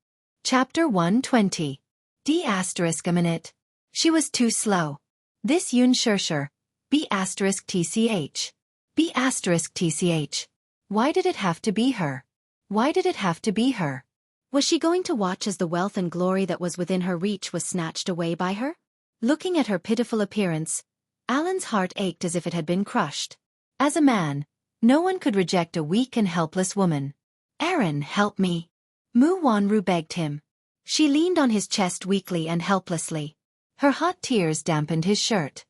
Chapter 120. A minute. She was too slow. This Xianxia. B*tch. B*tch. Why did it have to be her? Why did it have to be her? Was she going to watch as the wealth and glory that was within her reach was snatched away by her? Looking at her pitiful appearance, Alan's heart ached as if it had been crushed. As a man, no one could reject a weak and helpless woman. "Aaron, help me." Mu Wanru begged him. She leaned on his chest weakly and helplessly. Her hot tears dampened his shirt.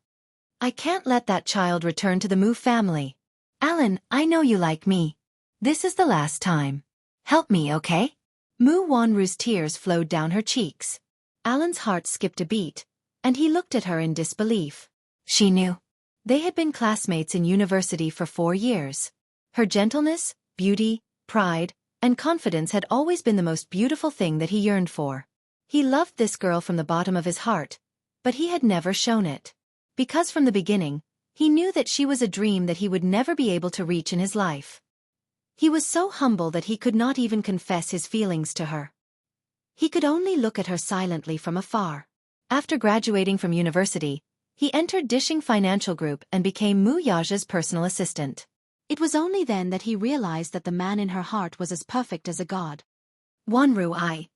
"I can't let that child return to the Mu family. Alan, I know you like me. This is the last time. Help me, okay?" Mu Wanru's tears flowed down her cheeks. Alan's heart skipped a beat, and he looked at her in disbelief. She knew. They had been classmates in university for 4 years. Her gentleness, beauty, pride, and confidence had always been the most beautiful thing that he yearned for. He loved this girl from the bottom of his heart, but he had never shown it. Because from the beginning, he knew that she was a dream that he would never be able to reach in his life. He was so humble that he could not even confess his feelings to her. He could only look at her silently from afar. After graduating from university, he entered Dishing Financial Group and became Mu Yaja's personal assistant. It was only then that he realized that the man in her heart was as perfect as a god. Wanru,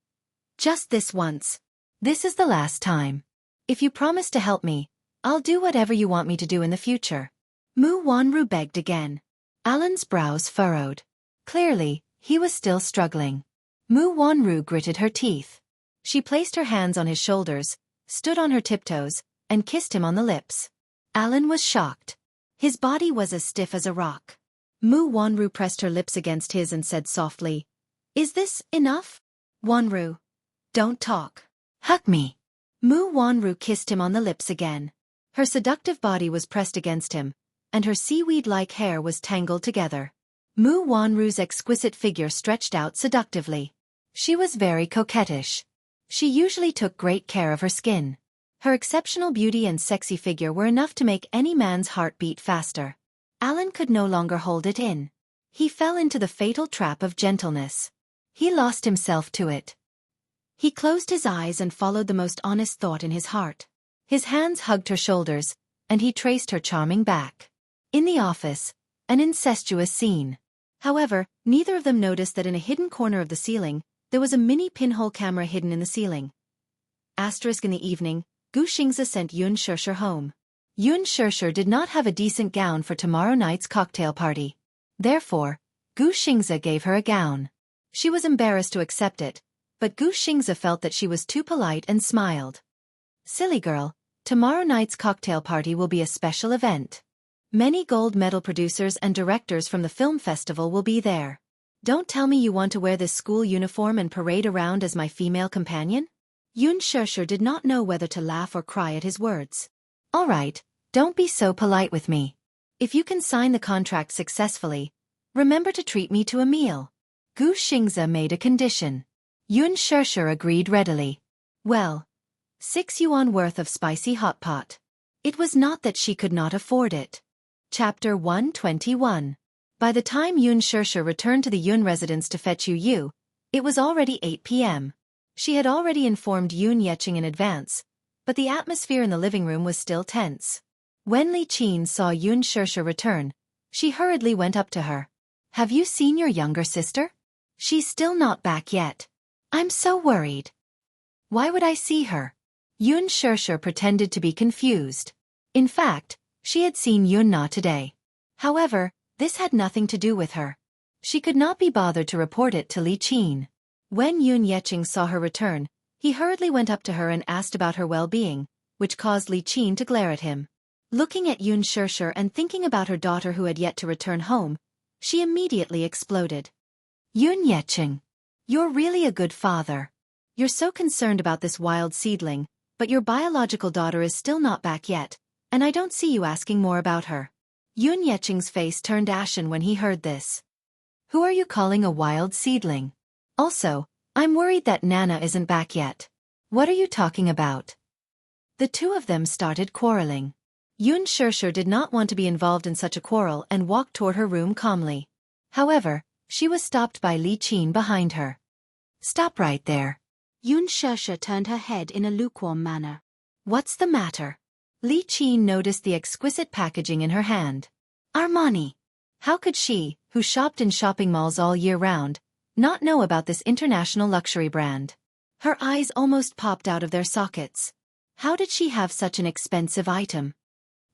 just this once. This is the last time. If you promise to help me, I'll do whatever you want me to do in the future. Mu Wanru begged again. Alan's brows furrowed. Clearly, he was still struggling. Mu Wanru gritted her teeth. She placed her hands on his shoulders, stood on her tiptoes, and kissed him on the lips. Alan was shocked. His body was as stiff as a rock. Mu Wanru pressed her lips against his and said softly, "Is this enough? Wanru, don't talk. Hug me." Mu Wanru kissed him on the lips again. Her seductive body was pressed against him, and her seaweed-like hair was tangled together. Mu Wanru's exquisite figure stretched out seductively. She was very coquettish. She usually took great care of her skin. Her exceptional beauty and sexy figure were enough to make any man's heart beat faster. Alan could no longer hold it in. He fell into the fatal trap of gentleness. He lost himself to it. He closed his eyes and followed the most honest thought in his heart. His hands hugged her shoulders, and he traced her charming back. In the office, an incestuous scene. However, neither of them noticed that in a hidden corner of the ceiling, there was a mini pinhole camera hidden in the ceiling. In the evening, Xianxia sent Xianxia home. Xianxia did not have a decent gown for tomorrow night's cocktail party. Therefore, Xianxia gave her a gown. She was embarrassed to accept it, but Xianxia felt that she was too polite and smiled. "Silly girl, tomorrow night's cocktail party will be a special event. Many gold medal producers and directors from the film festival will be there. Don't tell me you want to wear this school uniform and parade around as my female companion?" Xianxia did not know whether to laugh or cry at his words. "All right, don't be so polite with me. If you can sign the contract successfully, remember to treat me to a meal." Xianxia made a condition. Xianxia agreed readily. Well, 6 yuan worth of spicy hot pot. It was not that she could not afford it. Chapter 121. By the time Xianxia returned to the Yun residence to fetch Yu, it was already 8 p.m. She had already informed Yun Yeqing in advance, but the atmosphere in the living room was still tense. When Li Qin saw Xianxia return, she hurriedly went up to her. "Have you seen your younger sister? She's still not back yet. I'm so worried." "Why would I see her?" Xianxia pretended to be confused. In fact, she had seen Yun Na today. However, this had nothing to do with her. She could not be bothered to report it to Li Qin. When Yun Yeqing saw her return, he hurriedly went up to her and asked about her well-being, which caused Li Qin to glare at him. Looking at Xianxia and thinking about her daughter who had yet to return home, she immediately exploded. "Yun Yeqing, you're really a good father. You're so concerned about this wild seedling, but your biological daughter is still not back yet, and I don't see you asking more about her." Yun Yeqing's face turned ashen when he heard this. "Who are you calling a wild seedling? Also, I'm worried that Nana isn't back yet. What are you talking about?" The two of them started quarreling. Xianxia did not want to be involved in such a quarrel and walked toward her room calmly. However, she was stopped by Li Qin behind her. "Stop right there." Xianxia turned her head in a lukewarm manner. "What's the matter?" Li Qin noticed the exquisite packaging in her hand. Armani. How could she, who shopped in shopping malls all year round, not know about this international luxury brand? Her eyes almost popped out of their sockets. How did she have such an expensive item?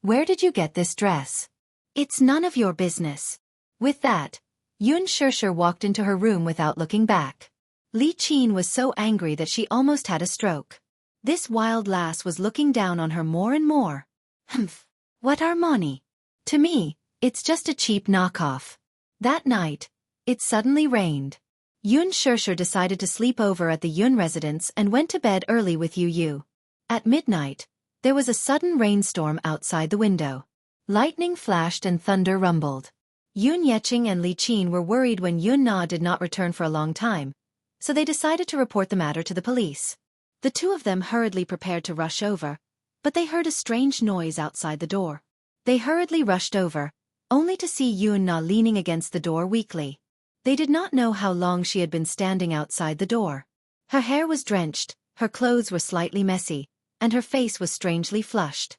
"Where did you get this dress?" "It's none of your business." With that, Xianxia walked into her room without looking back. Li Qin was so angry that she almost had a stroke. This wild lass was looking down on her more and more. "Humph! What Armani? To me, it's just a cheap knockoff." That night, it suddenly rained. Xianxia decided to sleep over at the Yun residence and went to bed early with Yu. At midnight, there was a sudden rainstorm outside the window. Lightning flashed and thunder rumbled. Yun Yeqing and Li Qin were worried when Yun Na did not return for a long time, so they decided to report the matter to the police. The two of them hurriedly prepared to rush over, but they heard a strange noise outside the door. They hurriedly rushed over, only to see Yun-na leaning against the door weakly. They did not know how long she had been standing outside the door. Her hair was drenched, her clothes were slightly messy, and her face was strangely flushed.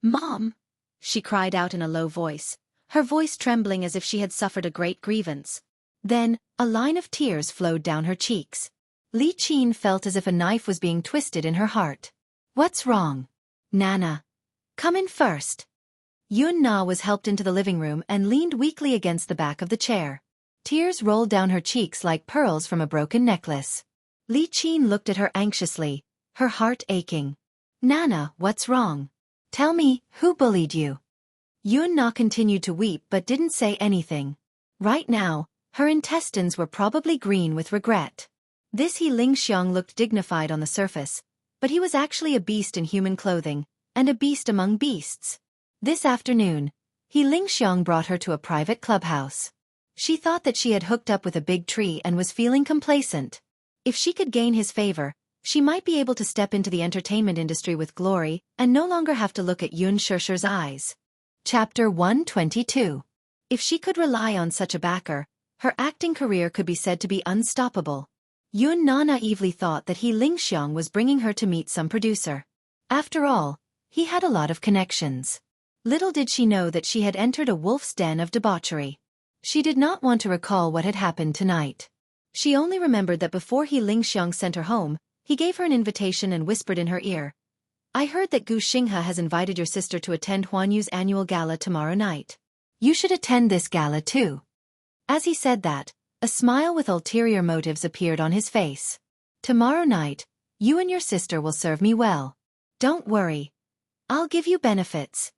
"Mom!" she cried out in a low voice, her voice trembling as if she had suffered a great grievance. Then, a line of tears flowed down her cheeks. Li Qin felt as if a knife was being twisted in her heart. "What's wrong? Nana, come in first." Yun-na was helped into the living room and leaned weakly against the back of the chair. Tears rolled down her cheeks like pearls from a broken necklace. Li Qin looked at her anxiously, her heart aching. "Nana, what's wrong? Tell me, who bullied you?" Yun-na continued to weep but didn't say anything. Right now, her intestines were probably green with regret. This Xianxia looked dignified on the surface, but he was actually a beast in human clothing, and a beast among beasts. This afternoon, Xianxia brought her to a private clubhouse. She thought that she had hooked up with a big tree and was feeling complacent. If she could gain his favor, she might be able to step into the entertainment industry with glory and no longer have to look at Yun Shishir's eyes. Chapter 122. If she could rely on such a backer, her acting career could be said to be unstoppable. Yun-na naively thought that Xianxia was bringing her to meet some producer. After all, he had a lot of connections. Little did she know that she had entered a wolf's den of debauchery. She did not want to recall what had happened tonight. She only remembered that before Xianxia sent her home, he gave her an invitation and whispered in her ear, "I heard that Gu Xinghe has invited your sister to attend Huan Yu's annual gala tomorrow night. You should attend this gala too." As he said that, a smile with ulterior motives appeared on his face. "Tomorrow night, you and your sister will serve me well. Don't worry. I'll give you benefits."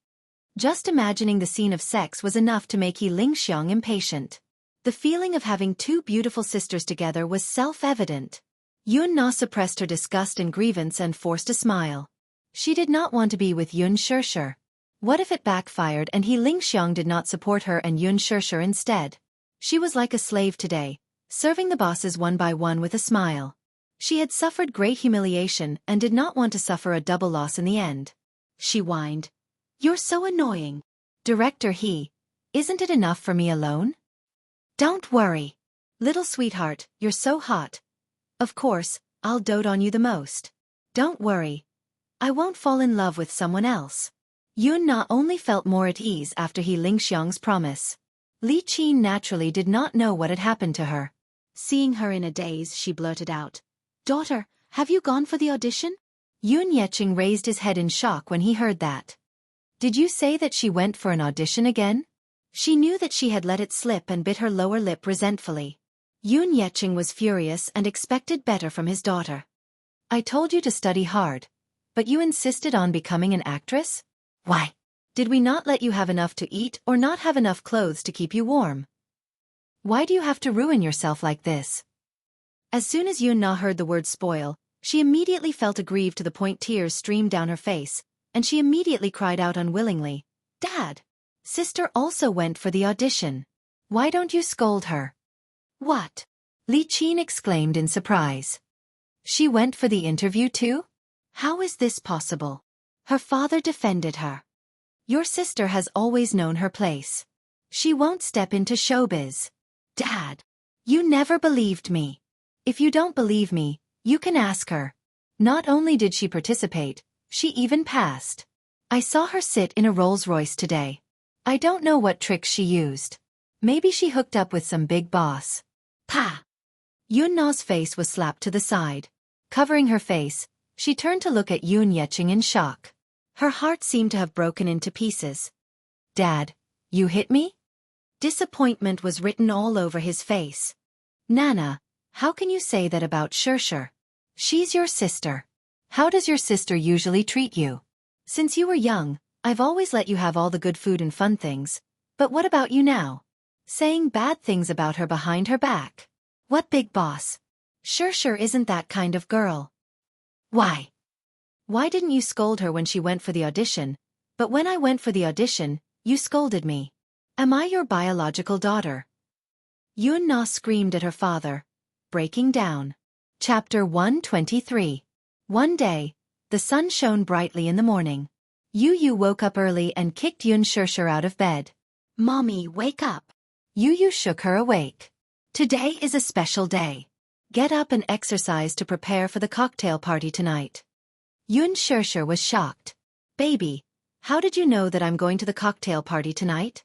Just imagining the scene of sex was enough to make Xianxia impatient. The feeling of having two beautiful sisters together was self-evident. Yun-na suppressed her disgust and grievance and forced a smile. She did not want to be with Yun Shishir. What if it backfired and Xianxia did not support her and Yun Shishir instead? She was like a slave today, serving the bosses one by one with a smile. She had suffered great humiliation and did not want to suffer a double loss in the end. She whined, "You're so annoying. Director He, isn't it enough for me alone?" "Don't worry. Little sweetheart, you're so hot. Of course, I'll dote on you the most. Don't worry. I won't fall in love with someone else." Yun-na only felt more at ease after Xianxia's promise. Li Qin naturally did not know what had happened to her. Seeing her in a daze, she blurted out, "Daughter, have you gone for the audition?" Yun Yeqing raised his head in shock when he heard that. "Did you say that she went for an audition again?" She knew that she had let it slip and bit her lower lip resentfully. Yun Yeqing was furious and expected better from his daughter. "I told you to study hard, but you insisted on becoming an actress? Why? Did we not let you have enough to eat or not have enough clothes to keep you warm? Why do you have to ruin yourself like this?" As soon as Yun-na heard the word spoil, she immediately felt aggrieved to the point tears streamed down her face, and she immediately cried out unwillingly, "Dad! Sister also went for the audition. Why don't you scold her?" "What?" Li Qin exclaimed in surprise. "She went for the interview too? How is this possible?" Her father defended her. "Your sister has always known her place. She won't step into showbiz." "Dad, you never believed me. If you don't believe me, you can ask her. Not only did she participate, she even passed. I saw her sit in a Rolls-Royce today. I don't know what tricks she used. Maybe she hooked up with some big boss." "Pa!" Yun-na's face was slapped to the side. Covering her face, she turned to look at Yun Yeqing in shock. Her heart seemed to have broken into pieces. "Dad, you hit me?" Disappointment was written all over his face. "Nana, how can you say that about Shishir? She's your sister. How does your sister usually treat you? Since you were young, I've always let you have all the good food and fun things, but what about you now? Saying bad things about her behind her back. What big boss? Shishir isn't that kind of girl." "Why? Why didn't you scold her when she went for the audition, but when I went for the audition, you scolded me? Am I your biological daughter?" Yun-na screamed at her father, breaking down. Chapter 123. One day, The sun shone brightly in the morning. Yu woke up early and kicked Xianxia out of bed. "Mommy, wake up." Yu shook her awake. "Today is a special day. Get up and exercise to prepare for the cocktail party tonight." Xianxia was shocked. "Baby, how did you know that I'm going to the cocktail party tonight?"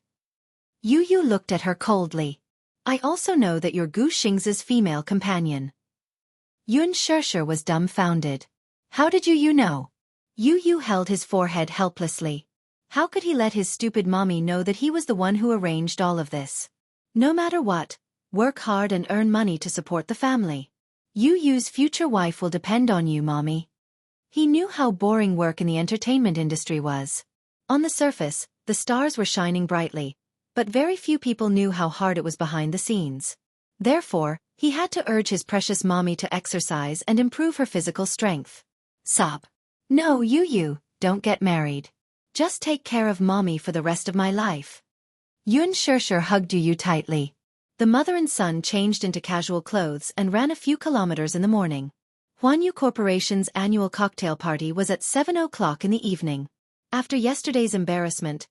Yu looked at her coldly. "I also know that you're Gu Xing's female companion." Xianxia was dumbfounded. "How did you know?" Yu held his forehead helplessly. How could he let his stupid mommy know that he was the one who arranged all of this? No matter what, work hard and earn money to support the family. Yu's future wife will depend on you, mommy. He knew how boring work in the entertainment industry was. On the surface, the stars were shining brightly, but very few people knew how hard it was behind the scenes. Therefore, he had to urge his precious mommy to exercise and improve her physical strength. Sob. "No, Yu, don't get married. Just take care of mommy for the rest of my life." Xianxia hugged Yu tightly. The mother and son changed into casual clothes and ran a few kilometers in the morning. Huanyu Corporation's annual cocktail party was at 7 o'clock in the evening. After yesterday's embarrassment,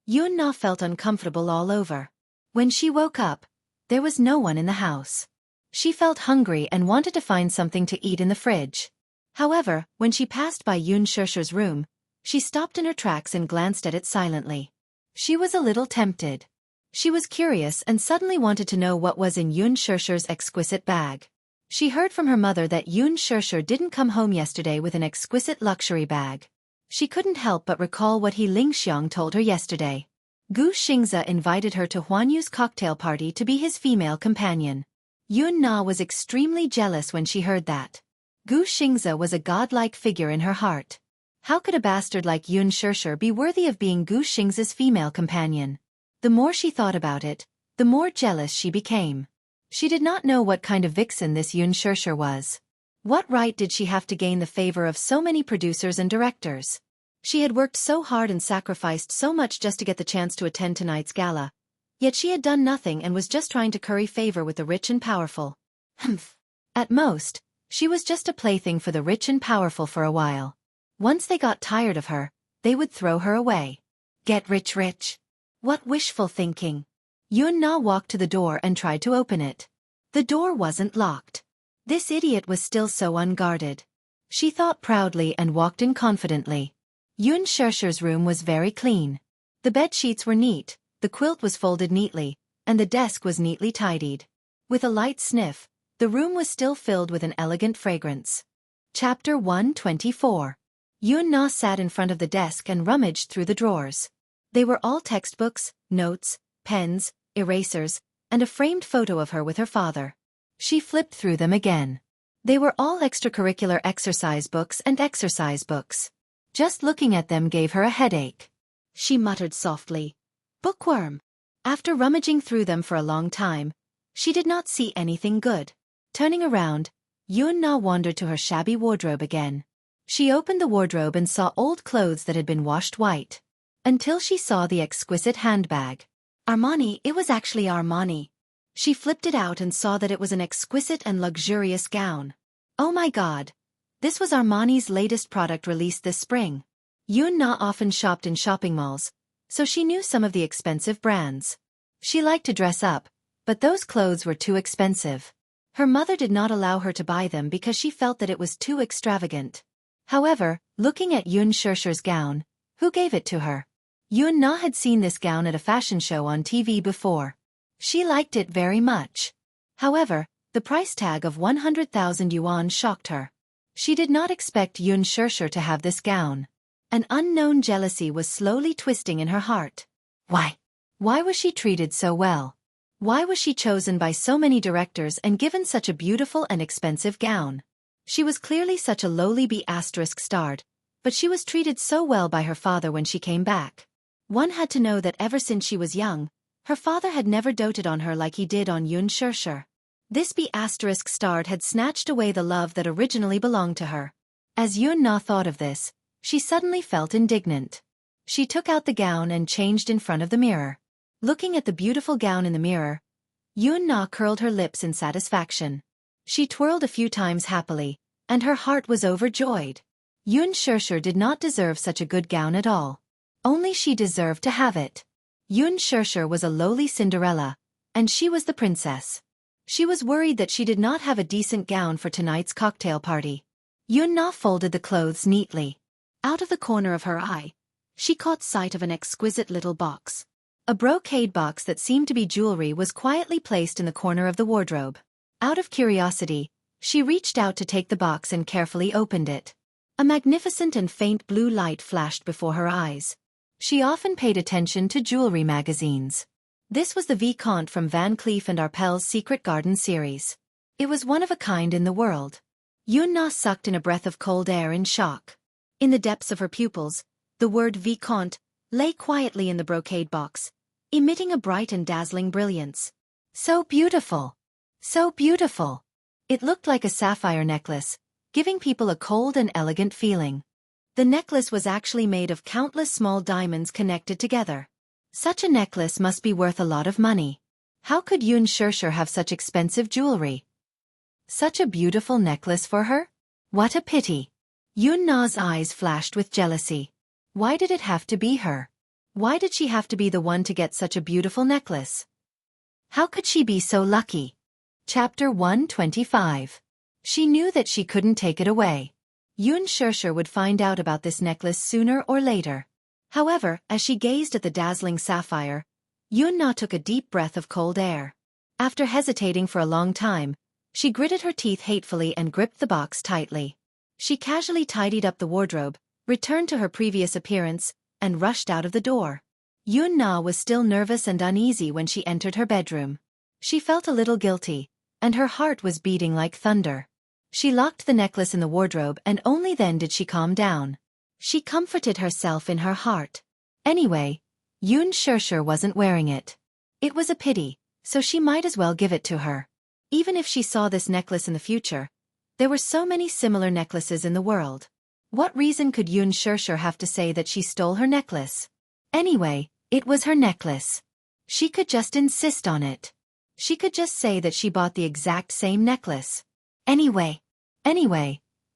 Yunna felt uncomfortable all over. When she woke up, there was no one in the house. She felt hungry and wanted to find something to eat in the fridge. However, when she passed by Xianxia's room, she stopped in her tracks and glanced at it silently. She was a little tempted. She was curious and suddenly wanted to know what was in Xianxia's exquisite bag. She heard from her mother that Xianxia didn't come home yesterday with an exquisite luxury bag. She couldn't help but recall what Lingxiang told her yesterday. Gu Xingza invited her to Huanyu's cocktail party to be his female companion. Yunna was extremely jealous when she heard that. Gu Xingza was a godlike figure in her heart. How could a bastard like Xianxia be worthy of being Gu Xingza's female companion? The more she thought about it, the more jealous she became. She did not know what kind of vixen this Xianxia was. What right did she have to gain the favor of so many producers and directors? She had worked so hard and sacrificed so much just to get the chance to attend tonight's gala. Yet she had done nothing and was just trying to curry favor with the rich and powerful. Humph. At most, she was just a plaything for the rich and powerful for a while. Once they got tired of her, they would throw her away. Get rich. What wishful thinking. Yunna walked to the door and tried to open it. The door wasn't locked. This idiot was still so unguarded. She thought proudly and walked in confidently. Xianxia's room was very clean. The bed sheets were neat, the quilt was folded neatly, and the desk was neatly tidied. With a light sniff, the room was still filled with an elegant fragrance. Chapter 124. Yunna sat in front of the desk and rummaged through the drawers. They were all textbooks, notes, pens, erasers, and a framed photo of her with her father. She flipped through them again. They were all extracurricular exercise books and exercise books. Just looking at them gave her a headache. She muttered softly, "Bookworm." After rummaging through them for a long time, she did not see anything good. Turning around, Yunna wandered to her shabby wardrobe again. She opened the wardrobe and saw old clothes that had been washed white. Until she saw the exquisite handbag. Armani, it was actually Armani. She flipped it out and saw that it was an exquisite and luxurious gown. Oh my God. This was Armani's latest product released this spring. Yunna often shopped in shopping malls, so she knew some of the expensive brands. She liked to dress up, but those clothes were too expensive. Her mother did not allow her to buy them because she felt that it was too extravagant. However, looking at Xianxia's gown, who gave it to her? Yunna had seen this gown at a fashion show on TV before. She liked it very much. However, the price tag of 100,000 yuan shocked her. She did not expect Xianxia to have this gown. An unknown jealousy was slowly twisting in her heart. Why? Why was she treated so well? Why was she chosen by so many directors and given such a beautiful and expensive gown? She was clearly such a lowly B***starred, but she was treated so well by her father when she came back. One had to know that ever since she was young, her father had never doted on her like he did on Xianxia. This B***starred had snatched away the love that originally belonged to her. As Yunna thought of this, she suddenly felt indignant. She took out the gown and changed in front of the mirror. Looking at the beautiful gown in the mirror, Yunna curled her lips in satisfaction. She twirled a few times happily, and her heart was overjoyed. Xianxia did not deserve such a good gown at all. Only she deserved to have it. Xianxia was a lowly Cinderella, and she was the princess. She was worried that she did not have a decent gown for tonight's cocktail party. Yunna folded the clothes neatly. Out of the corner of her eye, she caught sight of an exquisite little box. A brocade box that seemed to be jewelry was quietly placed in the corner of the wardrobe. Out of curiosity, she reached out to take the box and carefully opened it. A magnificent and faint blue light flashed before her eyes. She often paid attention to jewelry magazines. This was the Vicomte from Van Cleef and Arpels' Secret Garden series. It was one of a kind in the world. Yunna sucked in a breath of cold air in shock. In the depths of her pupils, the word Vicomte lay quietly in the brocade box, emitting a bright and dazzling brilliance. So beautiful! So beautiful! It looked like a sapphire necklace, giving people a cold and elegant feeling. The necklace was actually made of countless small diamonds connected together. Such a necklace must be worth a lot of money. How could Xianxia have such expensive jewelry? Such a beautiful necklace for her? What a pity! Yunna's eyes flashed with jealousy. Why did it have to be her? Why did she have to be the one to get such a beautiful necklace? How could she be so lucky? Chapter 125. She knew that she couldn't take it away. Xianxia would find out about this necklace sooner or later. However, as she gazed at the dazzling sapphire, Yunna took a deep breath of cold air. After hesitating for a long time, she gritted her teeth hatefully and gripped the box tightly. She casually tidied up the wardrobe, returned to her previous appearance, and rushed out of the door. Yunna was still nervous and uneasy when she entered her bedroom. She felt a little guilty, and her heart was beating like thunder. She locked the necklace in the wardrobe and only then did she calm down. She comforted herself in her heart. Anyway, Xianxia wasn't wearing it. It was a pity, so she might as well give it to her. Even if she saw this necklace in the future, there were so many similar necklaces in the world. What reason could Xianxia have to say that she stole her necklace? Anyway, it was her necklace. She could just insist on it. She could just say that she bought the exact same necklace. Anyway,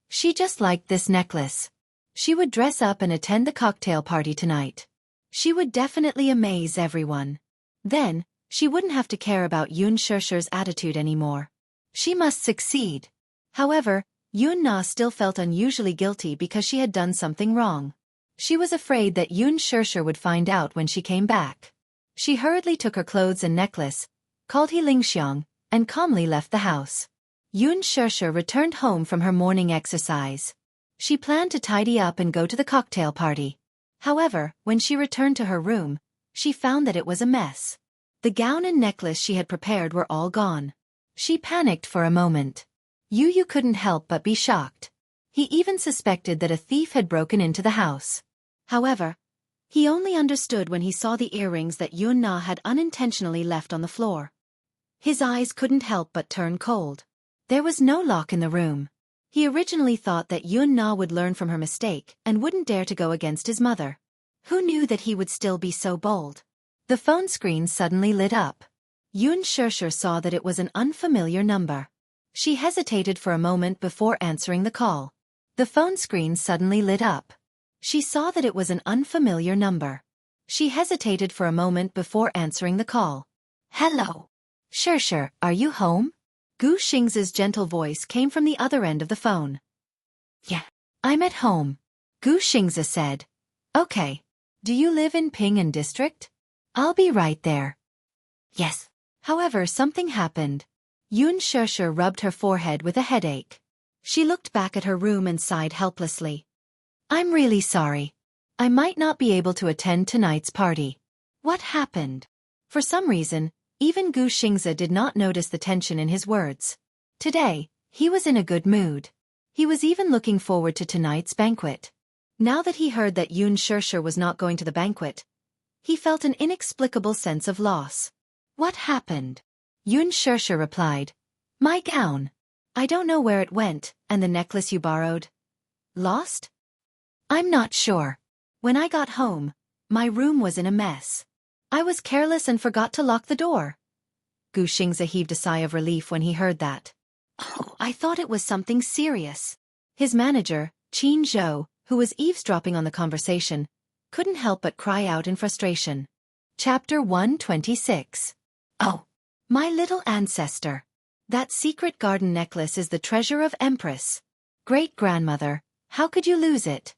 she just liked this necklace. She would dress up and attend the cocktail party tonight. She would definitely amaze everyone. Then, she wouldn't have to care about Xianxia's attitude anymore. She must succeed. However, Yunna still felt unusually guilty because she had done something wrong. She was afraid that Xianxia would find out when she came back. She hurriedly took her clothes and necklace, called Xianxia, and calmly left the house. Xianxia returned home from her morning exercise. She planned to tidy up and go to the cocktail party. However, when she returned to her room, she found that it was a mess. The gown and necklace she had prepared were all gone. She panicked for a moment. Yu couldn't help but be shocked. He even suspected that a thief had broken into the house. However, he only understood when he saw the earrings that Yunna had unintentionally left on the floor. His eyes couldn't help but turn cold. There was no lock in the room. He originally thought that Yunna would learn from her mistake and wouldn't dare to go against his mother. Who knew that he would still be so bold? The phone screen suddenly lit up. Xianxia saw that it was an unfamiliar number. She hesitated for a moment before answering the call. The phone screen suddenly lit up. She saw that it was an unfamiliar number. She hesitated for a moment before answering the call. Hello. Xia, are you home? Gu Xing's gentle voice came from the other end of the phone. Yeah, I'm at home. Gu Xingzi said. Okay. Do you live in Ping'an district? I'll be right there. Yes. However, something happened. Xianxia rubbed her forehead with a headache. She looked back at her room and sighed helplessly. I'm really sorry. I might not be able to attend tonight's party. What happened? For some reason, even Gu Xingzi did not notice the tension in his words. Today, he was in a good mood. He was even looking forward to tonight's banquet. Now that he heard that Xianxia was not going to the banquet, he felt an inexplicable sense of loss. What happened? Xianxia replied. My gown. I don't know where it went, and the necklace you borrowed. Lost? I'm not sure. When I got home, my room was in a mess. I was careless and forgot to lock the door. Gu Xingzi heaved a sigh of relief when he heard that. Oh, I thought it was something serious. His manager, Qin Zhou, who was eavesdropping on the conversation, couldn't help but cry out in frustration. Chapter 126. Oh, my little ancestor. That secret garden necklace is the treasure of Empress. Great-grandmother, how could you lose it?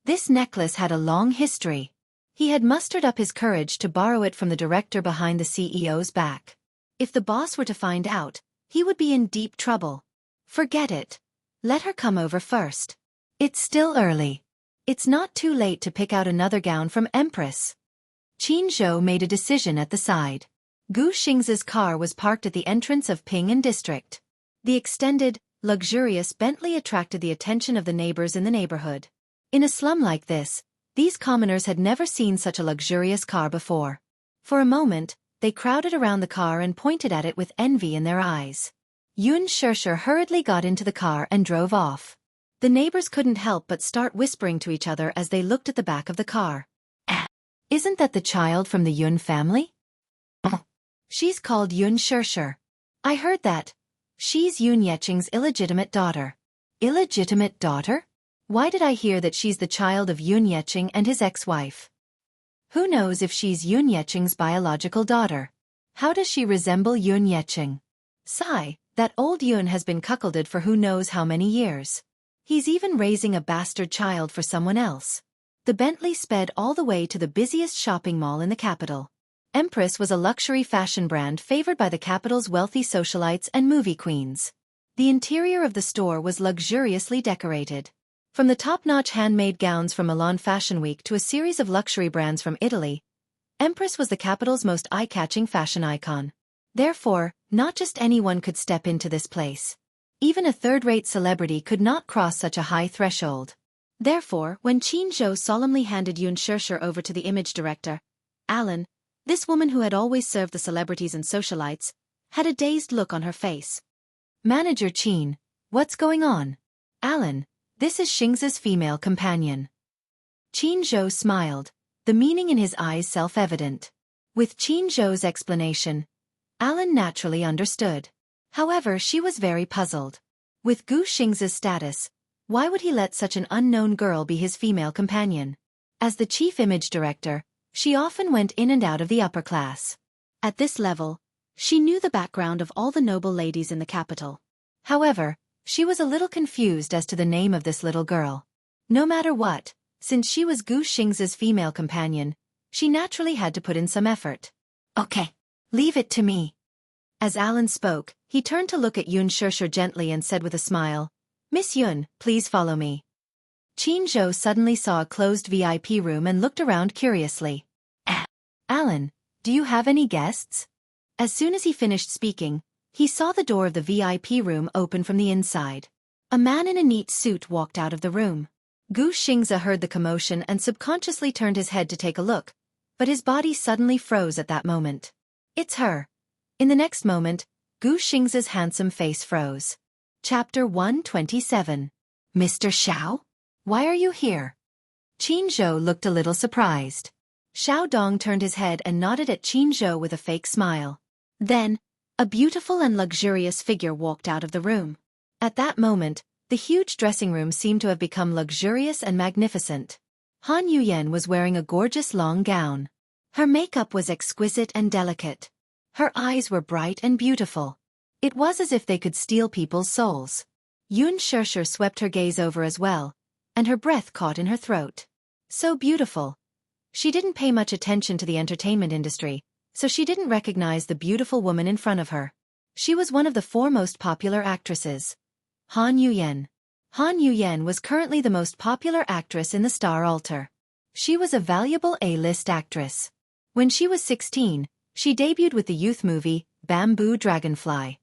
This necklace had a long history. He had mustered up his courage to borrow it from the director behind the CEO's back. If the boss were to find out, he would be in deep trouble. Forget it. Let her come over first. It's still early. It's not too late to pick out another gown from Empress. Qin Zhou made a decision at the side. Gu Xingzi's car was parked at the entrance of Ping'an district. The extended, luxurious Bentley attracted the attention of the neighbors in the neighborhood. In a slum like this, these commoners had never seen such a luxurious car before. For a moment, they crowded around the car and pointed at it with envy in their eyes. Xianxia hurriedly got into the car and drove off. The neighbors couldn't help but start whispering to each other as they looked at the back of the car. Isn't that the child from the Yun family? She's called Xianxia. I heard that. She's Yun Yeqing's illegitimate daughter. Illegitimate daughter? Why did I hear that she's the child of Yun Yeqing and his ex-wife? Who knows if she's Yun Yeqing's biological daughter? How does she resemble Yun Yeqing? Sigh, that old Yun has been cuckolded for who knows how many years. He's even raising a bastard child for someone else. The Bentley sped all the way to the busiest shopping mall in the capital. Empress was a luxury fashion brand favored by the capital's wealthy socialites and movie queens. The interior of the store was luxuriously decorated. From the top-notch handmade gowns from Milan Fashion Week to a series of luxury brands from Italy, Empress was the capital's most eye-catching fashion icon. Therefore, not just anyone could step into this place. Even a third-rate celebrity could not cross such a high threshold. Therefore, when Qin Zhou solemnly handed Xianxia over to the image director, Alan, this woman who had always served the celebrities and socialites, had a dazed look on her face. Manager Qin, what's going on? Alan, this is Xingzi's female companion. Qin Zhou smiled, the meaning in his eyes self-evident. With Qin Zhou's explanation, Alan naturally understood. However, she was very puzzled. With Gu Xingzi's status, why would he let such an unknown girl be his female companion? As the chief image director, she often went in and out of the upper class. At this level, she knew the background of all the noble ladies in the capital. However, she was a little confused as to the name of this little girl. No matter what, since she was Gu Xingzi's female companion, she naturally had to put in some effort. Okay, leave it to me. As Alan spoke, he turned to look at Xianxia gently and said with a smile, Miss Yun, please follow me. Qin Zhou suddenly saw a closed VIP room and looked around curiously. Alan, do you have any guests? As soon as he finished speaking, he saw the door of the VIP room open from the inside. A man in a neat suit walked out of the room. Gu Xingzi heard the commotion and subconsciously turned his head to take a look, but his body suddenly froze at that moment. It's her. In the next moment, Gu Xingzi's handsome face froze. Chapter 127. Mr. Xiao? Why are you here? Qin Zhou looked a little surprised. Xiao Dong turned his head and nodded at Qin Zhou with a fake smile. Then, a beautiful and luxurious figure walked out of the room. At that moment, the huge dressing room seemed to have become luxurious and magnificent. Han Yuyan was wearing a gorgeous long gown. Her makeup was exquisite and delicate. Her eyes were bright and beautiful. It was as if they could steal people's souls. Xianxia swept her gaze over as well, and her breath caught in her throat. So beautiful. She didn't pay much attention to the entertainment industry, so she didn't recognize the beautiful woman in front of her. She was one of the four most popular actresses. Han Yuyan. Han Yuyan was currently the most popular actress in the Star Altar. She was a valuable A-list actress. When she was 16, she debuted with the youth movie, Bamboo Dragonfly.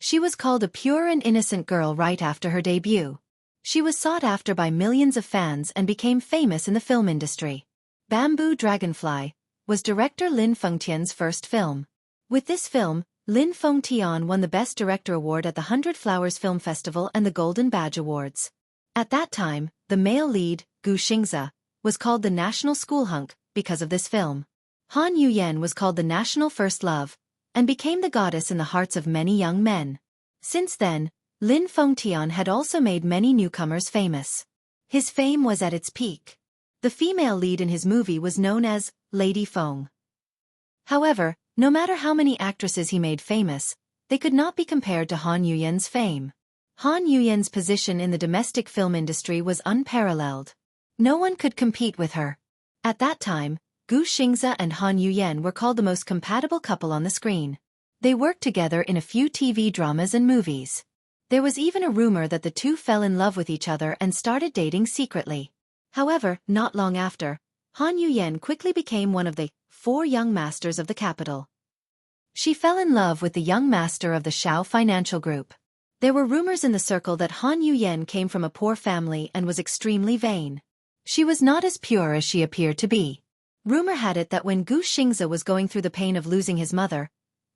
She was called a pure and innocent girl right after her debut. She was sought after by millions of fans and became famous in the film industry. Bamboo Dragonfly was director Lin Fengtian's first film. With this film, Lin Fengtian won the Best Director Award at the 100 Flowers Film Festival and the Golden Badge Awards. At that time, the male lead, Gu Xingzi, was called the National School Hunk because of this film. Han Yuyan was called the National First Love, and became the goddess in the hearts of many young men. Since then, Lin Fengtian had also made many newcomers famous. His fame was at its peak. The female lead in his movie was known as Lady Feng. However, no matter how many actresses he made famous, they could not be compared to Han Yuyen's fame. Han Yuyen's position in the domestic film industry was unparalleled. No one could compete with her. At that time, Gu Xingze and Han Yuyen were called the most compatible couple on the screen. They worked together in a few TV dramas and movies. There was even a rumor that the two fell in love with each other and started dating secretly. However, not long after, Han Yuyen quickly became one of the 4 young masters of the capital. She fell in love with the young master of the Shao Financial Group. There were rumors in the circle that Han Yuyen came from a poor family and was extremely vain. She was not as pure as she appeared to be. Rumor had it that when Gu Xingze was going through the pain of losing his mother,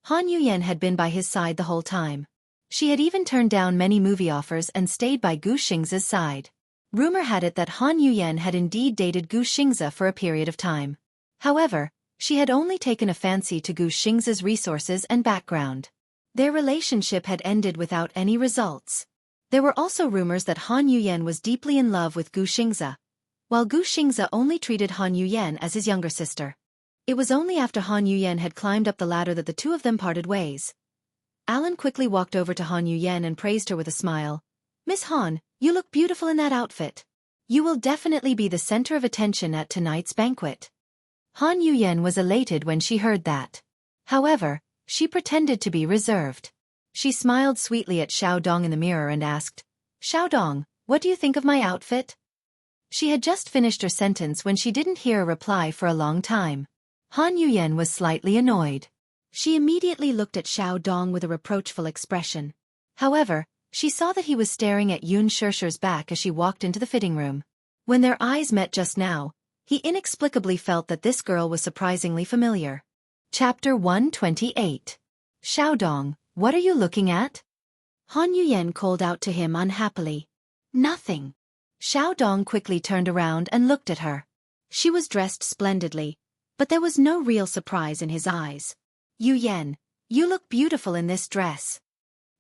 Han Yuyen had been by his side the whole time. She had even turned down many movie offers and stayed by Gu Xingze's side. Rumor had it that Han Yuyen had indeed dated Gu Xingze for a period of time. However, she had only taken a fancy to Gu Xingze's resources and background. Their relationship had ended without any results. There were also rumors that Han Yuyen was deeply in love with Gu Xingze, while Gu Xingze only treated Han Yuyen as his younger sister. It was only after Han Yuyen had climbed up the ladder that the two of them parted ways. Alan quickly walked over to Han Yuyen and praised her with a smile. "Miss Han, you look beautiful in that outfit. You will definitely be the center of attention at tonight's banquet." Han Yuyen was elated when she heard that. However, she pretended to be reserved. She smiled sweetly at Xiaodong in the mirror and asked, "Xiaodong, what do you think of my outfit?" She had just finished her sentence when she didn't hear a reply for a long time. Han Yuyen was slightly annoyed. She immediately looked at Xiaodong with a reproachful expression. However, she saw that he was staring at Yun Shishir's back as she walked into the fitting room. When their eyes met just now, he inexplicably felt that this girl was surprisingly familiar. Chapter 128. Xiaodong, what are you looking at? Han Yuyen called out to him unhappily. Nothing. Xiaodong quickly turned around and looked at her. She was dressed splendidly, but there was no real surprise in his eyes. Yuyen, you look beautiful in this dress.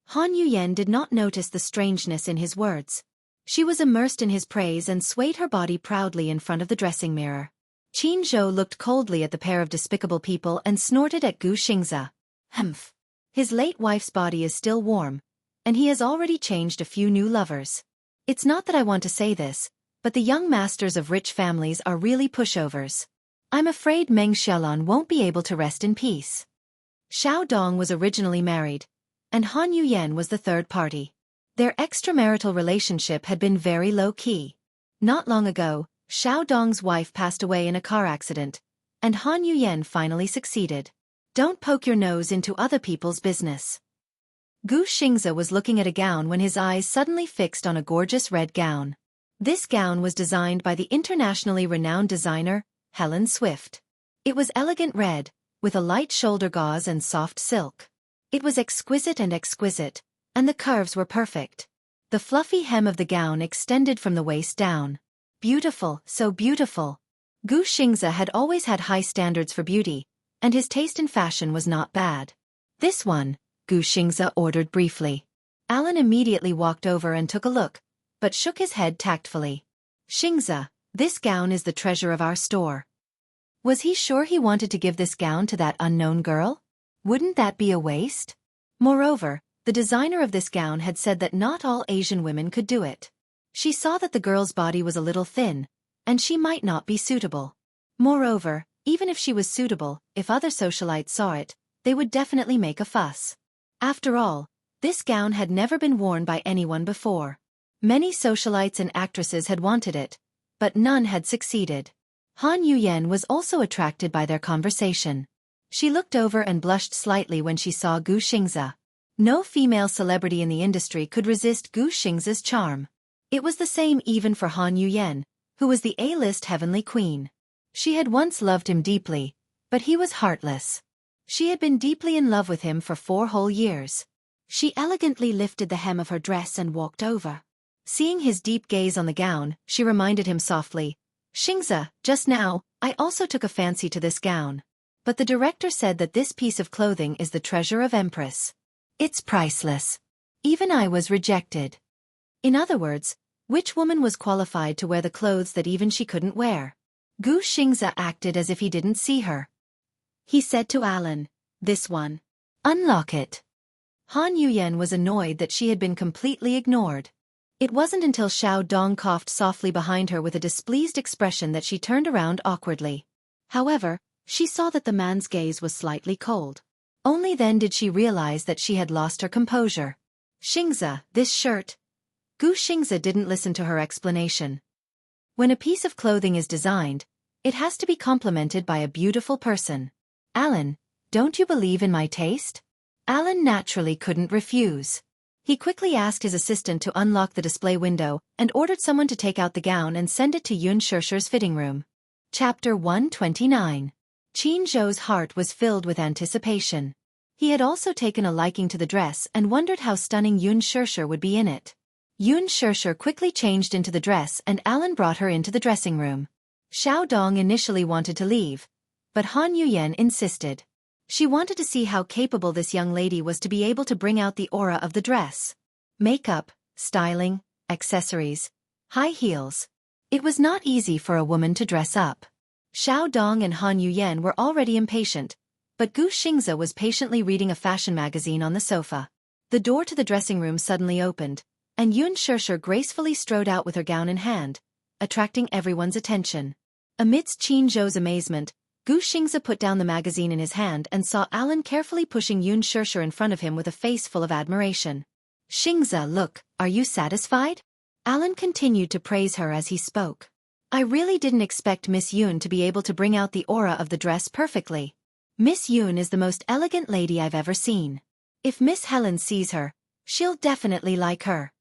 Han Yuyen did not notice the strangeness in his words. She was immersed in his praise and swayed her body proudly in front of the dressing mirror. Qin Zhou looked coldly at the pair of despicable people and snorted at Gu Xingze. Humph. His late wife's body is still warm, and he has already changed a few new lovers. It's not that I want to say this, but the young masters of rich families are really pushovers. I'm afraid Meng Xiaolan won't be able to rest in peace. Xiaodong was originally married, and Han Yuyen was the third party. Their extramarital relationship had been very low-key. Not long ago, Xiaodong's wife passed away in a car accident, and Han Yuyen finally succeeded. Don't poke your nose into other people's business. Gu Xingze was looking at a gown when his eyes suddenly fixed on a gorgeous red gown. This gown was designed by the internationally renowned designer, Helen Swift. It was elegant red, with a light shoulder gauze and soft silk. It was exquisite, and the curves were perfect. The fluffy hem of the gown extended from the waist down. Beautiful, so beautiful. Gu Xingze had always had high standards for beauty, and his taste in fashion was not bad. This one, Gu Xingze ordered briefly. Alan immediately walked over and took a look, but shook his head tactfully. Xingze, this gown is the treasure of our store. Was he sure he wanted to give this gown to that unknown girl? Wouldn't that be a waste? Moreover, the designer of this gown had said that not all Asian women could do it. She saw that the girl's body was a little thin, and she might not be suitable. Moreover, even if she was suitable, if other socialites saw it, they would definitely make a fuss. After all, this gown had never been worn by anyone before. Many socialites and actresses had wanted it, but none had succeeded. Han Yuyen was also attracted by their conversation. She looked over and blushed slightly when she saw Gu Xingze. No female celebrity in the industry could resist Gu Xingze's charm. It was the same even for Han Yuyen, who was the A-list heavenly queen. She had once loved him deeply, but he was heartless. She had been deeply in love with him for 4 whole years. She elegantly lifted the hem of her dress and walked over. Seeing his deep gaze on the gown, she reminded him softly, "Xingze, just now, I also took a fancy to this gown. But the director said that this piece of clothing is the treasure of Empress. It's priceless." Even I was rejected. In other words, which woman was qualified to wear the clothes that even she couldn't wear? Gu Xingze acted as if he didn't see her. He said to Alan, "This one. Unlock it." Han Yuyan was annoyed that she had been completely ignored. It wasn't until Xiao Dong coughed softly behind her with a displeased expression that she turned around awkwardly. However, she saw that the man's gaze was slightly cold. Only then did she realize that she had lost her composure. "Xingze, this shirt." Gu Xingze didn't listen to her explanation. When a piece of clothing is designed, it has to be complemented by a beautiful person. "Alan, don't you believe in my taste?" Alan naturally couldn't refuse. He quickly asked his assistant to unlock the display window and ordered someone to take out the gown and send it to Xianxia's fitting room. Chapter 129. Qin Zhou's heart was filled with anticipation. He had also taken a liking to the dress and wondered how stunning Xianxia would be in it. Xianxia quickly changed into the dress and Alan brought her into the dressing room. Xiao Dong initially wanted to leave, but Han Yuyan insisted. She wanted to see how capable this young lady was to be able to bring out the aura of the dress. Makeup, styling, accessories, high heels. It was not easy for a woman to dress up. Xiao Dong and Han Yuyan were already impatient, but Gu Xingze was patiently reading a fashion magazine on the sofa. The door to the dressing room suddenly opened, and Xianxia gracefully strode out with her gown in hand, attracting everyone's attention. Amidst Qin Zhou's amazement, Gu Xingze put down the magazine in his hand and saw Alan carefully pushing Xianxia in front of him with a face full of admiration. "Xingze, look, are you satisfied?" Alan continued to praise her as he spoke. "I really didn't expect Miss Yun to be able to bring out the aura of the dress perfectly. Miss Yun is the most elegant lady I've ever seen. If Miss Helen sees her, she'll definitely like her."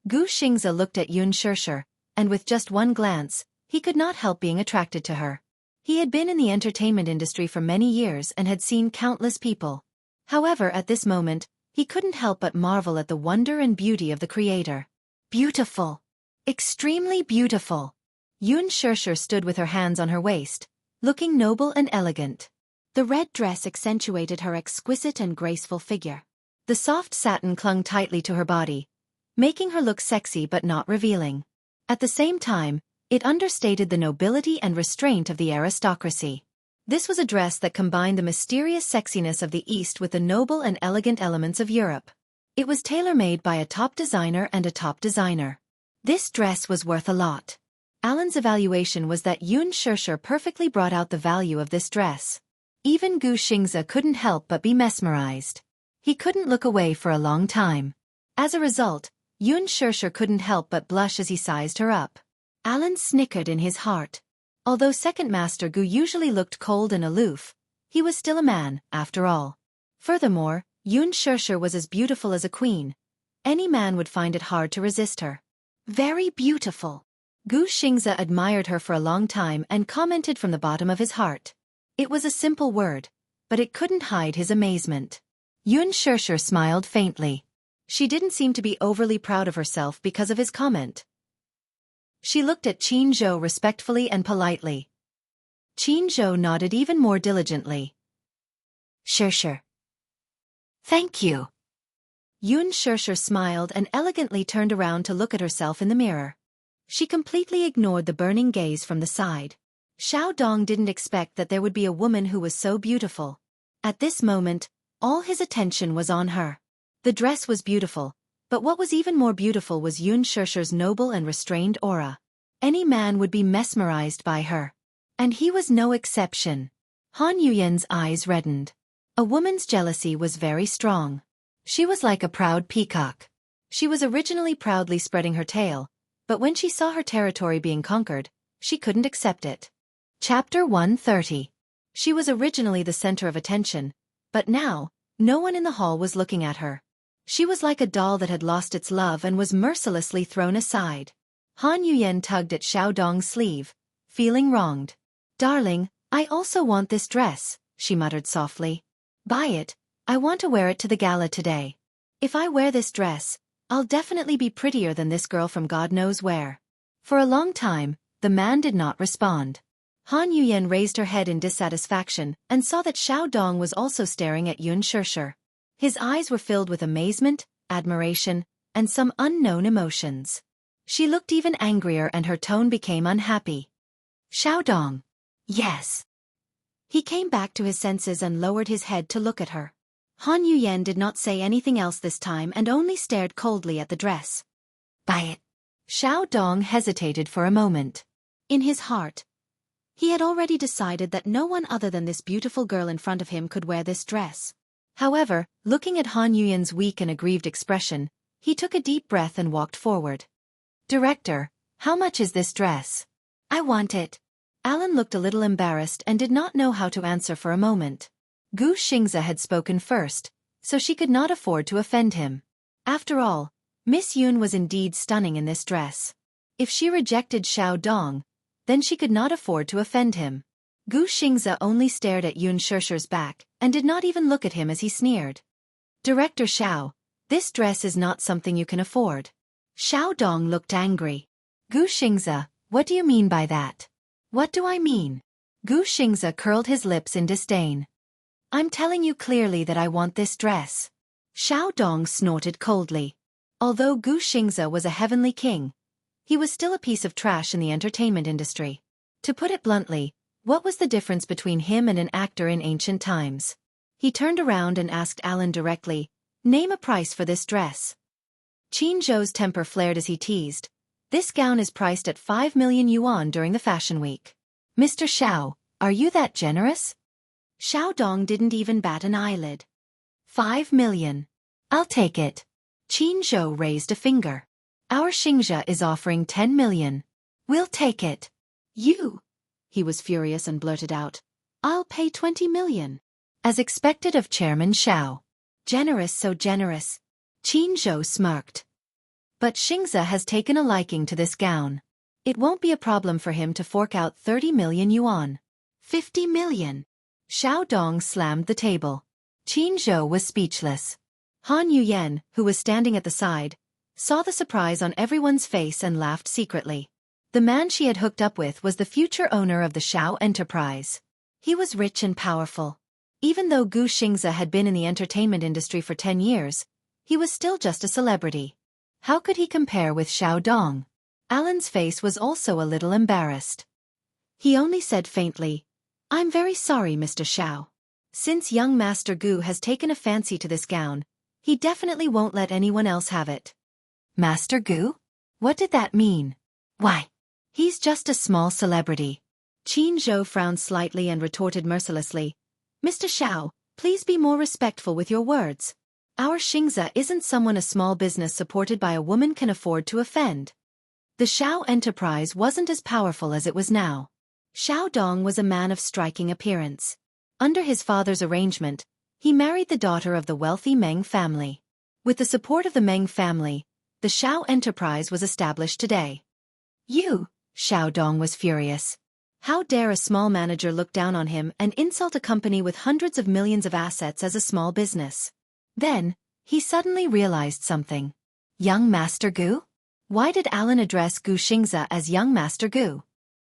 Gu Xingze looked at Xianxia, and with just one glance, he could not help being attracted to her. He had been in the entertainment industry for many years and had seen countless people. However, at this moment, he couldn't help but marvel at the wonder and beauty of the creator. Beautiful. Extremely beautiful. Xianxia stood with her hands on her waist, looking noble and elegant. The red dress accentuated her exquisite and graceful figure. The soft satin clung tightly to her body, making her look sexy but not revealing. At the same time, it understated the nobility and restraint of the aristocracy. This was a dress that combined the mysterious sexiness of the East with the noble and elegant elements of Europe. It was tailor-made by a top designer and a top designer. This dress was worth a lot. Alan's evaluation was that Xianxia perfectly brought out the value of this dress. Even Gu Xingze couldn't help but be mesmerized. He couldn't look away for a long time. As a result, Xianxia couldn't help but blush as he sized her up. Alan snickered in his heart. Although Second Master Gu usually looked cold and aloof, he was still a man, after all. Furthermore, Xianxia was as beautiful as a queen. Any man would find it hard to resist her. Very beautiful. Gu Xingze admired her for a long time and commented from the bottom of his heart. It was a simple word, but it couldn't hide his amazement. Xianxia smiled faintly. She didn't seem to be overly proud of herself because of his comment. She looked at Qin Zhou respectfully and politely. Qin Zhou nodded even more diligently. "Sure. Thank you." Xianxia smiled and elegantly turned around to look at herself in the mirror. She completely ignored the burning gaze from the side. Xiao Dong didn't expect that there would be a woman who was so beautiful. At this moment, all his attention was on her. The dress was beautiful, but what was even more beautiful was Xianxia's noble and restrained aura. Any man would be mesmerized by her. And he was no exception. Han Yuyan's eyes reddened. A woman's jealousy was very strong. She was like a proud peacock. She was originally proudly spreading her tail, but when she saw her territory being conquered, she couldn't accept it. Chapter 130. She was originally the center of attention, but now, no one in the hall was looking at her. She was like a doll that had lost its love and was mercilessly thrown aside. Han Yuyan tugged at Xiao Dong's sleeve, feeling wronged. "Darling, I also want this dress," she muttered softly. "Buy it, I want to wear it to the gala today. If I wear this dress, I'll definitely be prettier than this girl from God knows where." For a long time, the man did not respond. Han Yuyan raised her head in dissatisfaction and saw that Xiao Dong was also staring at Xianxia. His eyes were filled with amazement, admiration, and some unknown emotions. She looked even angrier and her tone became unhappy. Xiaodong. Yes. He came back to his senses and lowered his head to look at her. Han Yuyen did not say anything else this time and only stared coldly at the dress. Buy it. Xiaodong hesitated for a moment. In his heart, he had already decided that no one other than this beautiful girl in front of him could wear this dress. However, looking at Han Yuyen's weak and aggrieved expression, he took a deep breath and walked forward. Director, how much is this dress? I want it. Alan looked a little embarrassed and did not know how to answer for a moment. Gu Xingze had spoken first, so she could not afford to offend him. After all, Miss Yun was indeed stunning in this dress. If she rejected Xiaodong, then she could not afford to offend him. Gu Xingze only stared at Yun Shishir's back and did not even look at him as he sneered. Director Xiao, this dress is not something you can afford. Xiaodong looked angry. Gu Xingze, what do you mean by that? What do I mean? Gu Xingze curled his lips in disdain. I'm telling you clearly that I want this dress. Xiaodong snorted coldly. Although Gu Xingze was a heavenly king, he was still a piece of trash in the entertainment industry. To put it bluntly, what was the difference between him and an actor in ancient times? He turned around and asked Alan directly, name a price for this dress. Qin Zhou's temper flared as he teased. This gown is priced at 5 million yuan during the fashion week. Mr. Xiao, are you that generous? Xiaodong didn't even bat an eyelid. 5 million. I'll take it. Qin Zhou raised a finger. Our Xianxia is offering 10 million. We'll take it. You. He was furious and blurted out. I'll pay 20 million. As expected of Chairman Xiao. Generous, so generous. Qin Zhou smirked. But Xingze has taken a liking to this gown. It won't be a problem for him to fork out 30 million yuan. 50 million. Xiaodong slammed the table. Qin Zhou was speechless. Han Yuyen, who was standing at the side, saw the surprise on everyone's face and laughed secretly. The man she had hooked up with was the future owner of the Xiao enterprise. He was rich and powerful. Even though Gu Xingze had been in the entertainment industry for 10 years, he was still just a celebrity. How could he compare with Xiaodong? Alan's face was also a little embarrassed. He only said faintly, I'm very sorry, Mr. Xiao. Since young Master Gu has taken a fancy to this gown, he definitely won't let anyone else have it. Master Gu? What did that mean? Why? He's just a small celebrity. Qin Zhou frowned slightly and retorted mercilessly, Mr. Xiao, please be more respectful with your words. Our Xingze isn't someone a small business supported by a woman can afford to offend. The Xiao enterprise wasn't as powerful as it was now. Xiaodong was a man of striking appearance. Under his father's arrangement, he married the daughter of the wealthy Meng family. With the support of the Meng family, the Xiao enterprise was established today. You, Xiaodong was furious. How dare a small manager look down on him and insult a company with hundreds of millions of assets as a small business? Then, he suddenly realized something. Young Master Gu? Why did Alan address Gu Xingze as Young Master Gu?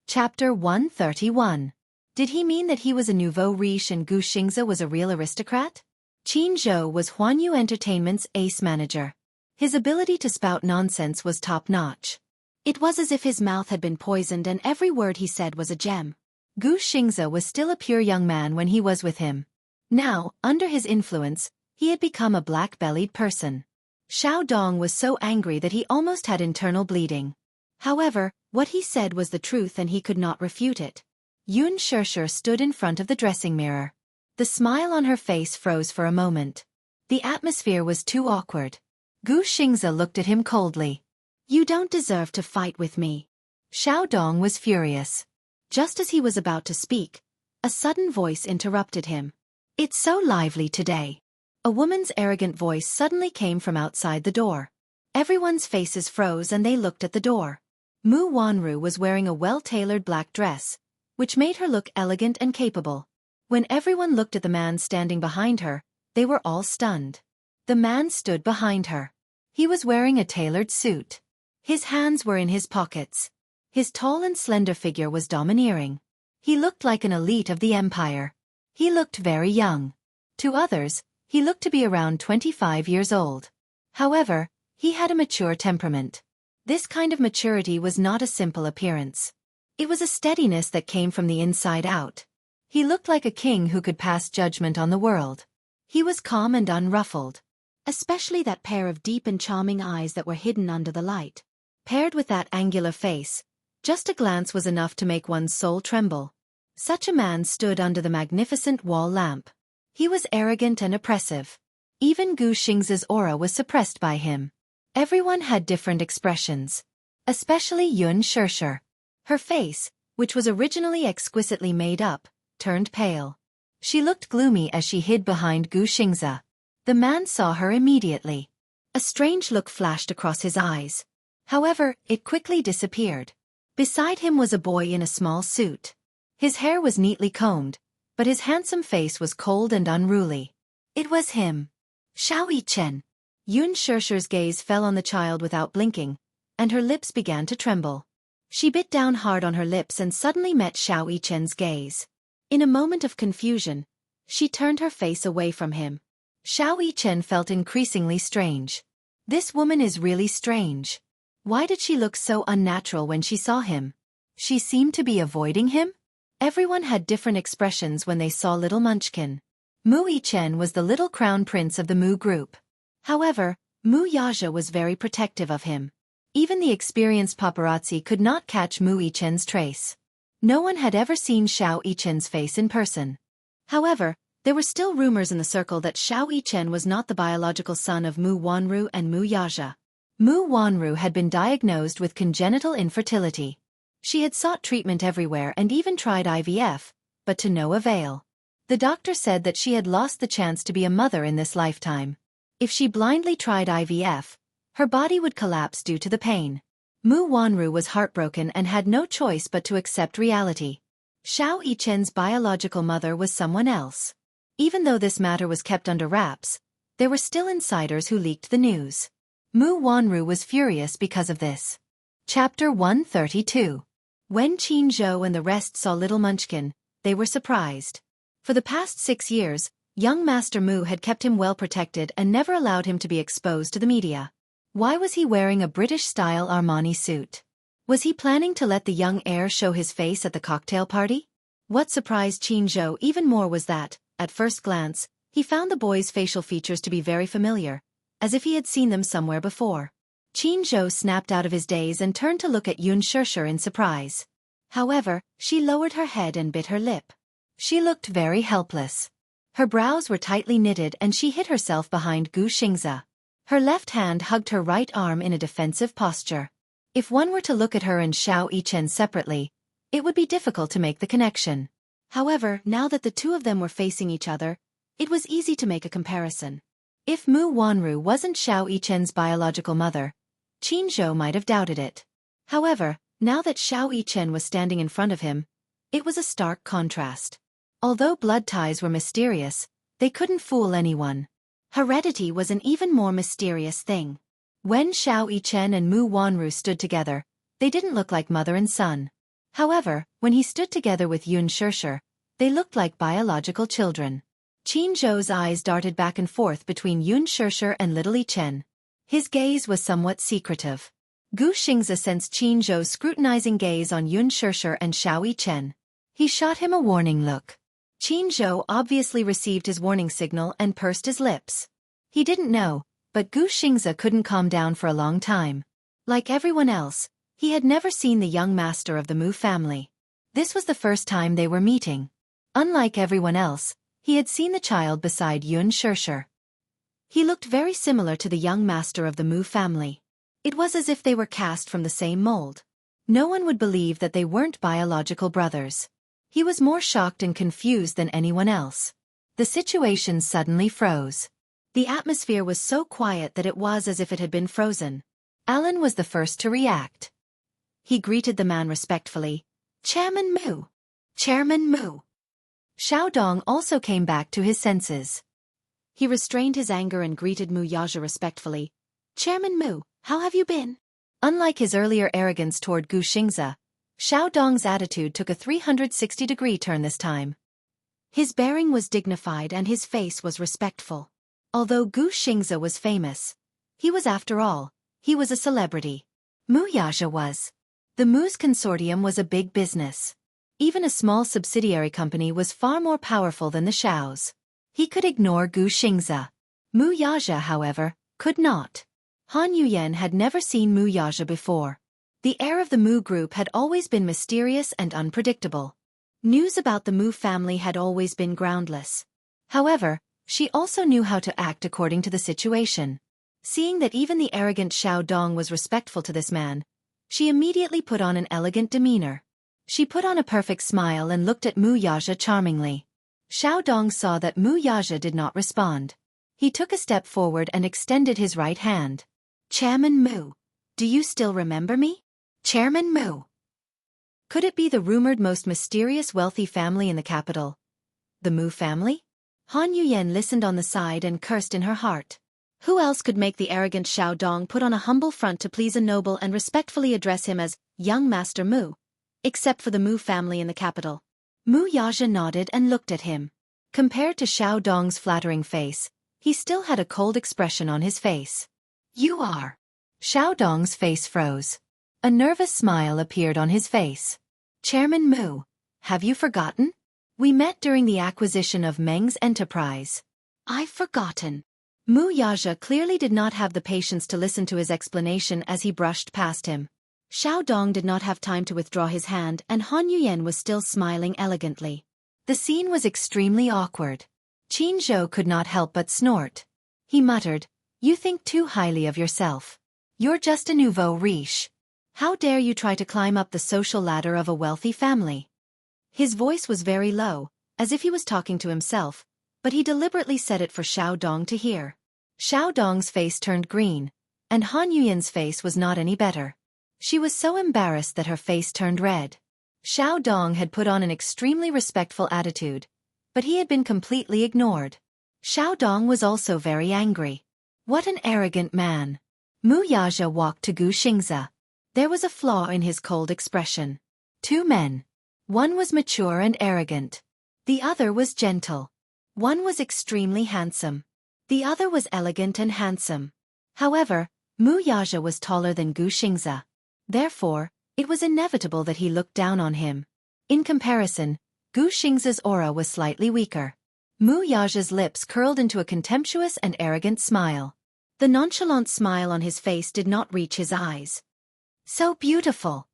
Chapter 131. Did he mean that he was a nouveau riche and Gu Xingze was a real aristocrat? Qin Zhou was Huanyu Entertainment's ace manager. His ability to spout nonsense was top-notch. It was as if his mouth had been poisoned and every word he said was a gem. Gu Xingze was still a pure young man when he was with him. Now, under his influence, he had become a black-bellied person. Xiaodong was so angry that he almost had internal bleeding. However, what he said was the truth and he could not refute it. Yun Shishir stood in front of the dressing mirror. The smile on her face froze for a moment. The atmosphere was too awkward. Gu Xingze looked at him coldly. You don't deserve to fight with me. Xiaodong was furious. Just as he was about to speak, a sudden voice interrupted him. It's so lively today. A woman's arrogant voice suddenly came from outside the door. Everyone's faces froze and they looked at the door. Mu Wanru was wearing a well-tailored black dress, which made her look elegant and capable. When everyone looked at the man standing behind her, they were all stunned. The man stood behind her. He was wearing a tailored suit. His hands were in his pockets. His tall and slender figure was domineering. He looked like an elite of the empire. He looked very young. To others, he looked to be around 25 years old. However, he had a mature temperament. This kind of maturity was not a simple appearance. It was a steadiness that came from the inside out. He looked like a king who could pass judgment on the world. He was calm and unruffled. Especially that pair of deep and charming eyes that were hidden under the light. Paired with that angular face, just a glance was enough to make one's soul tremble. Such a man stood under the magnificent wall lamp. He was arrogant and oppressive. Even Gu Xingzi's aura was suppressed by him. Everyone had different expressions. Especially Xianxia. Her face, which was originally exquisitely made up, turned pale. She looked gloomy as she hid behind Gu Xingzi. The man saw her immediately. A strange look flashed across his eyes. However, it quickly disappeared. Beside him was a boy in a small suit. His hair was neatly combed, but his handsome face was cold and unruly. It was him. Xianxia. Xianxia's gaze fell on the child without blinking, and her lips began to tremble. She bit down hard on her lips and suddenly met Xianxia's gaze. In a moment of confusion, she turned her face away from him. Xianxia felt increasingly strange. This woman is really strange. Why did she look so unnatural when she saw him? She seemed to be avoiding him? Everyone had different expressions when they saw little Munchkin. Mu Yichen was the little crown prince of the Mu group. However, Mu Yaja was very protective of him. Even the experienced paparazzi could not catch Mu Yichen's trace. No one had ever seen Xianxia's face in person. However, there were still rumors in the circle that Xianxia was not the biological son of Mu Wanru and Mu Yaja. Mu Wanru had been diagnosed with congenital infertility. She had sought treatment everywhere and even tried IVF, but to no avail. The doctor said that she had lost the chance to be a mother in this lifetime. If she blindly tried IVF, her body would collapse due to the pain. Mu Wanru was heartbroken and had no choice but to accept reality. Xianxia's biological mother was someone else. Even though this matter was kept under wraps, there were still insiders who leaked the news. Mu Wanru was furious because of this. Chapter 132. When Qin Zhou and the rest saw little Munchkin, they were surprised. For the past 6 years, young Master Mu had kept him well protected and never allowed him to be exposed to the media. Why was he wearing a British-style Armani suit? Was he planning to let the young heir show his face at the cocktail party? What surprised Qin Zhou even more was that, at first glance, he found the boy's facial features to be very familiar, as if he had seen them somewhere before. Qin Zhou snapped out of his daze and turned to look at Xianxia in surprise. However, she lowered her head and bit her lip. She looked very helpless. Her brows were tightly knitted and she hid herself behind Gu Xingzi. Her left hand hugged her right arm in a defensive posture. If one were to look at her and Xianxia separately, it would be difficult to make the connection. However, now that the two of them were facing each other, it was easy to make a comparison. If Mu Wanru wasn't Xianxia's biological mother, Qin Zhou might have doubted it. However, now that Xianxia was standing in front of him, it was a stark contrast. Although blood ties were mysterious, they couldn't fool anyone. Heredity was an even more mysterious thing. When Xianxia and Mu Wanru stood together, they didn't look like mother and son. However, when he stood together with Xianxia, they looked like biological children. Qin Zhou's eyes darted back and forth between Xianxia and little Yichen. His gaze was somewhat secretive. Gu Xingzi sensed Qin Zhou's scrutinizing gaze on Xianxia and Xianxia. He shot him a warning look. Qin Zhou obviously received his warning signal and pursed his lips. He didn't know, but Gu Xingzi couldn't calm down for a long time. Like everyone else, he had never seen the young master of the Mu family. This was the first time they were meeting. Unlike everyone else, he had seen the child beside Xianxia. He looked very similar to the young master of the Mu family. It was as if they were cast from the same mold. No one would believe that they weren't biological brothers. He was more shocked and confused than anyone else. The situation suddenly froze. The atmosphere was so quiet that it was as if it had been frozen. Alan was the first to react. He greeted the man respectfully. Chairman Mu. Chairman Mu. Xiaodong also came back to his senses. He restrained his anger and greeted Mu Yaja respectfully. Chairman Mu, how have you been? Unlike his earlier arrogance toward Gu Xingzi, Xiaodong's attitude took a 360-degree turn this time. His bearing was dignified and his face was respectful. Although Gu Xingzi was famous, He was a celebrity. Wuxia was. The Mu's consortium was a big business. Even a small subsidiary company was far more powerful than the Xiaos. He could ignore Xianxia. Wuxia, however, could not. Han Yuyan had never seen Wuxia before. The air of the Mu group had always been mysterious and unpredictable. News about the Mu family had always been groundless. However, she also knew how to act according to the situation. Seeing that even the arrogant Xiao Dong was respectful to this man, she immediately put on an elegant demeanor. She put on a perfect smile and looked at Wuxia charmingly. Xiao Dong saw that Wuxia did not respond. He took a step forward and extended his right hand. "Chairman Mu, do you still remember me? Chairman Mu." Could it be the rumored most mysterious wealthy family in the capital? The Mu family? Han Yuyan listened on the side and cursed in her heart. Who else could make the arrogant Xiao Dong put on a humble front to please a noble and respectfully address him as young Master Mu, except for the Mu family in the capital? Wuxia nodded and looked at him. Compared to Xiao Dong's flattering face, he still had a cold expression on his face. "You are." Xiao Dong's face froze. A nervous smile appeared on his face. "Chairman Mu, have you forgotten? We met during the acquisition of Meng's enterprise." "I've forgotten." Wuxia clearly did not have the patience to listen to his explanation as he brushed past him. Xiao Dong did not have time to withdraw his hand and Han Yuyan was still smiling elegantly. The scene was extremely awkward. Qin Zhou could not help but snort. He muttered, "You think too highly of yourself. You're just a nouveau riche. How dare you try to climb up the social ladder of a wealthy family?" His voice was very low, as if he was talking to himself, but he deliberately said it for Xiao Dong to hear. Xiao Dong's face turned green, and Han Yuyan's face was not any better. She was so embarrassed that her face turned red. Xiao Dong had put on an extremely respectful attitude, but he had been completely ignored. Xiao Dong was also very angry. What an arrogant man. Wuxia walked to Xianxia. There was a flaw in his cold expression. Two men. One was mature and arrogant. The other was gentle. One was extremely handsome. The other was elegant and handsome. However, Wuxia was taller than Xianxia. Therefore, it was inevitable that he looked down on him. In comparison, Xianxia's aura was slightly weaker. Wuxia's lips curled into a contemptuous and arrogant smile. The nonchalant smile on his face did not reach his eyes. "So beautiful."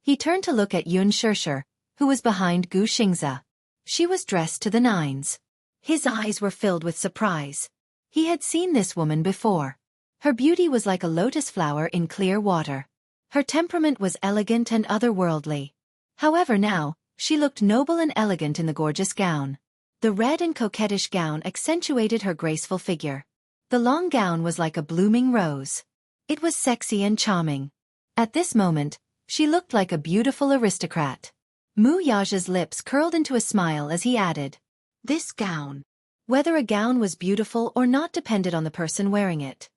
He turned to look at Xianxia, who was behind Xianxia. She was dressed to the nines. His eyes were filled with surprise. He had seen this woman before. Her beauty was like a lotus flower in clear water. Her temperament was elegant and otherworldly. However now, she looked noble and elegant in the gorgeous gown. The red and coquettish gown accentuated her graceful figure. The long gown was like a blooming rose. It was sexy and charming. At this moment, she looked like a beautiful aristocrat. Wuxia's lips curled into a smile as he added, "This gown." Whether a gown was beautiful or not depended on the person wearing it.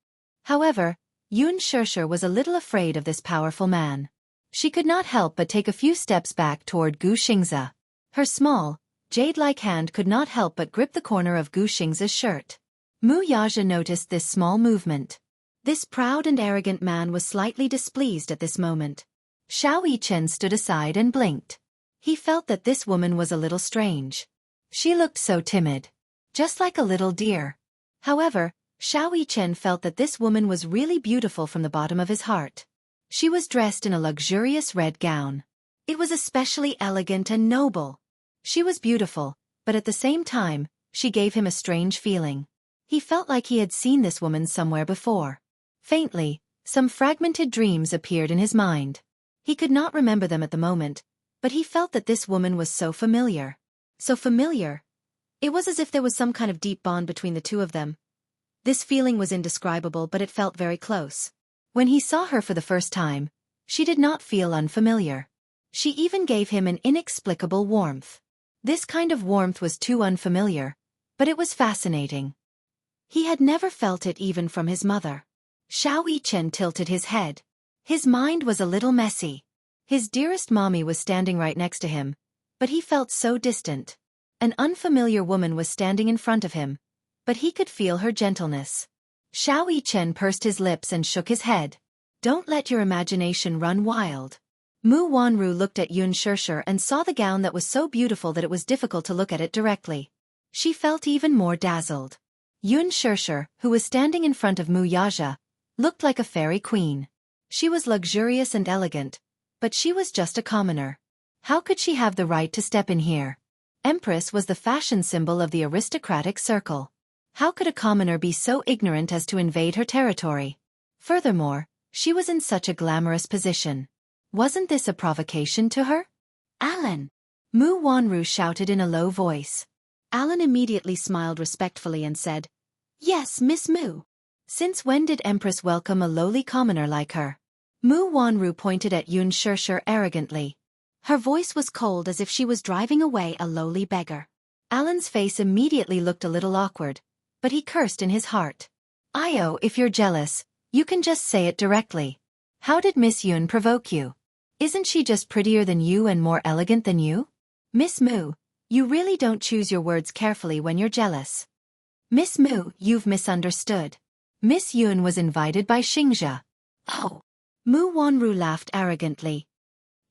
However, Xianxia was a little afraid of this powerful man. She could not help but take a few steps back toward Xianxia. Her small, jade-like hand could not help but grip the corner of Xianxia's shirt. Wuxia noticed this small movement. This proud and arrogant man was slightly displeased at this moment. Xianxia stood aside and blinked. He felt that this woman was a little strange. She looked so timid. Just like a little deer. However, Xianxia felt that this woman was really beautiful from the bottom of his heart. She was dressed in a luxurious red gown. It was especially elegant and noble. She was beautiful, but at the same time, she gave him a strange feeling. He felt like he had seen this woman somewhere before. Faintly, some fragmented dreams appeared in his mind. He could not remember them at the moment, but he felt that this woman was so familiar. So familiar. It was as if there was some kind of deep bond between the two of them. This feeling was indescribable, but it felt very close. When he saw her for the first time, she did not feel unfamiliar. She even gave him an inexplicable warmth. This kind of warmth was too unfamiliar, but it was fascinating. He had never felt it even from his mother. Xianxia tilted his head. His mind was a little messy. His dearest mommy was standing right next to him, but he felt so distant. An unfamiliar woman was standing in front of him, but he could feel her gentleness. Xiao Yichen pursed his lips and shook his head. Don't let your imagination run wild. Mu Wanru looked at Yun Shirshir and saw the gown that was so beautiful that it was difficult to look at it directly. She felt even more dazzled. Yun Shirshir, who was standing in front of Mu Yaja, looked like a fairy queen. She was luxurious and elegant, but she was just a commoner. How could she have the right to step in here? Empress was the fashion symbol of the aristocratic circle. How could a commoner be so ignorant as to invade her territory? Furthermore, she was in such a glamorous position. Wasn't this a provocation to her? Alan! Mu Wanru shouted in a low voice. Alan immediately smiled respectfully and said, Yes, Miss Mu. Since when did Empress welcome a lowly commoner like her? Mu Wanru pointed at Yun Shirshir arrogantly. Her voice was cold as if she was driving away a lowly beggar. Alan's face immediately looked a little awkward, but he cursed in his heart. Io, if you're jealous, you can just say it directly. How did Miss Yun provoke you? Isn't she just prettier than you and more elegant than you? Miss Mu, you really don't choose your words carefully when you're jealous. Miss Mu, you've misunderstood. Miss Yun was invited by Xianxia. Oh. Mu Wanru laughed arrogantly.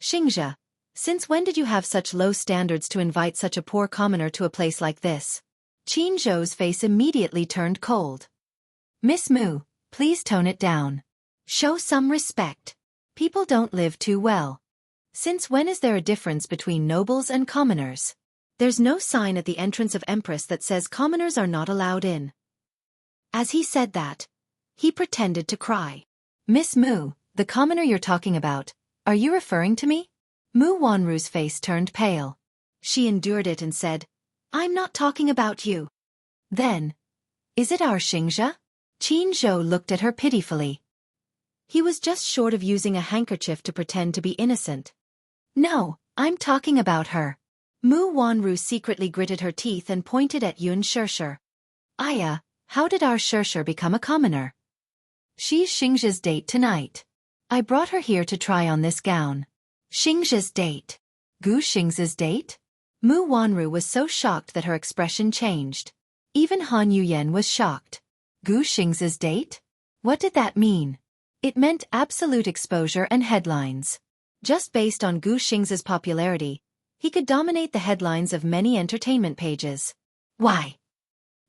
Xianxia, since when did you have such low standards to invite such a poor commoner to a place like this? Qin Zhou's face immediately turned cold. Miss Mu, please tone it down. Show some respect. People don't live too well. Since when is there a difference between nobles and commoners? There's no sign at the entrance of Empress that says commoners are not allowed in. As he said that, he pretended to cry. Miss Mu, the commoner you're talking about, are you referring to me? Mu Wanru's face turned pale. She endured it and said, I'm not talking about you. Then, is it our Xianxia? Qin Zhou looked at her pitifully. He was just short of using a handkerchief to pretend to be innocent. No, I'm talking about her. Mu Wanru secretly gritted her teeth and pointed at Yun Shirshir. Aya, how did our Shirshir become a commoner? She's Xianxia's date tonight. I brought her here to try on this gown. Xianxia's date? Gu Xing's date? Mu Wanru was so shocked that her expression changed. Even Han Yuyen was shocked. Gu Xing's date? What did that mean? It meant absolute exposure and headlines. Just based on Gu Xing's popularity, he could dominate the headlines of many entertainment pages. Why?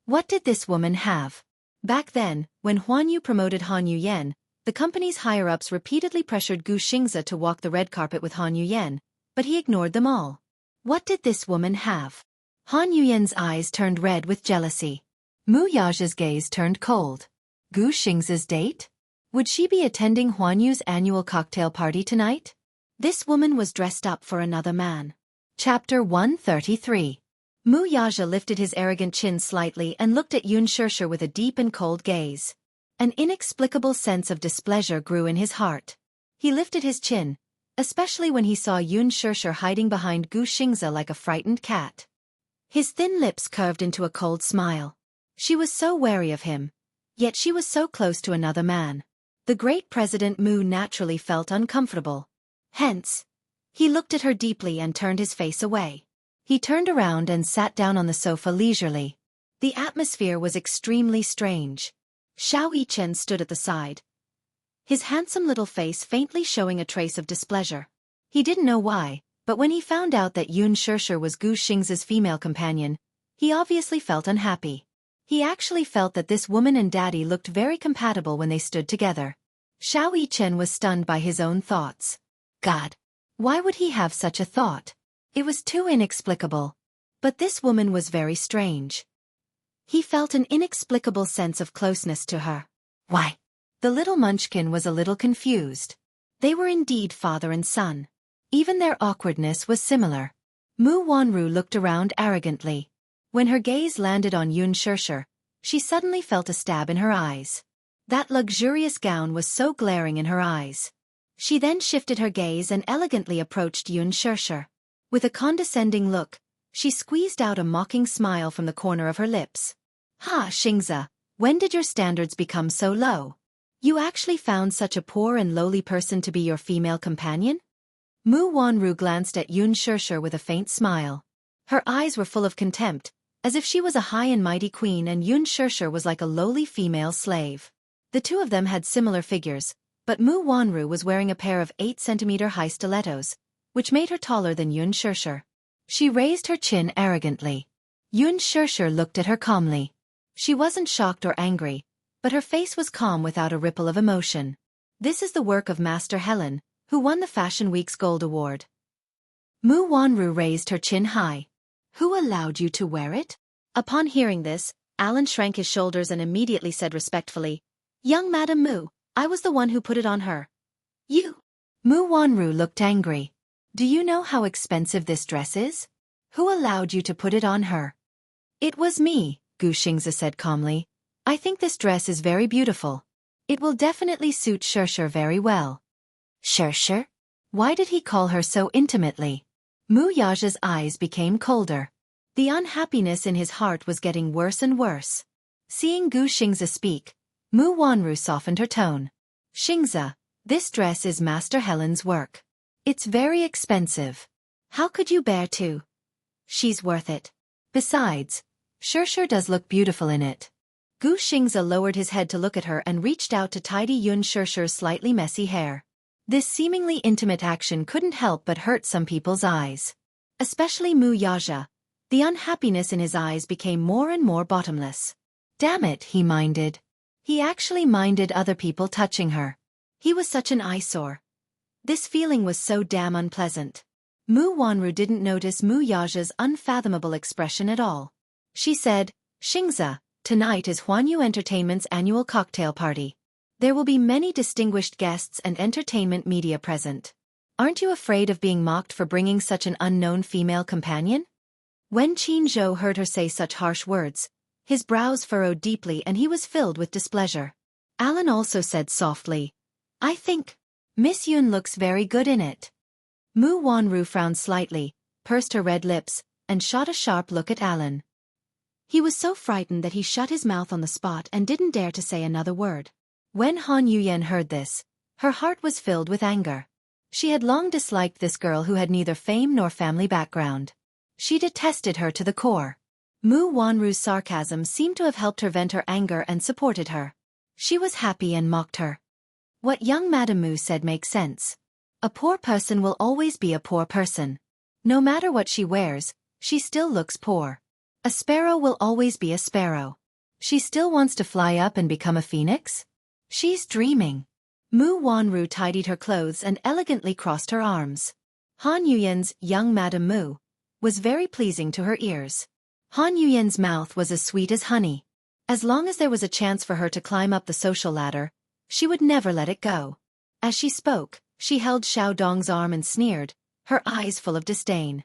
What did this woman have? Back then, when Huan Yu promoted Han Yuyen, the company's higher-ups repeatedly pressured Gu Xingzi to walk the red carpet with Han Yuyen, but he ignored them all. What did this woman have? Han Yuyen's eyes turned red with jealousy. Mu Yaja's gaze turned cold. Gu Xing's date? Would she be attending Huan Yu's annual cocktail party tonight? This woman was dressed up for another man. Chapter 133. Mu Yaja lifted his arrogant chin slightly and looked at Yun Shirshir with a deep and cold gaze. An inexplicable sense of displeasure grew in his heart. He lifted his chin, especially when he saw Yun Shirshir hiding behind Gu Xingzi like a frightened cat. His thin lips curved into a cold smile. She was so wary of him, yet she was so close to another man. The great President Mu naturally felt uncomfortable. Hence, he looked at her deeply and turned his face away. He turned around and sat down on the sofa leisurely. The atmosphere was extremely strange. Xiao Yichen stood at the side, his handsome little face faintly showing a trace of displeasure. He didn't know why, but when he found out that Yun Shirshir was Gu Xing's female companion, he obviously felt unhappy. He actually felt that this woman and daddy looked very compatible when they stood together. Xiao Yichen was stunned by his own thoughts. God! Why would he have such a thought? It was too inexplicable. But this woman was very strange. He felt an inexplicable sense of closeness to her. Why? The little munchkin was a little confused. They were indeed father and son. Even their awkwardness was similar. Mu Wanru looked around arrogantly. When her gaze landed on Yun Shirshir, she suddenly felt a stab in her eyes. That luxurious gown was so glaring in her eyes. She then shifted her gaze and elegantly approached Yun Shirshir. With a condescending look, she squeezed out a mocking smile from the corner of her lips. Ha, Xingzi, when did your standards become so low? You actually found such a poor and lowly person to be your female companion? Mu Wanru glanced at Yun Shirshir with a faint smile. Her eyes were full of contempt, as if she was a high and mighty queen and Xianxia was like a lowly female slave. The two of them had similar figures, but Mu Wanru was wearing a pair of 8-centimeter high stilettos, which made her taller than Xianxia. She raised her chin arrogantly. Xianxia looked at her calmly. She wasn't shocked or angry, but her face was calm without a ripple of emotion. This is the work of Master Helen, who won the Fashion Week's Gold Award. Mu Wanru raised her chin high. Who allowed you to wear it? Upon hearing this, Alan shrank his shoulders and immediately said respectfully, Young Madam Mu, I was the one who put it on her. You? Mu Wanru looked angry. Do you know how expensive this dress is? Who allowed you to put it on her? It was me, Xianxia said calmly. I think this dress is very beautiful. It will definitely suit Xianxia very well. Xianxia? Why did he call her so intimately? Mu Yaja's eyes became colder. The unhappiness in his heart was getting worse and worse. Seeing Xianxia speak, Mu Wanru softened her tone. Xianxia, this dress is Master Helen's work. It's very expensive. How could you bear to? She's worth it. Besides, Xianxia does look beautiful in it. Xianxia lowered his head to look at her and reached out to tidy Xianxia's slightly messy hair. This seemingly intimate action couldn't help but hurt some people's eyes. Especially Mu Yaja. The unhappiness in his eyes became more and more bottomless. Damn it, he minded. He actually minded other people touching her. He was such an eyesore. This feeling was so damn unpleasant. Mu Wanru didn't notice Mu Yaja's unfathomable expression at all. She said, Xianxia, tonight is Huanyu Entertainment's annual cocktail party. There will be many distinguished guests and entertainment media present. Aren't you afraid of being mocked for bringing such an unknown female companion? When Jianghu heard her say such harsh words, his brows furrowed deeply and he was filled with displeasure. Alan also said softly, I think Miss Yun looks very good in it. Mu Wanru frowned slightly, pursed her red lips, and shot a sharp look at Alan. He was so frightened that he shut his mouth on the spot and didn't dare to say another word. When Han Yuyen heard this, her heart was filled with anger. She had long disliked this girl who had neither fame nor family background. She detested her to the core. Mu Wanru's sarcasm seemed to have helped her vent her anger and supported her. She was happy and mocked her. What young Madame Mu said makes sense. A poor person will always be a poor person. No matter what she wears, she still looks poor. A sparrow will always be a sparrow. She still wants to fly up and become a phoenix? She's dreaming. Mu Wanru tidied her clothes and elegantly crossed her arms. Han Yuyen's young Madame Mu was very pleasing to her ears. Han Yuyen's mouth was as sweet as honey. As long as there was a chance for her to climb up the social ladder, she would never let it go. As she spoke, she held Xiao Dong's arm and sneered, her eyes full of disdain.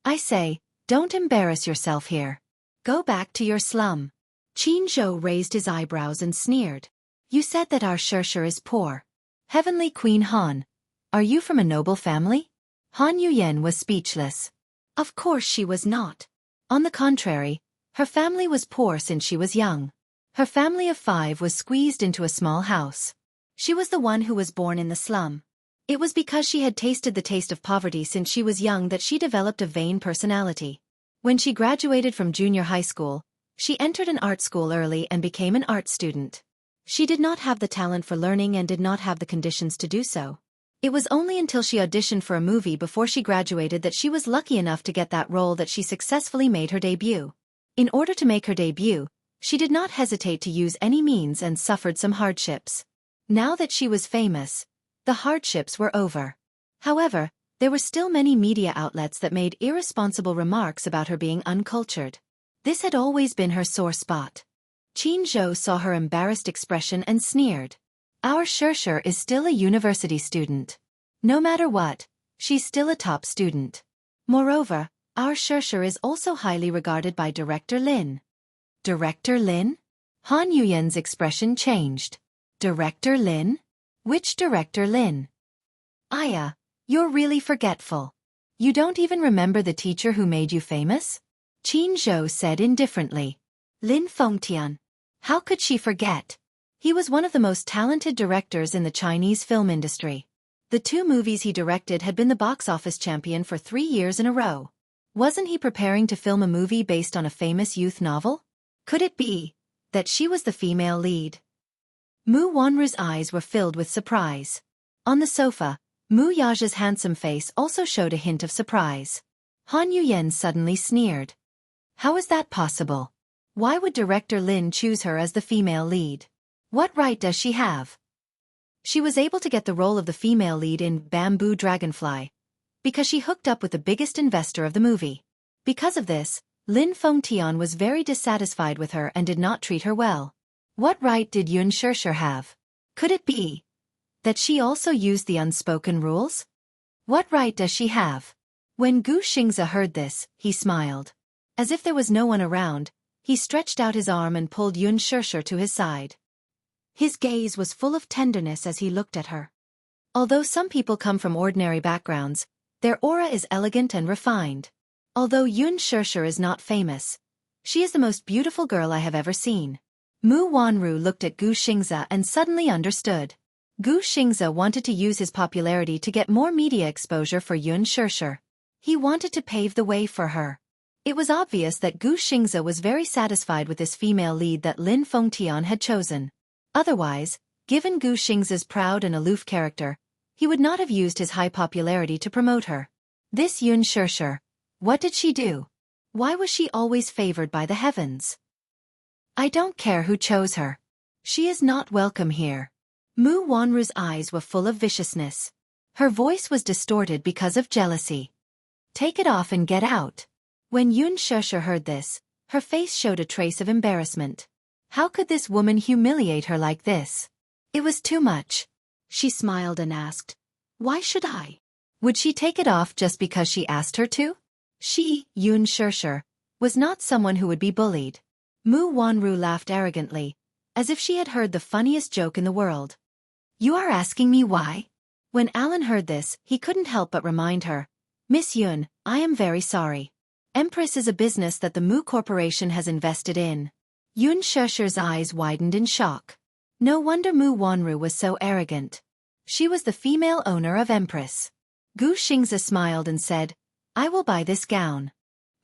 I say, don't embarrass yourself here. Go back to your slum. Qin Zhou raised his eyebrows and sneered. You said that our Xianxia is poor. Heavenly Queen Han, are you from a noble family? Han Yuyen was speechless. Of course she was not. On the contrary, her family was poor since she was young. Her family of 5 was squeezed into a small house. She was the one who was born in the slum. It was because she had tasted the taste of poverty since she was young that she developed a vain personality. When she graduated from junior high school, she entered an art school early and became an art student. She did not have the talent for learning and did not have the conditions to do so. It was only until she auditioned for a movie before she graduated that she was lucky enough to get that role that she successfully made her debut. In order to make her debut, she did not hesitate to use any means and suffered some hardships. Now that she was famous, the hardships were over. However, there were still many media outlets that made irresponsible remarks about her being uncultured. This had always been her sore spot. Qin Zhou saw her embarrassed expression and sneered. Our Xianxia is still a university student. No matter what, she's still a top student. Moreover, our Xianxia is also highly regarded by Director Lin. Director Lin? Han Yuyen's expression changed. Director Lin? Which Director Lin? Aya, you're really forgetful. You don't even remember the teacher who made you famous? Qin Zhou said indifferently. Lin Fengtian. How could she forget? He was one of the most talented directors in the Chinese film industry. The 2 movies he directed had been the box office champion for 3 years in a row. Wasn't he preparing to film a movie based on a famous youth novel? Could it be that she was the female lead? Mu Wanru's eyes were filled with surprise. On the sofa, Mu Yaja's handsome face also showed a hint of surprise. Han Yuyen suddenly sneered. How is that possible? Why would director Lin choose her as the female lead? What right does she have? She was able to get the role of the female lead in Bamboo Dragonfly because she hooked up with the biggest investor of the movie. Because of this, Lin Fengtian was very dissatisfied with her and did not treat her well. What right did Xianxia have? Could it be that she also used the unspoken rules? What right does she have? When Gu Xingze heard this, he smiled. As if there was no one around, he stretched out his arm and pulled Xianxia to his side. His gaze was full of tenderness as he looked at her. Although some people come from ordinary backgrounds, their aura is elegant and refined. Although Xianxia is not famous, she is the most beautiful girl I have ever seen. Mu Wanru looked at Gu Xingze and suddenly understood. Gu Xingze wanted to use his popularity to get more media exposure for Xianxia. He wanted to pave the way for her. It was obvious that Gu Xingze was very satisfied with this female lead that Lin Fengtian had chosen. Otherwise, given Gu Xingze's proud and aloof character, he would not have used his high popularity to promote her. This Xianxia, what did she do? Why was she always favored by the heavens? I don't care who chose her. She is not welcome here. Mu Wanru's eyes were full of viciousness. Her voice was distorted because of jealousy. Take it off and get out. When Xianxia heard this, her face showed a trace of embarrassment. How could this woman humiliate her like this? It was too much. She smiled and asked, why should I? Would she take it off just because she asked her to? She, Xianxia, was not someone who would be bullied. Mu Wanru laughed arrogantly, as if she had heard the funniest joke in the world. You are asking me why? When Alan heard this, he couldn't help but remind her, Miss Yun, I am very sorry. Empress is a business that the Mu Corporation has invested in. Xianxia's eyes widened in shock. No wonder Mu Wanru was so arrogant. She was the female owner of Empress. Gu Xingze smiled and said, I will buy this gown.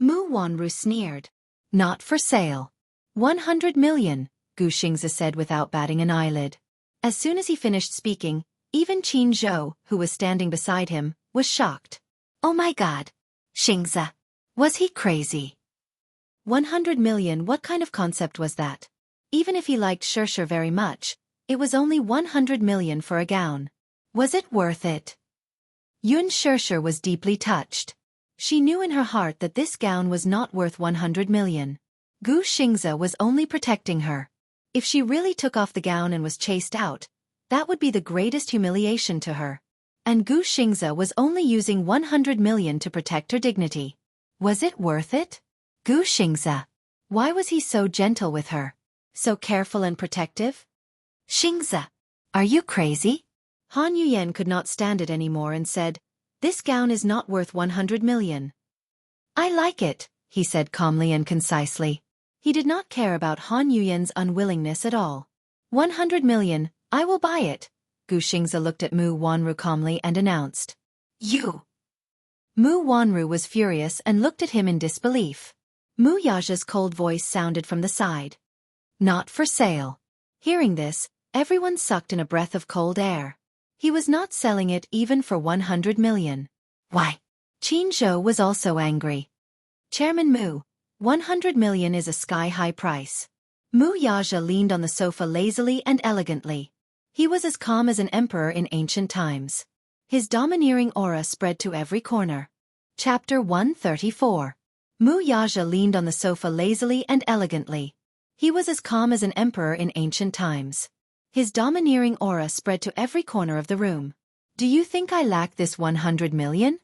Mu Wanru sneered. Not for sale. 100 million, Gu Xingze said without batting an eyelid. As soon as he finished speaking, even Qin Zhou, who was standing beside him, was shocked. Oh my God! Xingze! Was he crazy? 100 million, what kind of concept was that? Even if he liked Xianxia very much, it was only 100 million for a gown. Was it worth it? Xianxia was deeply touched. She knew in her heart that this gown was not worth 100 million. Gu Xingze was only protecting her. If she really took off the gown and was chased out, that would be the greatest humiliation to her. And Gu Xingze was only using 100 million to protect her dignity. Was it worth it? Gu Xingze. Why was he so gentle with her? So careful and protective? Xingze, are you crazy? Han Yuyen could not stand it anymore and said, this gown is not worth 100 million. I like it, he said calmly and concisely. He did not care about Han Yuyen's unwillingness at all. 100 million, I will buy it. Gu Xingze looked at Mu Wanru calmly and announced. You! Mu Wanru was furious and looked at him in disbelief. Mu Yaja's cold voice sounded from the side. Not for sale. Hearing this, everyone sucked in a breath of cold air. He was not selling it even for 100 million. Why? Qin Zhou was also angry. Chairman Mu, 100 million is a sky-high price. Mu Yaja leaned on the sofa lazily and elegantly. He was as calm as an emperor in ancient times. His domineering aura spread to every corner. Chapter 134. Mu Yaja leaned on the sofa lazily and elegantly. He was as calm as an emperor in ancient times. His domineering aura spread to every corner of the room. Do you think I lack this 100 million?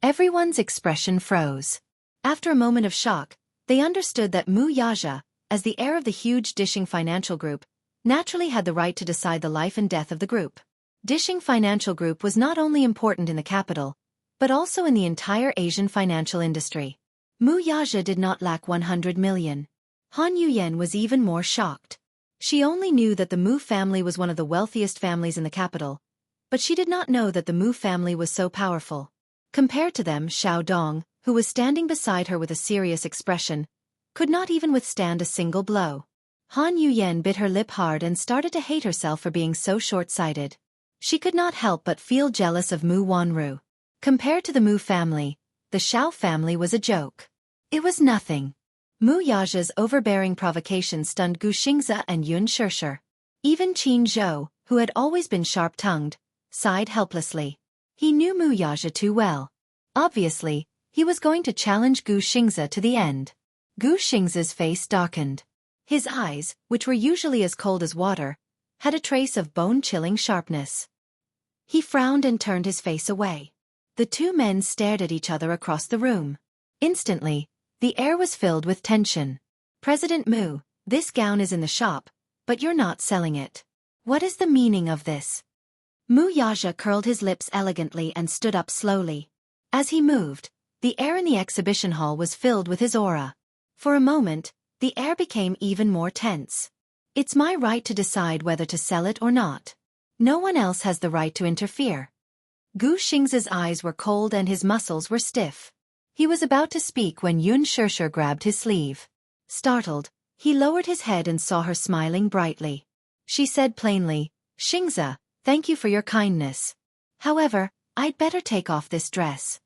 Everyone's expression froze. After a moment of shock, they understood that Mu Yaja, as the heir of the huge Dishing Financial Group, naturally had the right to decide the life and death of the group. Dishing Financial Group was not only important in the capital, but also in the entire Asian financial industry. Mu Yaja did not lack 100 million. Han Yuyen was even more shocked. She only knew that the Mu family was one of the wealthiest families in the capital, but she did not know that the Mu family was so powerful. Compared to them, Xiao Dong, who was standing beside her with a serious expression, could not even withstand a single blow. Han Yuyen bit her lip hard and started to hate herself for being so short-sighted. She could not help but feel jealous of Mu Wanru. Compared to the Mu family, the Xiao family was a joke. It was nothing. Mu Yaja's overbearing provocation stunned Gu Xingzi and Yun Shishir. Even Qin Zhou, who had always been sharp-tongued, sighed helplessly. He knew Mu Yaja too well. Obviously, he was going to challenge Gu Xingzi to the end. Gu Xingzi's face darkened. His eyes, which were usually as cold as water, had a trace of bone-chilling sharpness. He frowned and turned his face away. The two men stared at each other across the room. Instantly, the air was filled with tension. President Mu, this gown is in the shop, but you're not selling it. What is the meaning of this? Mu Yaja curled his lips elegantly and stood up slowly. As he moved, the air in the exhibition hall was filled with his aura. For a moment, the air became even more tense. It's my right to decide whether to sell it or not. No one else has the right to interfere. Gu Xingzi's eyes were cold and his muscles were stiff. He was about to speak when Yun Shishir grabbed his sleeve. Startled, he lowered his head and saw her smiling brightly. She said plainly, "Xingzi, thank you for your kindness. However, I'd better take off this dress."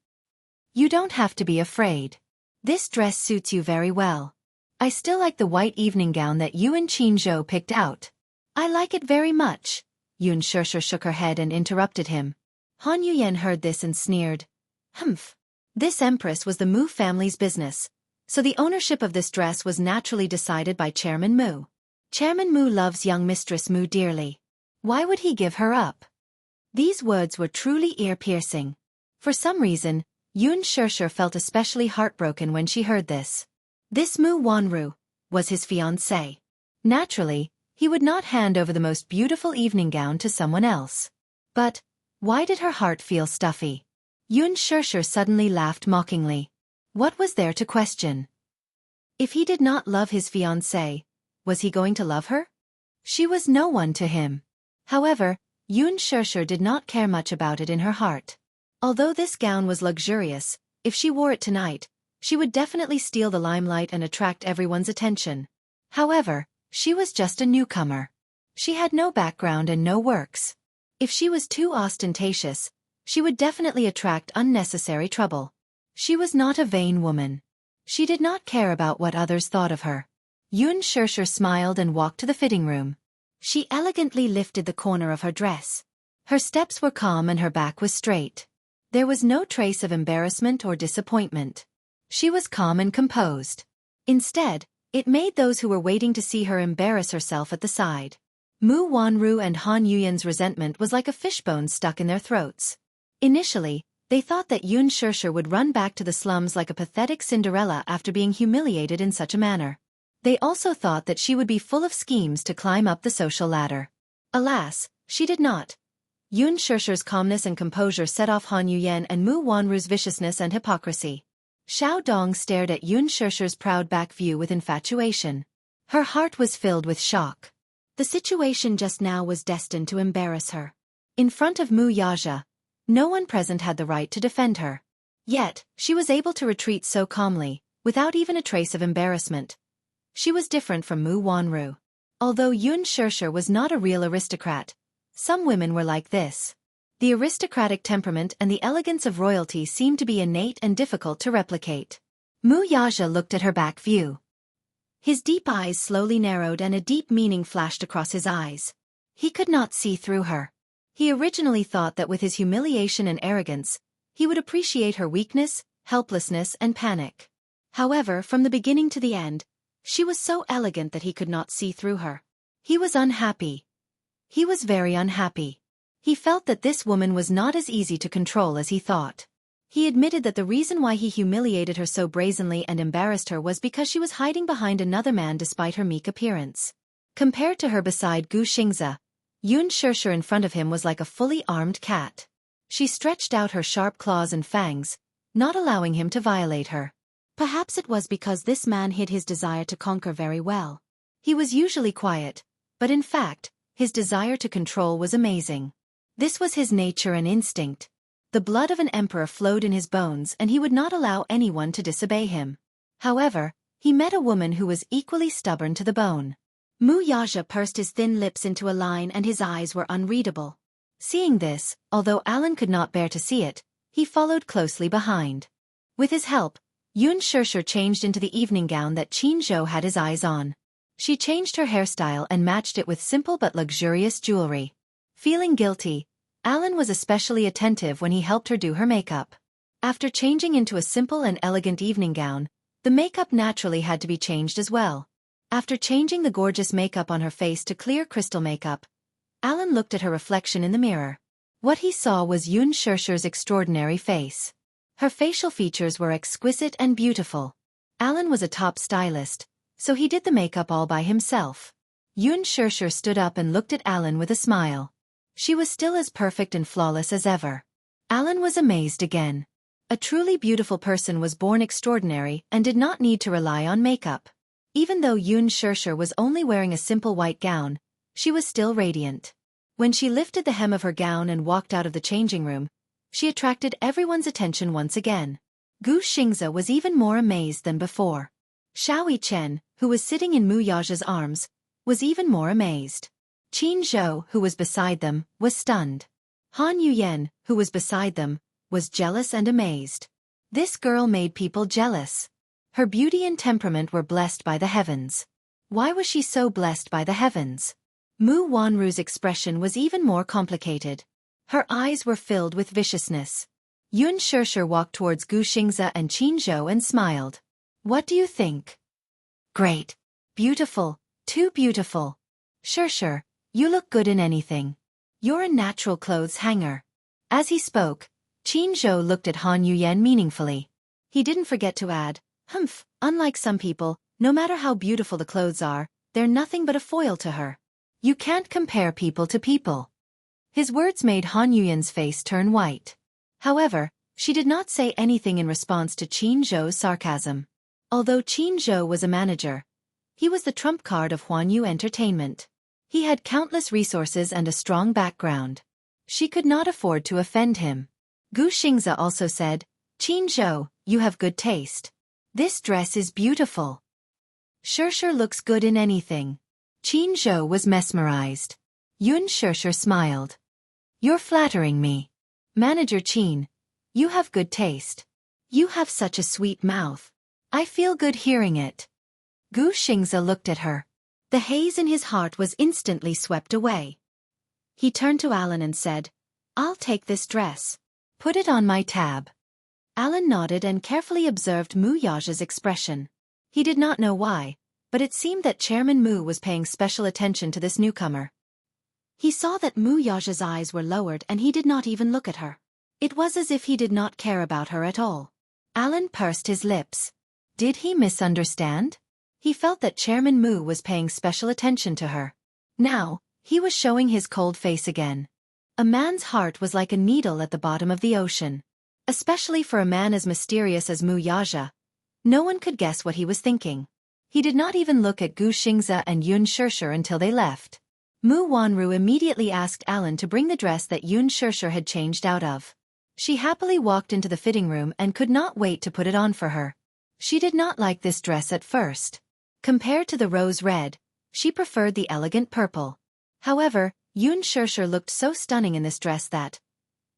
"You don't have to be afraid. This dress suits you very well. I still like the white evening gown that you and Qin Zhou picked out." "I like it very much." Yun Shishir shook her head and interrupted him. Han Yuyen heard this and sneered. Humph. This empress was the Mu family's business, so the ownership of this dress was naturally decided by Chairman Mu. Chairman Mu loves young Mistress Mu dearly. Why would he give her up? These words were truly ear-piercing. For some reason, Yun Shishir felt especially heartbroken when she heard this. This Mu Wanru was his fiancée. Naturally, he would not hand over the most beautiful evening gown to someone else. But why did her heart feel stuffy? Yun Shishir suddenly laughed mockingly. What was there to question? If he did not love his fiancée, was he going to love her? She was no one to him. However, Yun Shishir did not care much about it in her heart. Although this gown was luxurious, if she wore it tonight, she would definitely steal the limelight and attract everyone's attention. However, she was just a newcomer. She had no background and no works. If she was too ostentatious, she would definitely attract unnecessary trouble. She was not a vain woman. She did not care about what others thought of her. Yun Shishir smiled and walked to the fitting room. She elegantly lifted the corner of her dress. Her steps were calm and her back was straight. There was no trace of embarrassment or disappointment. She was calm and composed. Instead, it made those who were waiting to see her embarrass herself at the side. Mu Wanru and Han Yuyen's resentment was like a fishbone stuck in their throats. Initially, they thought that Yun Shishir would run back to the slums like a pathetic Cinderella after being humiliated in such a manner. They also thought that she would be full of schemes to climb up the social ladder. Alas, she did not. Yun Shishir's calmness and composure set off Han Yuyen and Mu Wanru's viciousness and hypocrisy. Xiao Dong stared at Yun Shishir's proud back view with infatuation. Her heart was filled with shock. The situation just now was destined to embarrass her. In front of Mu Yaja, no one present had the right to defend her. Yet, she was able to retreat so calmly, without even a trace of embarrassment. She was different from Mu Wanru. Although Yun Shishir was not a real aristocrat, some women were like this. The aristocratic temperament and the elegance of royalty seemed to be innate and difficult to replicate. Mu Yaja looked at her back view. His deep eyes slowly narrowed and a deep meaning flashed across his eyes. He could not see through her. He originally thought that with his humiliation and arrogance, he would appreciate her weakness, helplessness, and panic. However, from the beginning to the end, she was so elegant that he could not see through her. He was unhappy. He was very unhappy. He felt that this woman was not as easy to control as he thought. He admitted that the reason why he humiliated her so brazenly and embarrassed her was because she was hiding behind another man despite her meek appearance. Compared to her beside Gu Xingzi, Yun Shishir in front of him was like a fully armed cat. She stretched out her sharp claws and fangs, not allowing him to violate her. Perhaps it was because this man hid his desire to conquer very well. He was usually quiet, but in fact, his desire to control was amazing. This was his nature and instinct. The blood of an emperor flowed in his bones and he would not allow anyone to disobey him. However, he met a woman who was equally stubborn to the bone. Wuxia pursed his thin lips into a line and his eyes were unreadable. Seeing this, although Alan could not bear to see it, he followed closely behind. With his help, Xianxia changed into the evening gown that Xianxia had his eyes on. She changed her hairstyle and matched it with simple but luxurious jewelry. Feeling guilty, Alan was especially attentive when he helped her do her makeup. After changing into a simple and elegant evening gown, the makeup naturally had to be changed as well. After changing the gorgeous makeup on her face to clear crystal makeup, Alan looked at her reflection in the mirror. What he saw was Xianxia's extraordinary face. Her facial features were exquisite and beautiful. Alan was a top stylist, so he did the makeup all by himself. Xianxia stood up and looked at Alan with a smile. She was still as perfect and flawless as ever. Alan was amazed again. A truly beautiful person was born extraordinary and did not need to rely on makeup. Even though Xianxia was only wearing a simple white gown, she was still radiant. When she lifted the hem of her gown and walked out of the changing room, she attracted everyone's attention once again. Xianxia was even more amazed than before. Xianxia, who was sitting in Wuxia's arms, was even more amazed. Xianxia, who was beside them, was stunned. Han Yuyan, who was beside them, was jealous and amazed. This girl made people jealous. Her beauty and temperament were blessed by the heavens. Why was she so blessed by the heavens? Mu Wanru's expression was even more complicated. Her eyes were filled with viciousness. Xianxia walked towards Xianxia and Xianxia and smiled. What do you think? Great. Beautiful. Too beautiful. Sure, you look good in anything. You're a natural clothes hanger. As he spoke, Xianxia looked at Han Yuyan meaningfully. He didn't forget to add, unlike some people, no matter how beautiful the clothes are, they're nothing but a foil to her. You can't compare people to people. His words made Han Yuyan's face turn white. However, she did not say anything in response to Xianxia's sarcasm. Although Xianxia was a manager, he was the trump card of Huanyu Entertainment. He had countless resources and a strong background. She could not afford to offend him. Xianxia also said, Xianxia, you have good taste. This dress is beautiful. Sure looks good in anything. Xianxia was mesmerized. Xianxia smiled. You're flattering me. Manager Qin, you have good taste. You have such a sweet mouth. I feel good hearing it. Xianxia looked at her. The haze in his heart was instantly swept away. He turned to Alan and said, I'll take this dress. Put it on my tab. Alan nodded and carefully observed Wuxia's expression. He did not know why, but it seemed that Chairman Mu was paying special attention to this newcomer. He saw that Wuxia's eyes were lowered and he did not even look at her. It was as if he did not care about her at all. Alan pursed his lips. Did he misunderstand? He felt that Chairman Mu was paying special attention to her. Now, he was showing his cold face again. A man's heart was like a needle at the bottom of the ocean. Especially for a man as mysterious as Wuxia. No one could guess what he was thinking. He did not even look at Xianxia and Xianxia until they left. Mu Wanru immediately asked Alan to bring the dress that Xianxia had changed out of. She happily walked into the fitting room and could not wait to put it on for her. She did not like this dress at first. Compared to the rose red, she preferred the elegant purple. However, Xianxia looked so stunning in this dress that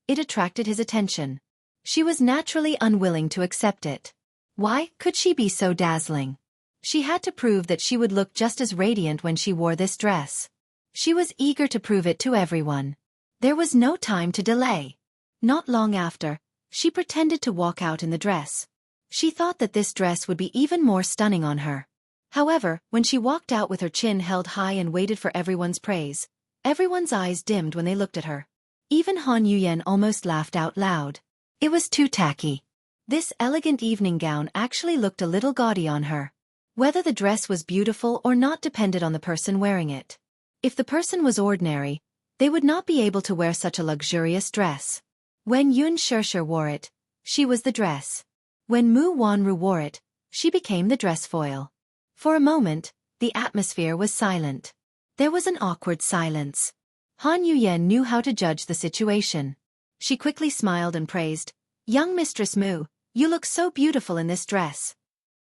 it attracted his attention. She was naturally unwilling to accept it. Why could she be so dazzling? She had to prove that she would look just as radiant when she wore this dress. She was eager to prove it to everyone. There was no time to delay. Not long after, she pretended to walk out in the dress. She thought that this dress would be even more stunning on her. However, when she walked out with her chin held high and waited for everyone's praise, everyone's eyes dimmed when they looked at her. Even Han Yuyan almost laughed out loud. It was too tacky. This elegant evening gown actually looked a little gaudy on her. Whether the dress was beautiful or not depended on the person wearing it. If the person was ordinary, they would not be able to wear such a luxurious dress. When Xianxia wore it, she was the dress. When Mu Wanru wore it, she became the dress foil. For a moment, the atmosphere was silent. There was an awkward silence. Han Yuyan knew how to judge the situation. she quickly smiled and praised, "Young Mistress Mu, you look so beautiful in this dress."